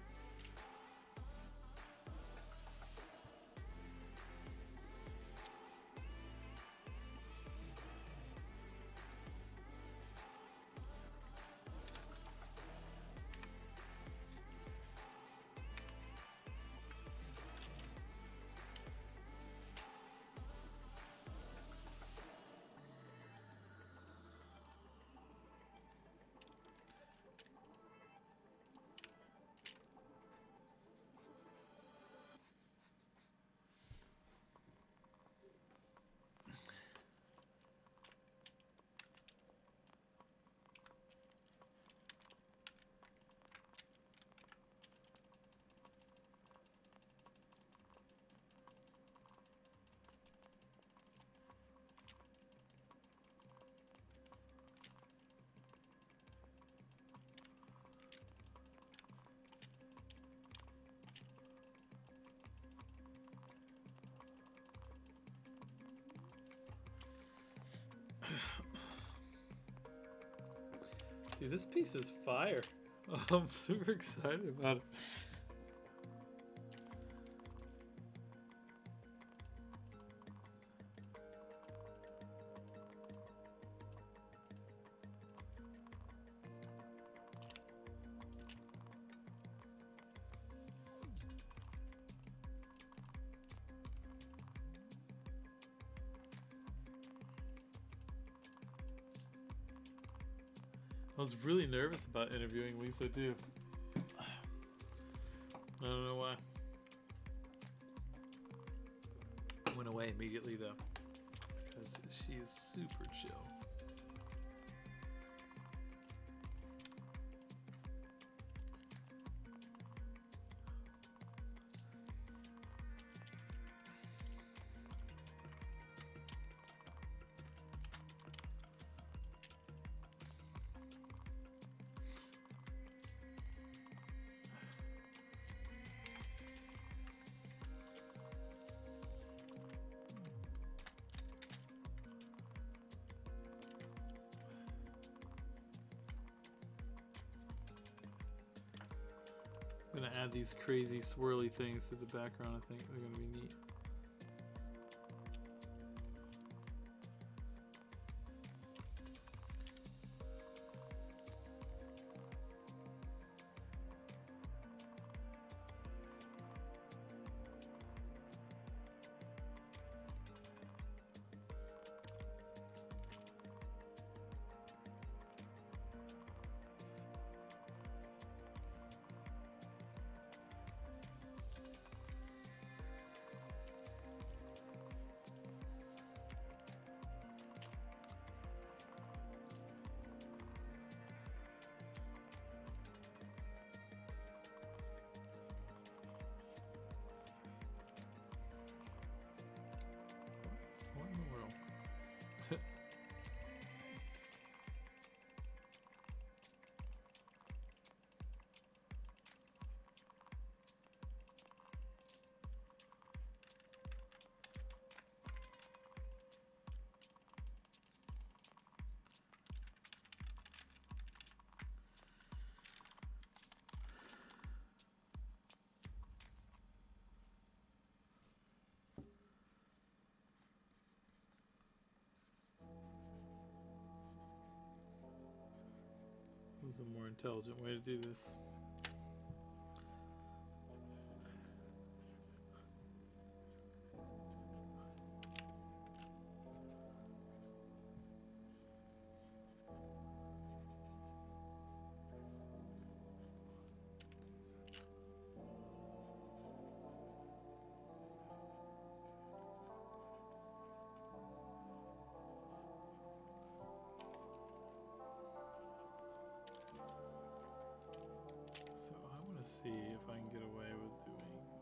Dude, this piece is fire. I'm super excited about it. I was really nervous about interviewing Lisa too. I don't know why. Went away immediately though, because she is super chill. I'm gonna add these crazy swirly things to the background. I think they're gonna be neat. What in the world? This is a more intelligent way to do this. So I want to see if I can get away with doing this.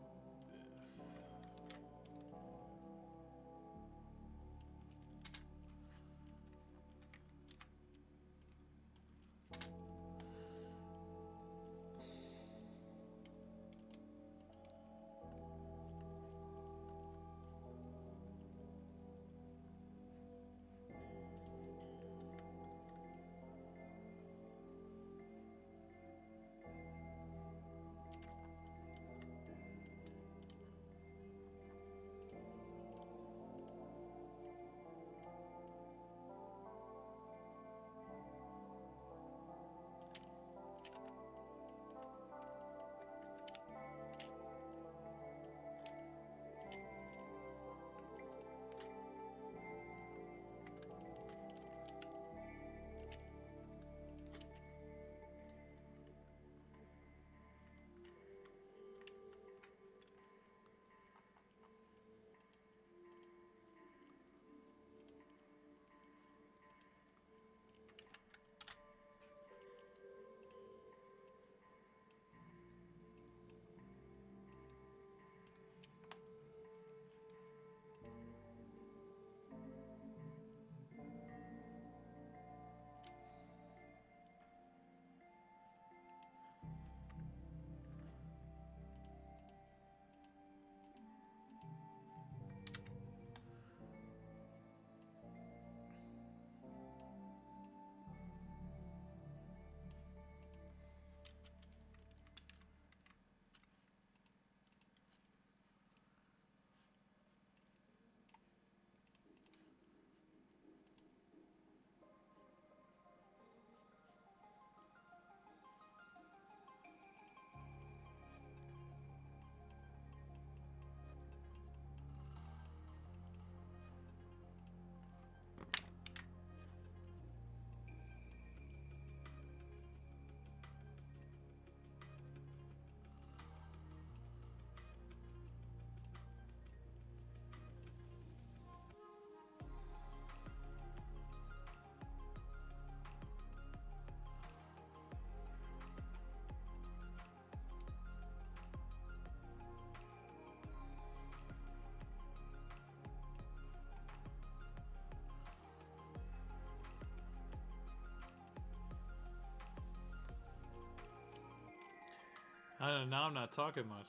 I don't know. Now I'm not talking much.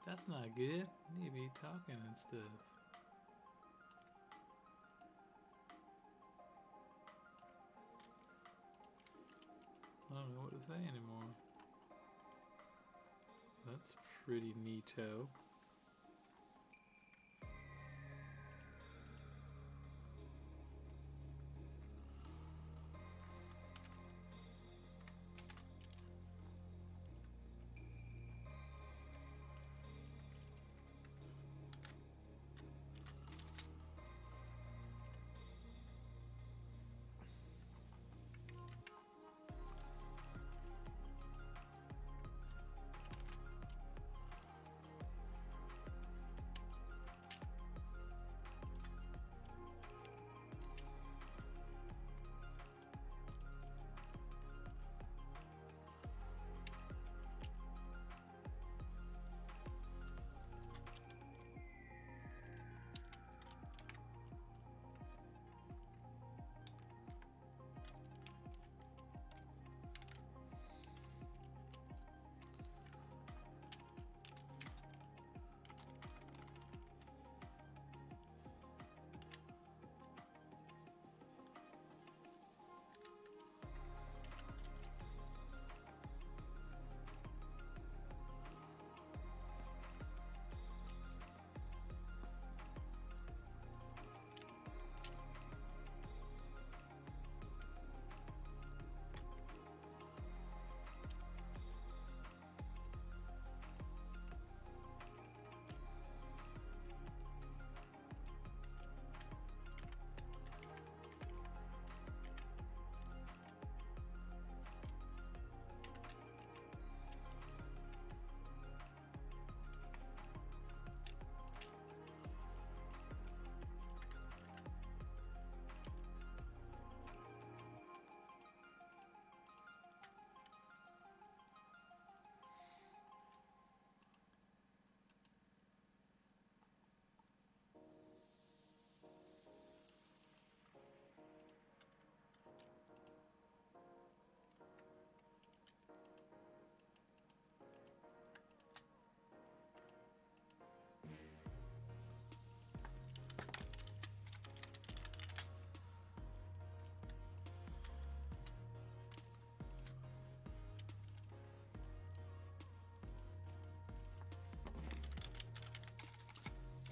That's not good. You need to be talking and stuff. I don't know what to say anymore. That's pretty neato.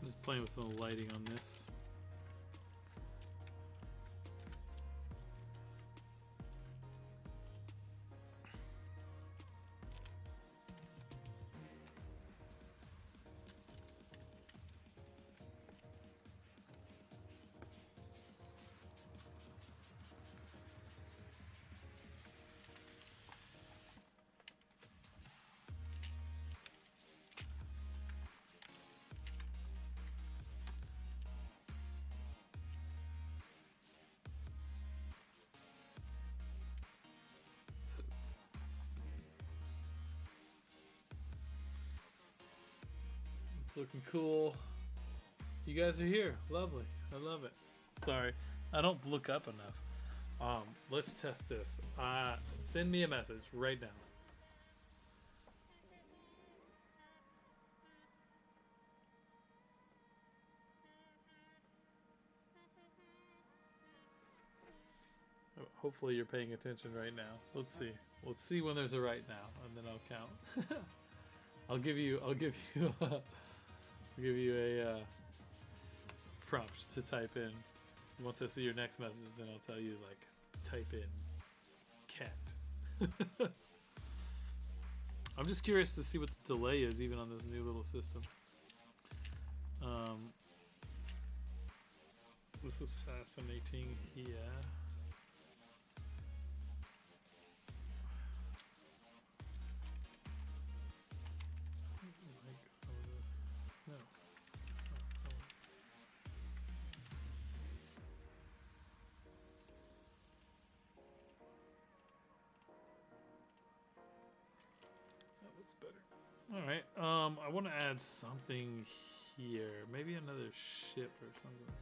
I'm just playing with some lighting on this. It's looking cool. You guys are here. Lovely. I love it. Sorry, I don't look up enough. Let's test this. Send me a message right now. Hopefully you're paying attention right now. Let's see. Let's see when there's a right now, and then I'll count. I'll give you a prompt to type in. Once I see your next message, then I'll tell you, like, type in cat. I'm just curious to see what the delay is even on this new little system. This is fascinating, yeah. Like some of this. No, it's not. That looks better. All right. I want to add something here. Maybe another ship or something.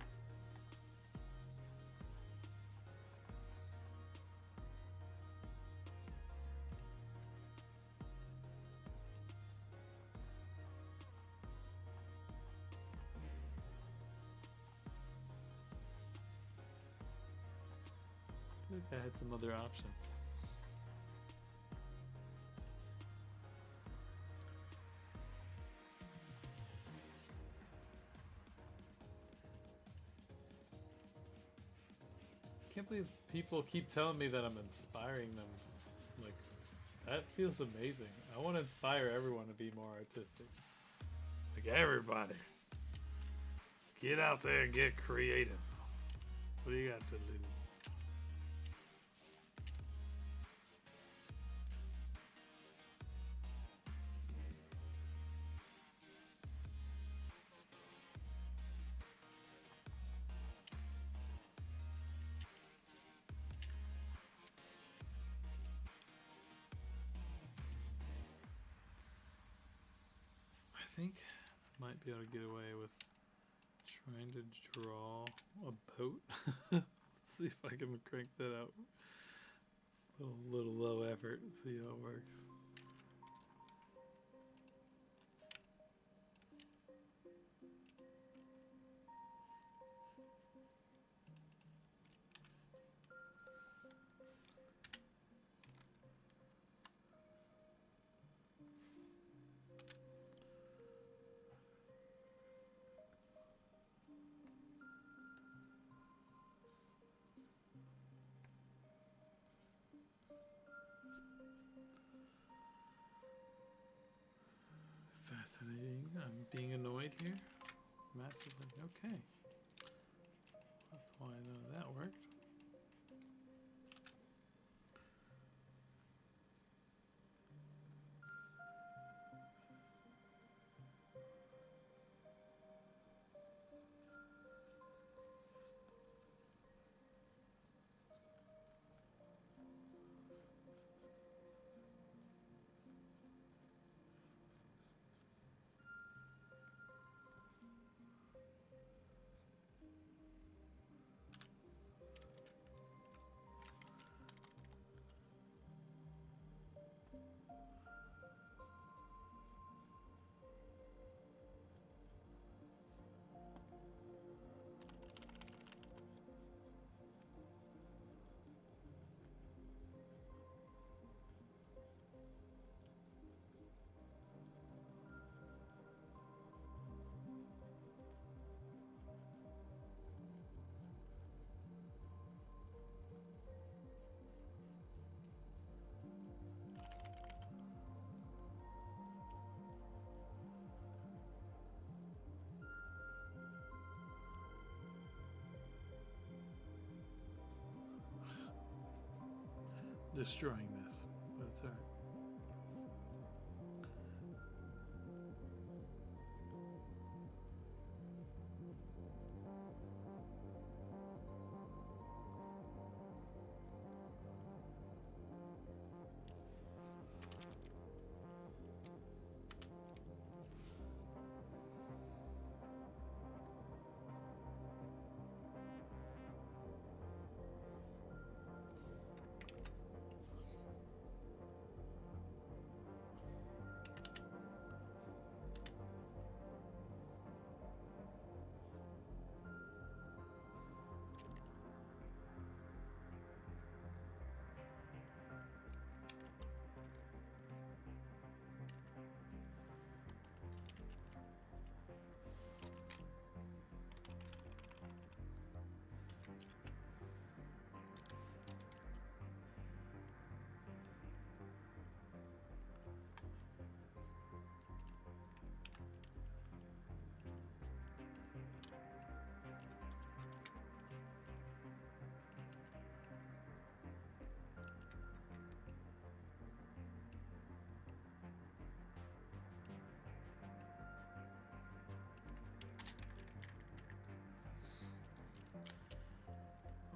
like I had some other options. I can't believe people keep telling me that I'm inspiring them. Like, that feels amazing. I want to inspire everyone to be more artistic. Like, everybody. Get out there and get creative. What do you got to do? I think I might be able to get away with trying to draw a boat. Let's see if I can crank that out. A little low effort. See how it works. Fascinating. I'm being annoyed here. Massively. Okay. That's why none of that worked. Destroying this, but it's alright.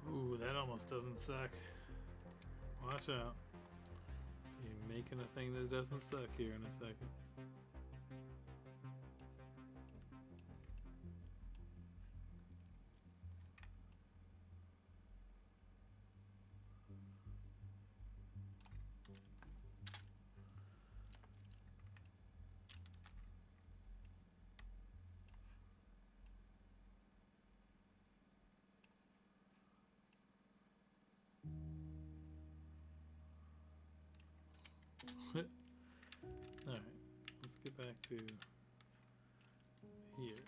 Ooh, that almost doesn't suck. Watch out. You're making a thing that doesn't suck here in a second. to here.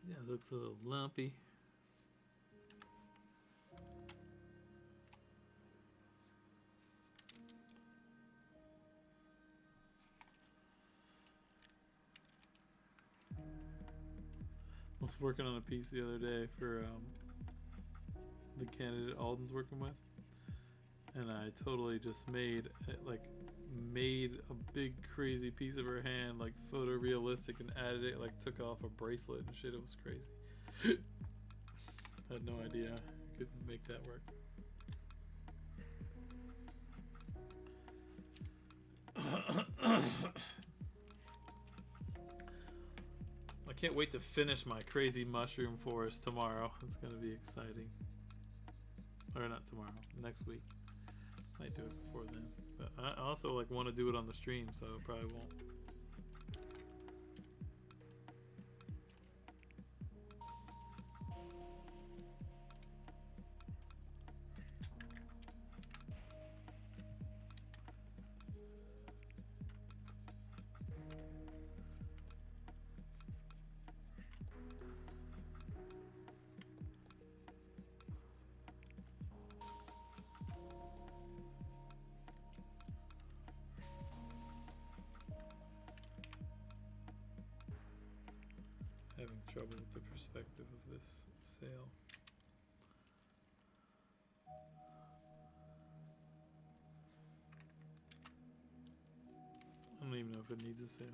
Yeah, it looks a little lumpy. I was working on a piece the other day for the candidate Alden's working with, and I totally just made a big crazy piece of her hand like photorealistic and added it, like took off a bracelet and shit. It was crazy. I had no idea I could make that work. I can't wait to finish my crazy mushroom forest tomorrow. It's gonna be exciting. Or not tomorrow, next week. Might do it before then. But I also like want to do it on the stream, so I probably won't. Having trouble with the perspective of this sail. I don't even know if it needs a sail.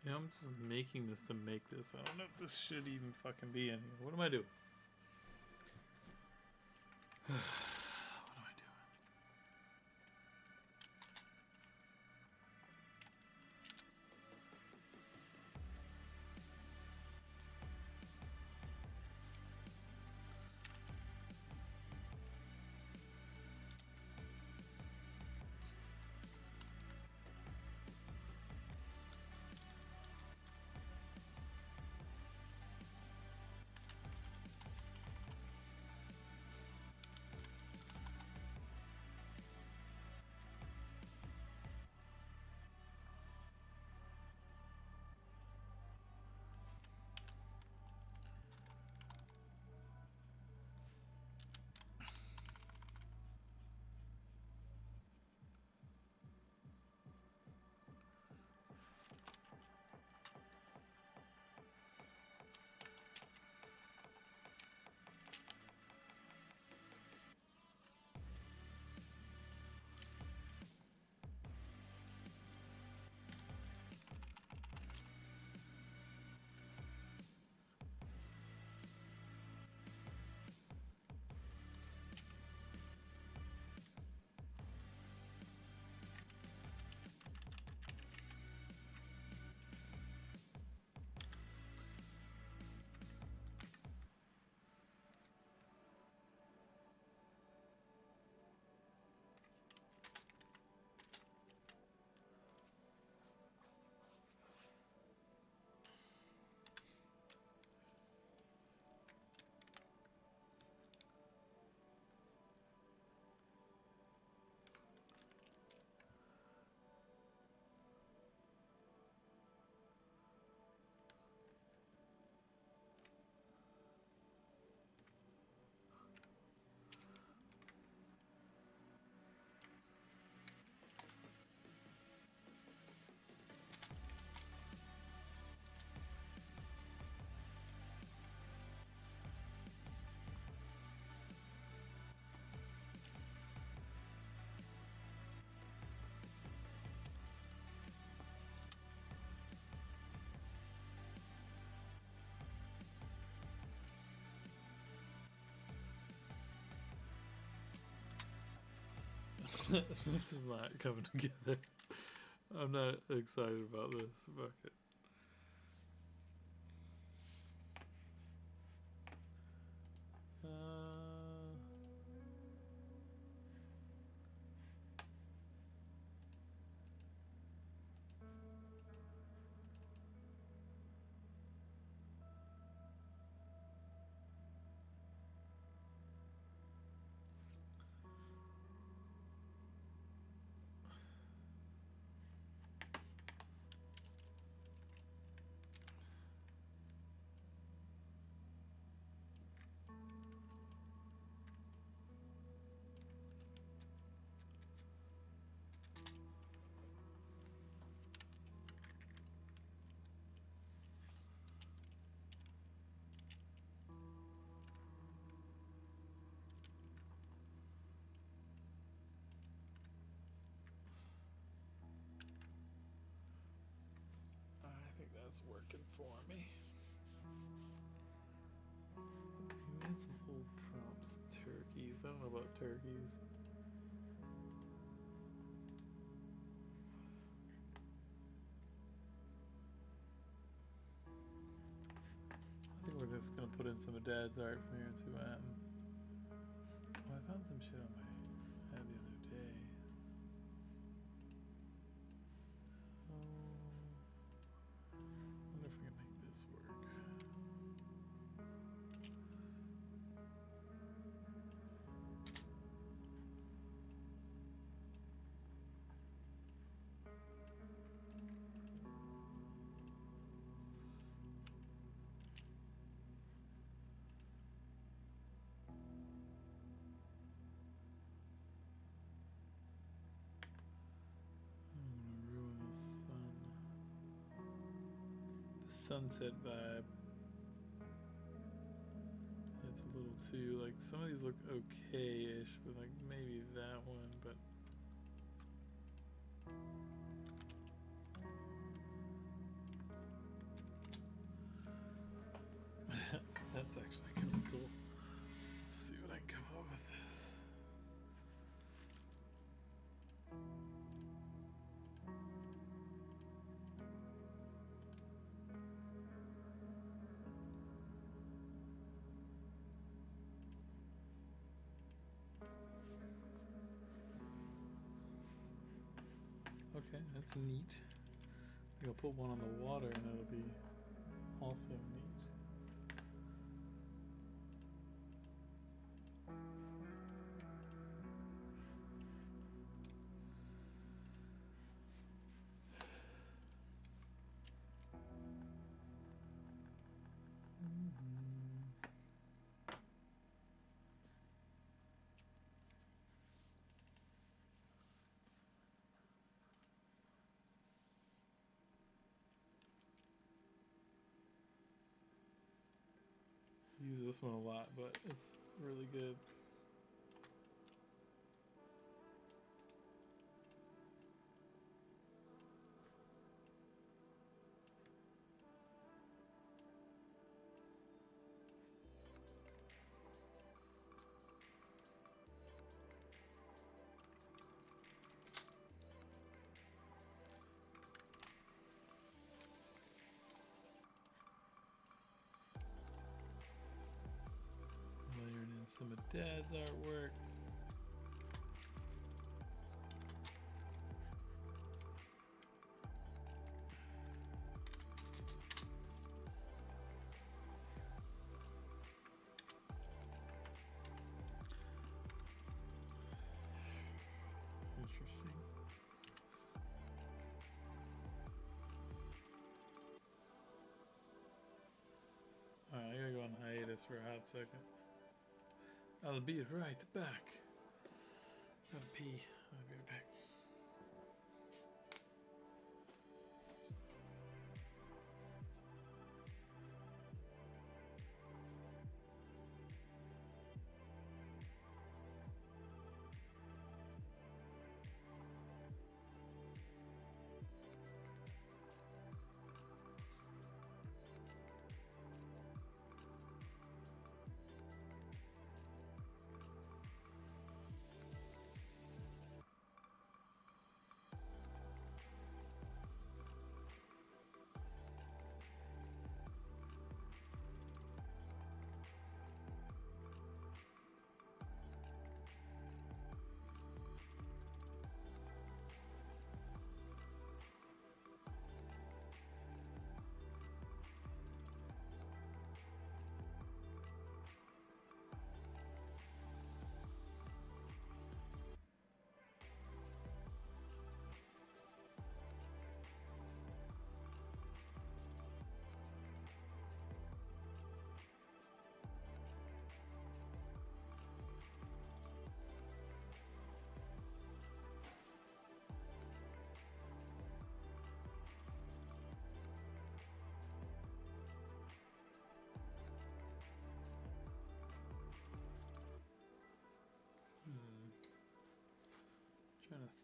Yeah, I'm just making this to make this. I don't know if this should even fucking be in here. What am I doing? What am I doing? This is not coming together. I'm not excited about this. Fuck it. I think that's working for me. We had some old prompts. Turkeys. I don't know about turkeys. I think we're just gonna put in some of Dad's art from here and see what happens. Oh, I found some shit on my head the other day. I wonder if we can make this work. I'm gonna ruin the sunset vibe. It's a little too, like, some of these look okay-ish, but like maybe that one, but that's actually kind of cool. Let's see what I can come up with this. Okay, that's neat. I'll put one on the water and it'll be also neat. Use this one a lot, but it's really good. Layering in some of Dad's artwork. Interesting. Alright, I gotta go on hiatus for a hot second. I'll be right back. Gotta pee. I'll be right back.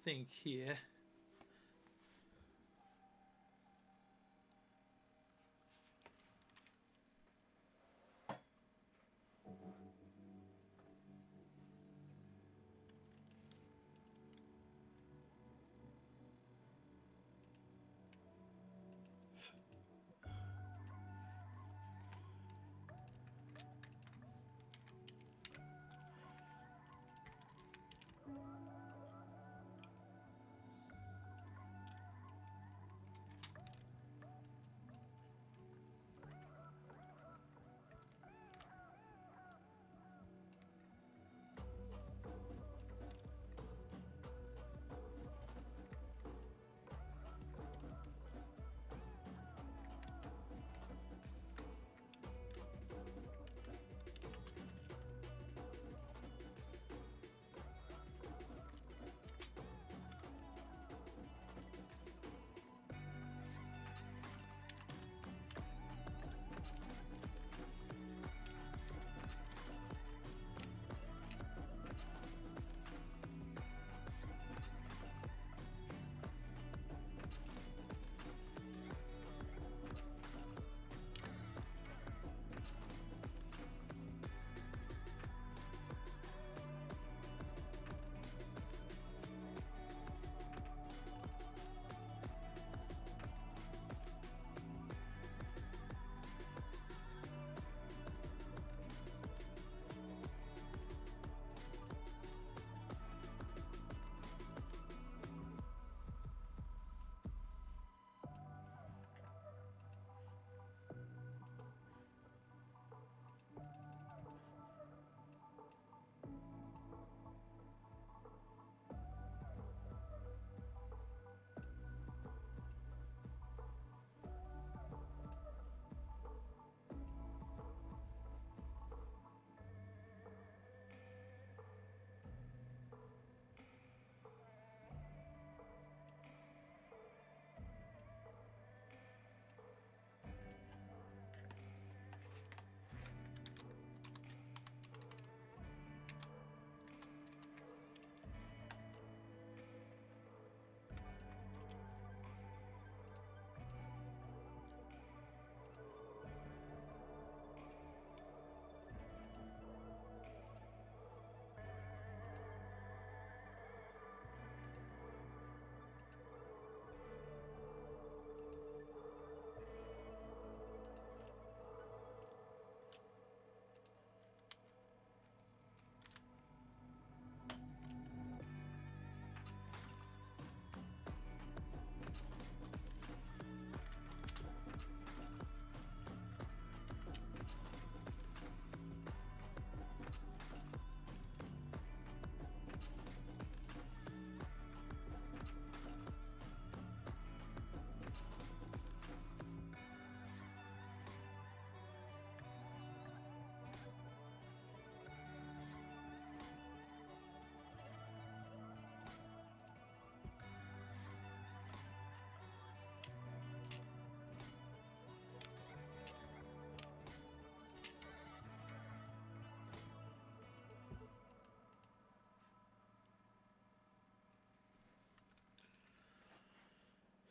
think here.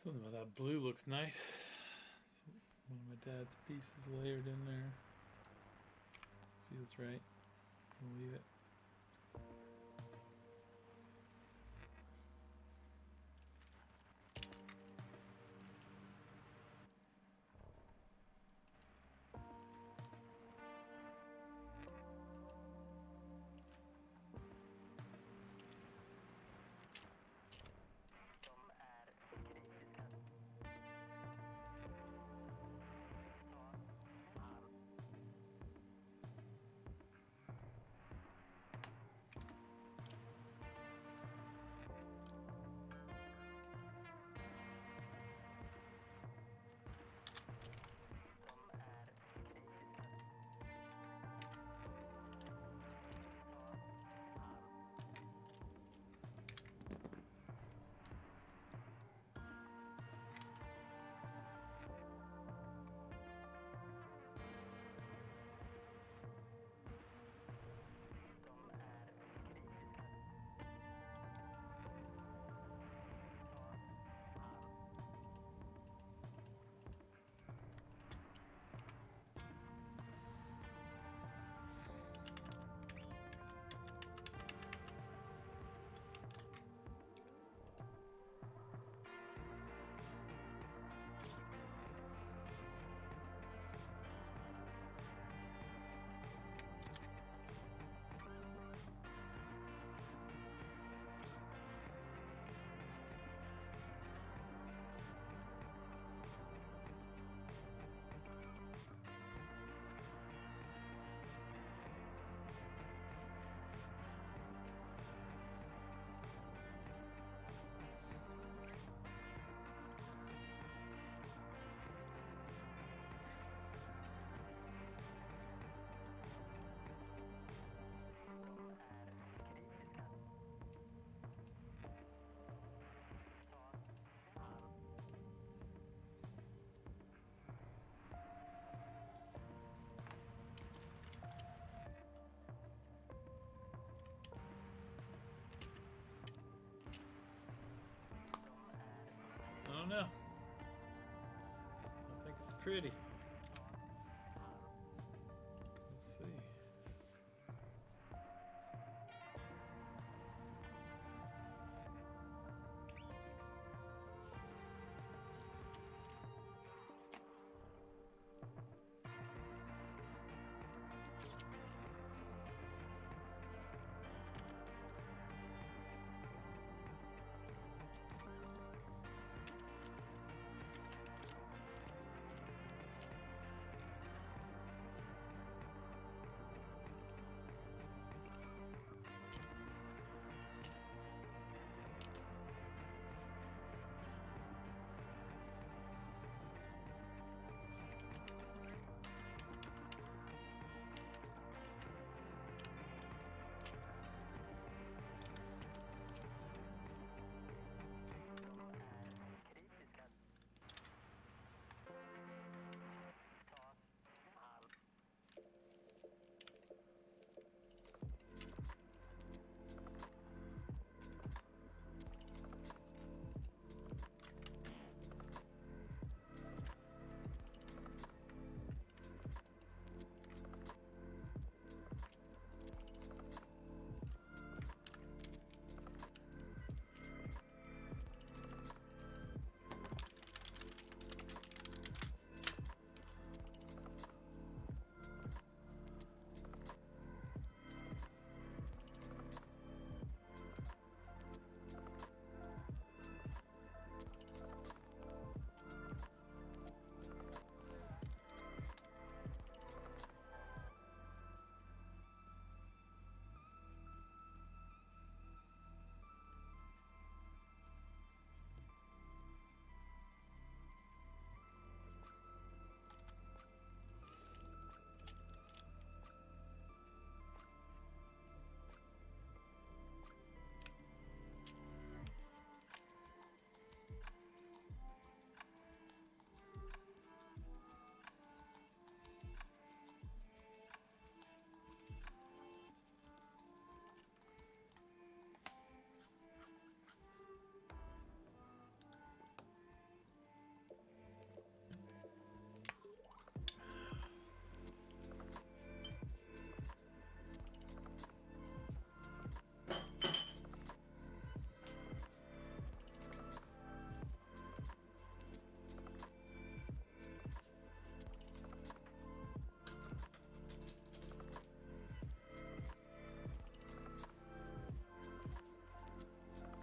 Something about that blue looks nice. One of my dad's pieces layered in there. Feels right. We'll leave it. pretty. Let's see.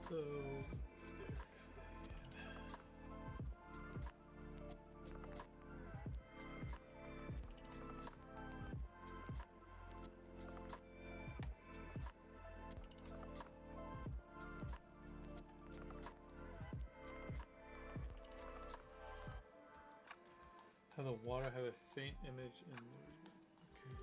So, what's Derek saying? How the water have a faint image in the okay.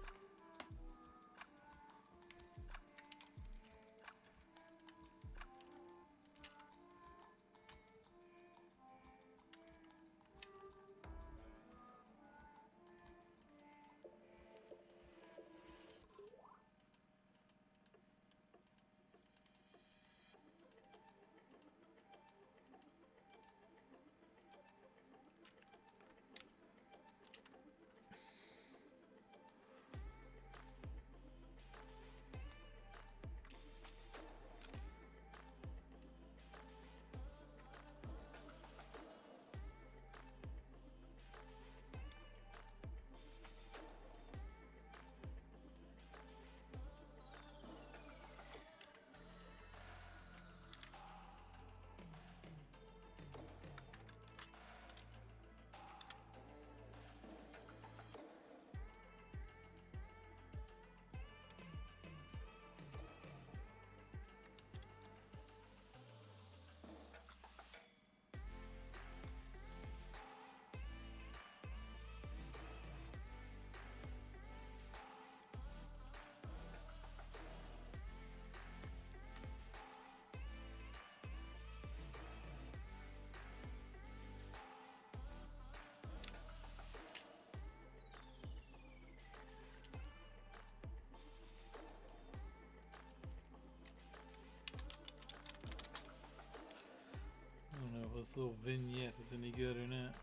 I don't know if this little vignette is any good or not.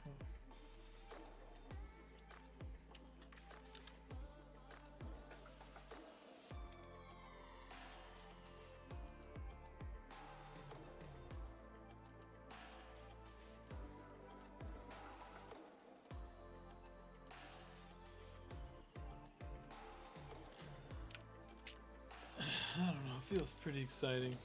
feels pretty exciting.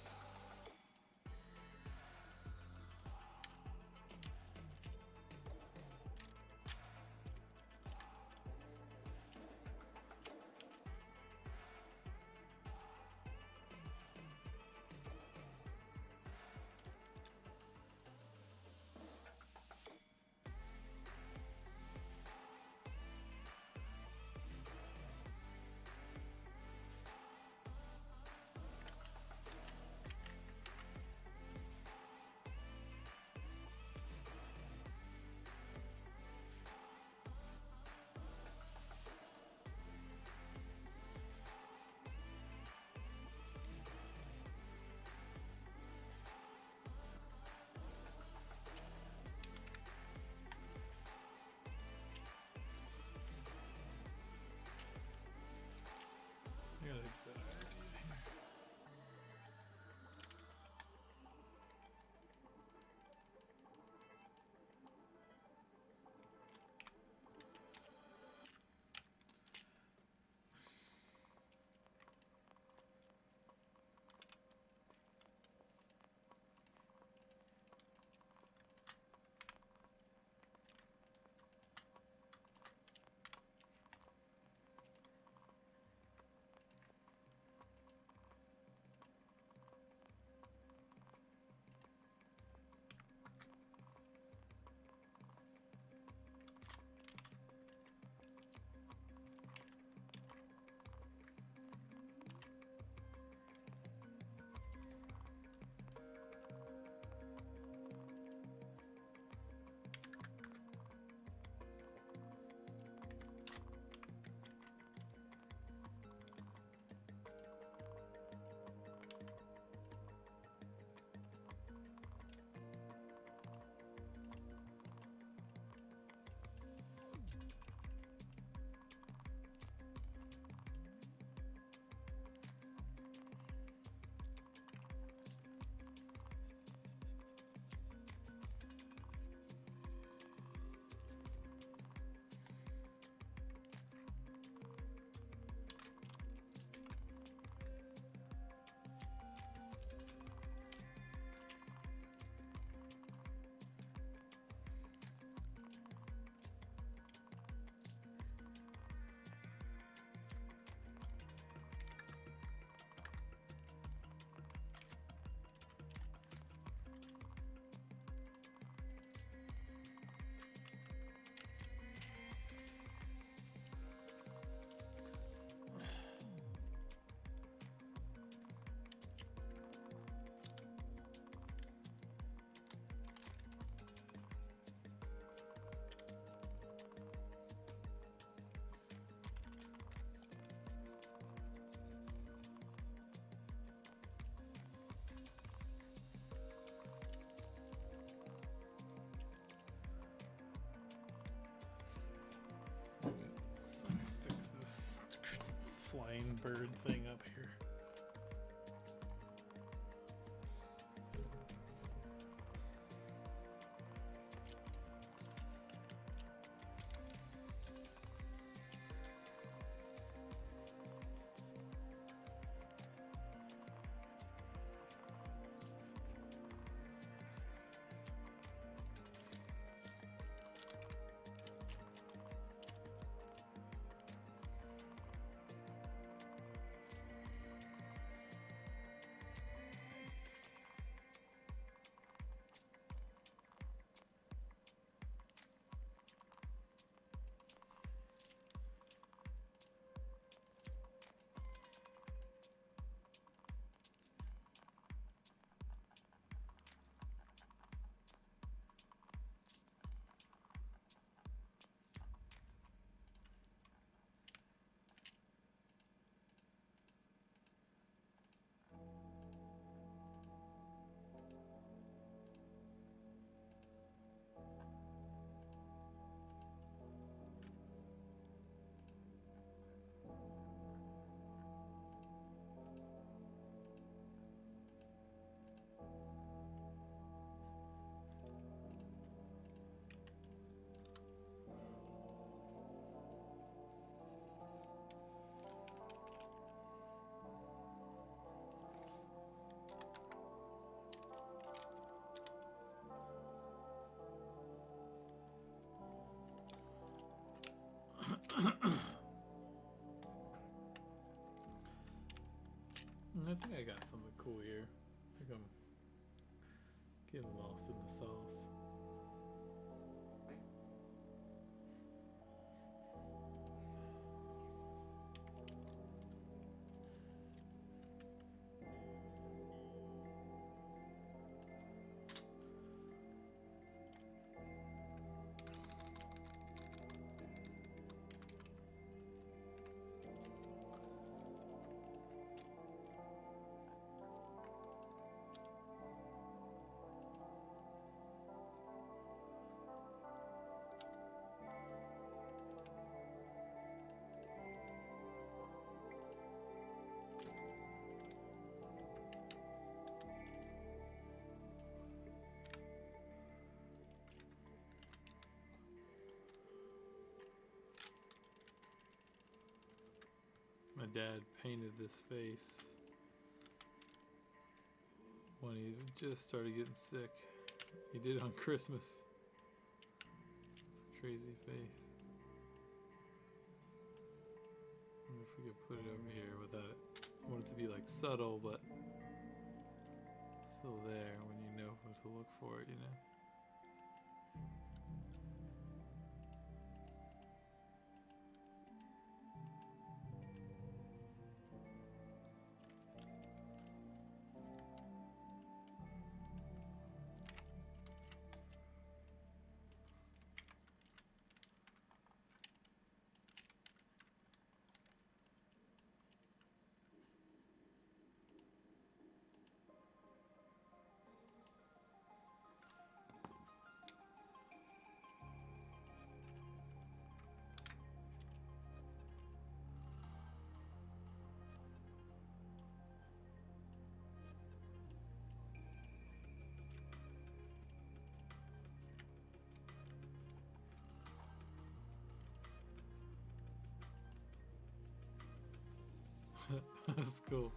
I gotta get that idea here. Fix this flying bird thing up here. I think I got something cool here. I think I'm getting lost in the sauce. My dad painted this face when he just started getting sick. He did it on Christmas. It's a crazy face. I wonder if we could put it over here without it. I want it to be like subtle, but still there when you know what to look for it, you know? That's cool.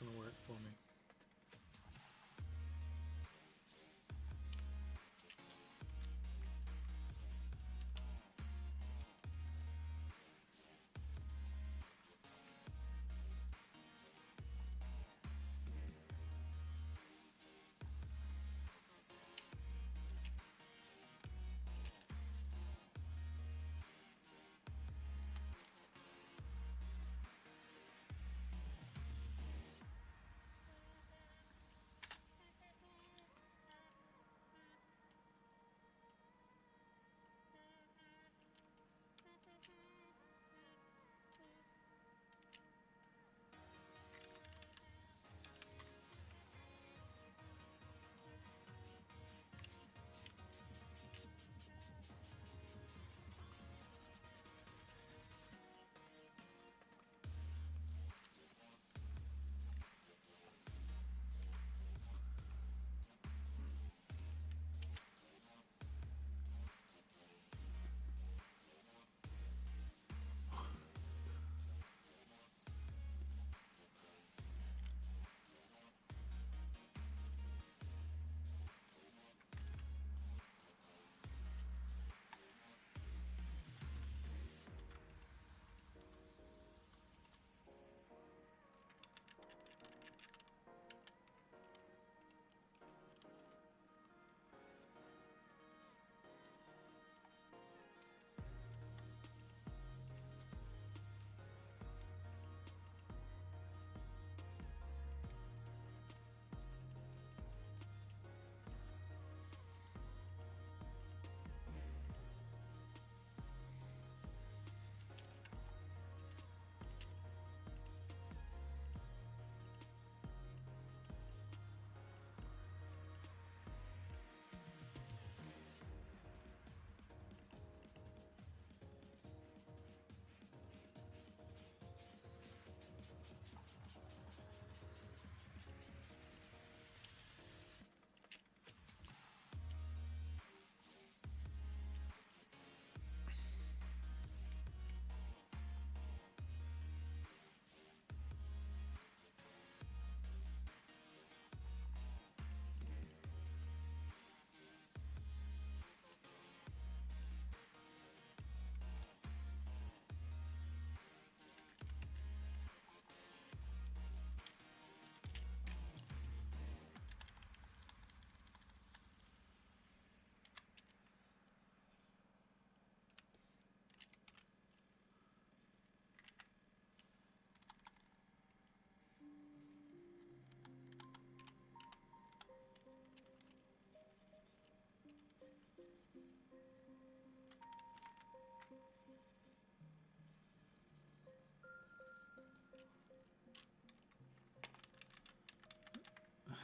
going to work for me.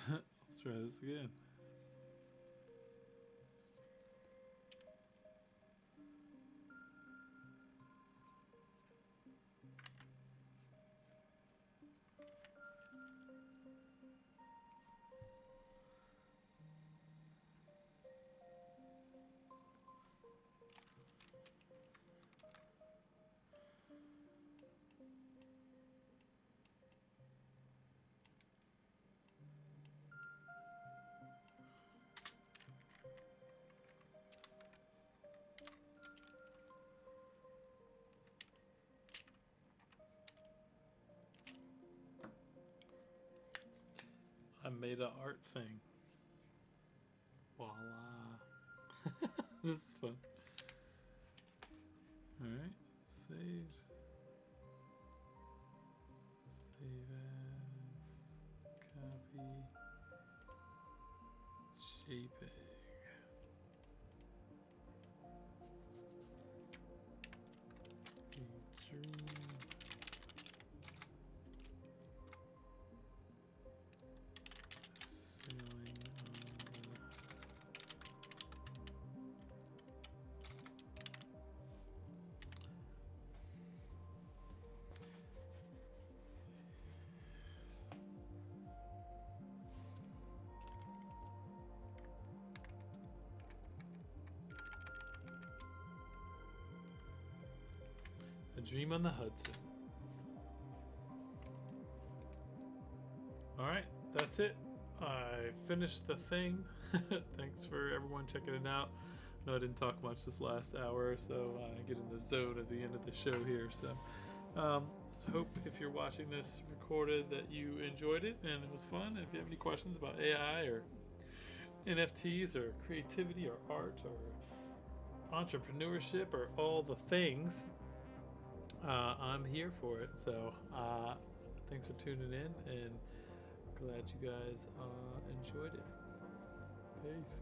Let's try this again. I made an art thing. Voila. This is fun. Alright, save. Save as. Copy. JPEG. MidJourney. Sailing on the A Dream on the Hudson. that's it. I finished the thing. Thanks for everyone checking it out. I know I didn't talk much this last hour, so I get in the zone at the end of the show here. So I hope if you're watching this recorded that you enjoyed it and it was fun. And if you have any questions about AI or NFTs or creativity or art or entrepreneurship or all the things, I'm here for it. So thanks for tuning in, and glad you guys enjoyed it. Peace.